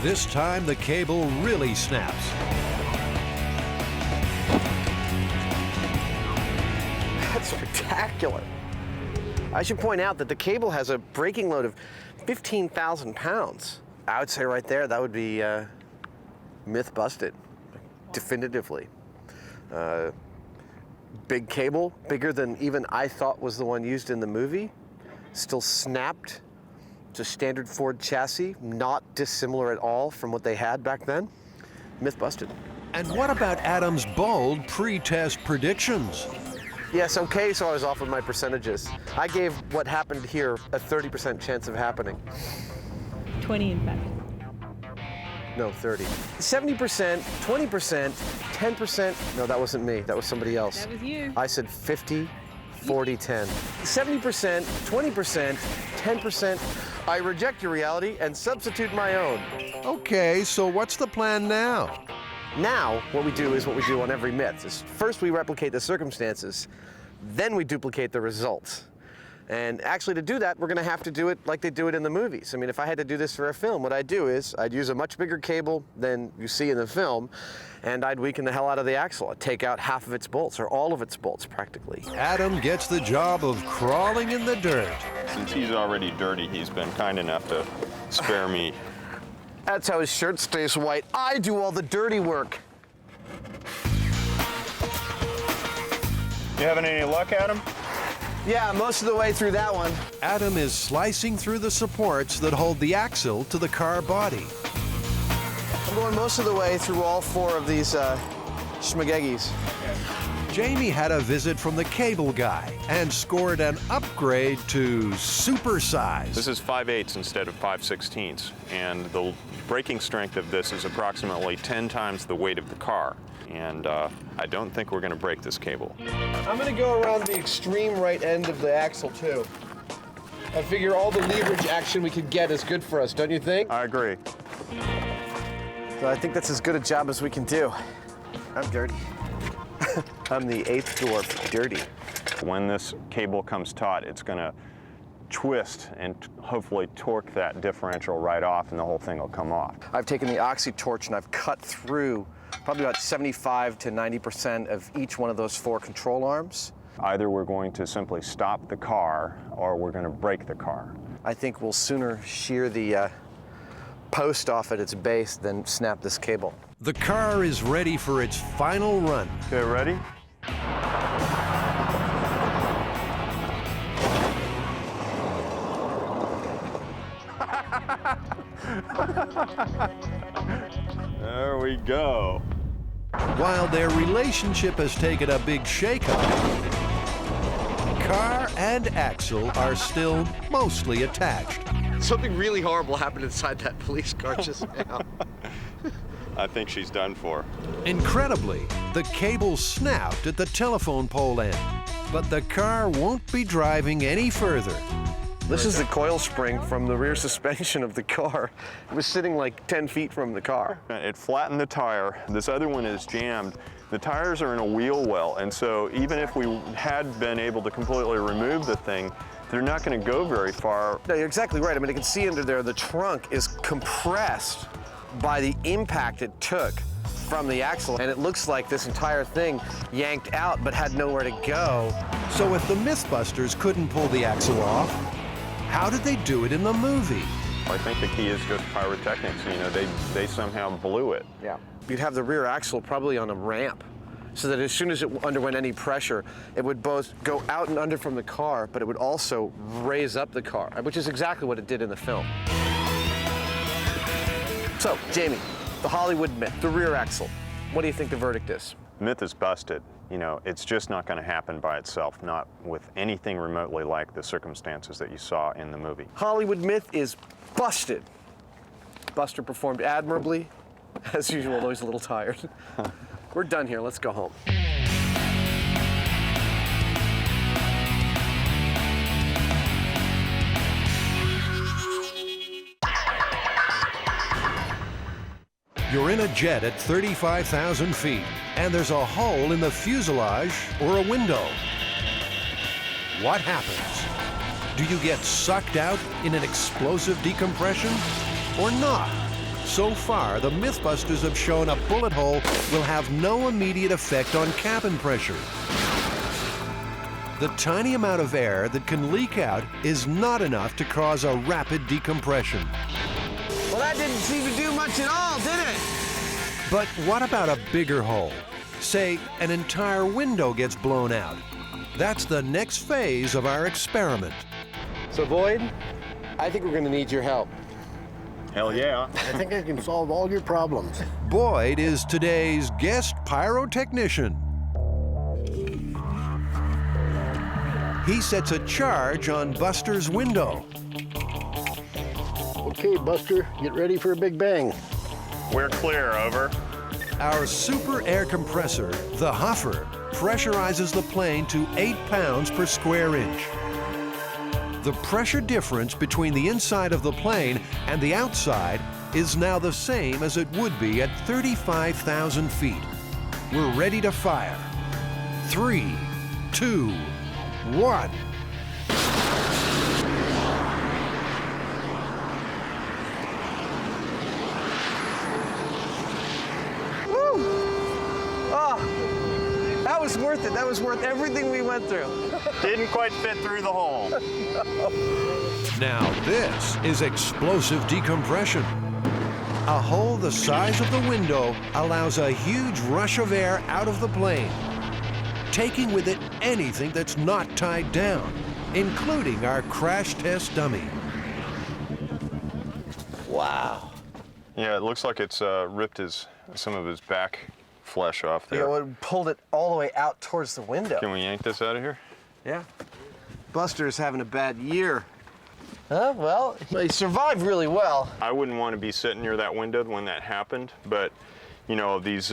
This time, the cable really snaps. That's spectacular. I should point out that the cable has a braking load of 15,000 pounds. I would say right there, that would be myth busted, definitively. Big cable, bigger than even I thought was the one used in the movie, still snapped. It's a standard Ford chassis, not dissimilar at all from what they had back then. Myth busted. And what about Adam's bold pre-test predictions? Yes, okay, so I was off with my percentages. I gave what happened here a 30% chance of happening. 20, in fact. No, 30. 70%, 20%, 10%. No, that wasn't me. That was somebody else. That was you. I said 50, 40, 10. 70%, 20%, 10%. I reject your reality and substitute my own. Okay, so what's the plan now? Now, what we do is what we do on every myth. Is first we replicate the circumstances, then we duplicate the results. And actually to do that, we're gonna have to do it like they do it in the movies. I mean, if I had to do this for a film, what I'd do is I'd use a much bigger cable than you see in the film, and I'd weaken the hell out of the axle. I'd take out half of its bolts, or all of its bolts, practically. Adam gets the job of crawling in the dirt. Since he's already dirty, he's been kind enough to spare me. That's how his shirt stays white. I do all the dirty work. You having any luck, Adam? Yeah, most of the way through that one. Adam is slicing through the supports that hold the axle to the car body. I'm going most of the way through all four of these schmageggies. Jamie had a visit from the cable guy and scored an upgrade to super size. This is 5/8 instead of 5/16, and the braking strength of this is approximately 10 times the weight of the car. And I don't think we're going to break this cable. I'm going to go around the extreme right end of the axle, too. I figure all the leverage action we could get is good for us, don't you think? I agree. So I think that's as good a job as we can do. I'm dirty. I'm the 8th dwarf dirty. When this cable comes taut, it's going to twist and hopefully torque that differential right off, and the whole thing will come off. I've taken the oxy torch and I've cut through probably about 75 to 90% of each one of those 4 control arms. Either we're going to simply stop the car or we're going to break the car. I think we'll sooner shear the post off at its base than snap this cable. The car is ready for its final run. Okay, ready? There we go. While their relationship has taken a big shakeup, car and axle are still mostly attached. Something really horrible happened inside that police car just now. I think she's done for. Incredibly, the cable snapped at the telephone pole end, but the car won't be driving any further. This is the coil spring from the rear suspension of the car. It was sitting like 10 feet from the car. It flattened the tire. This other one is jammed. The tires are in a wheel well, and so even if we had been able to completely remove the thing, they're not going to go very far. No, you're exactly right. I mean, you can see under there, the trunk is compressed by the impact it took from the axle, and it looks like this entire thing yanked out but had nowhere to go. So if the MythBusters couldn't pull the axle off, how did they do it in the movie? I think the key is just pyrotechnics. You know, they somehow blew it. Yeah. You'd have the rear axle probably on a ramp, so that as soon as it underwent any pressure, it would both go out and under from the car, but it would also raise up the car, which is exactly what it did in the film. So, Jamie, the Hollywood myth, the rear axle. What do you think the verdict is? Myth is busted. You know, it's just not going to happen by itself, not with anything remotely like the circumstances that you saw in the movie. Hollywood myth is busted. Buster performed admirably. As usual, though he's a little tired. We're done here. Let's go home. You're in a jet at 35,000 feet, and there's a hole in the fuselage or a window. What happens? Do you get sucked out in an explosive decompression or not? So far, the MythBusters have shown a bullet hole will have no immediate effect on cabin pressure. The tiny amount of air that can leak out is not enough to cause a rapid decompression. Well, that didn't seem to do much at all, did it? But what about a bigger hole? Say, an entire window gets blown out. That's the next phase of our experiment. So, Boyd, I think we're going to need your help. Hell yeah. I think I can solve all your problems. Boyd is today's guest pyrotechnician. He sets a charge on Buster's window. Okay, Buster, get ready for a big bang. We're clear, over. Our super air compressor, the Huffer, pressurizes the plane to 8 pounds per square inch. The pressure difference between the inside of the plane and the outside is now the same as it would be at 35,000 feet. We're ready to fire. 3, 2, 1. That was worth it. That was worth everything we went through. Didn't quite fit through the hole. Now this is explosive decompression. A hole the size of the window allows a huge rush of air out of the plane, taking with it anything that's not tied down, including our crash test dummy. Wow. Yeah, it looks like it's ripped some of his back flesh off there. Yeah, it pulled it all the way out towards the window. Can we yank this out of here? Yeah. Buster's having a bad year. Well, he survived really well. I wouldn't want to be sitting near that window when that happened, but you know, these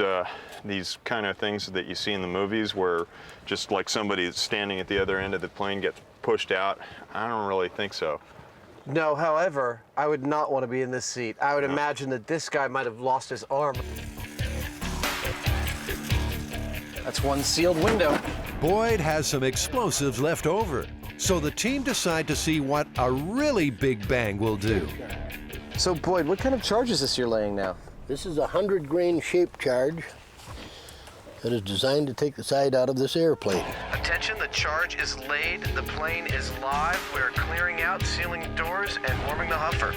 kind of things that you see in the movies where just like somebody that's standing at the other end of the plane gets pushed out, I don't really think so. No, however, I would not want to be in this seat. I would imagine that this guy might have lost his arm. That's one sealed window. Boyd has some explosives left over, so the team decide to see what a really big bang will do. So, Boyd, what kind of charge is this you're laying now? This is a 100-grain shape charge that is designed to take the side out of this airplane. Attention, the charge is laid, the plane is live. We're clearing out, sealing doors, and warming the huffer.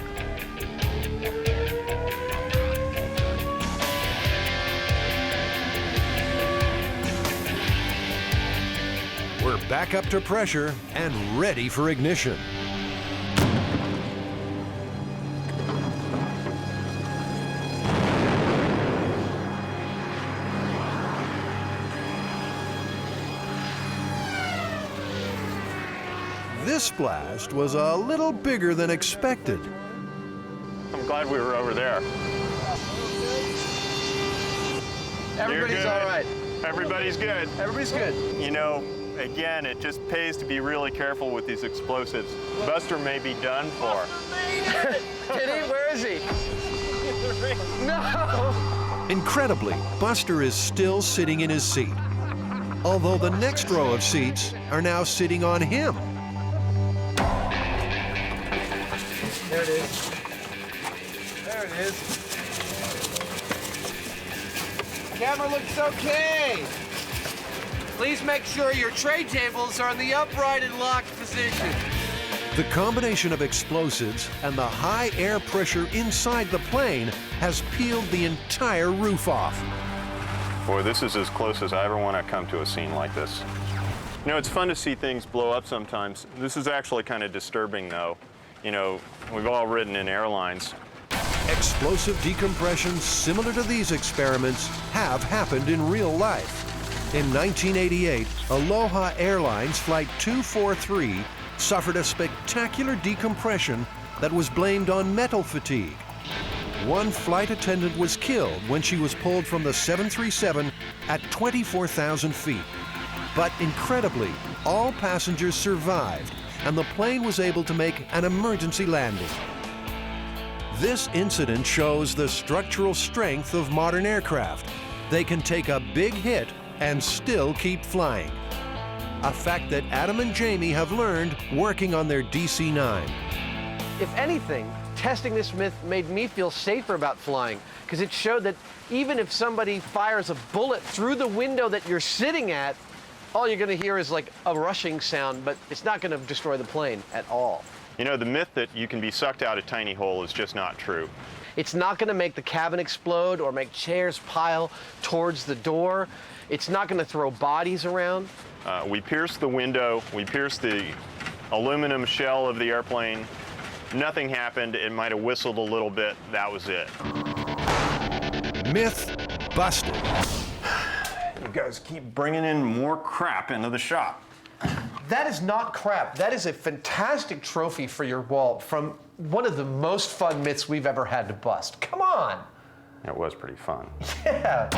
We're back up to pressure and ready for ignition. This blast was a little bigger than expected. I'm glad we were over there. Everybody's all right. Everybody's good. Everybody's good. You know, again, it just pays to be really careful with these explosives. Buster may be done for. Did he? Where is he? No! Incredibly, Buster is still sitting in his seat, although the next row of seats are now sitting on him. There it is. There it is. Camera looks okay. Please make sure your tray tables are in the upright and locked position. The combination of explosives and the high air pressure inside the plane has peeled the entire roof off. Boy, this is as close as I ever want to come to a scene like this. You know, it's fun to see things blow up sometimes. This is actually kind of disturbing, though. You know, we've all ridden in airlines. Explosive decompressions similar to these experiments have happened in real life. In 1988, Aloha Airlines Flight 243 suffered a spectacular decompression that was blamed on metal fatigue. One flight attendant was killed when she was pulled from the 737 at 24,000 feet. But incredibly, all passengers survived, and the plane was able to make an emergency landing. This incident shows the structural strength of modern aircraft. They can take a big hit and still keep flying. A fact that Adam and Jamie have learned working on their DC-9. If anything, testing this myth made me feel safer about flying, because it showed that even if somebody fires a bullet through the window that you're sitting at, all you're going to hear is like a rushing sound, but it's not going to destroy the plane at all. You know, the myth that you can be sucked out a tiny hole is just not true. It's not going to make the cabin explode or make chairs pile towards the door. It's not going to throw bodies around. We pierced the window, we pierced the aluminum shell of the airplane. Nothing happened. It might have whistled a little bit. That was it. Myth busted. You guys keep bringing in more crap into the shop. That is not crap. That is a fantastic trophy for your wall from one of the most fun myths we've ever had to bust. Come on. It was pretty fun. Yeah.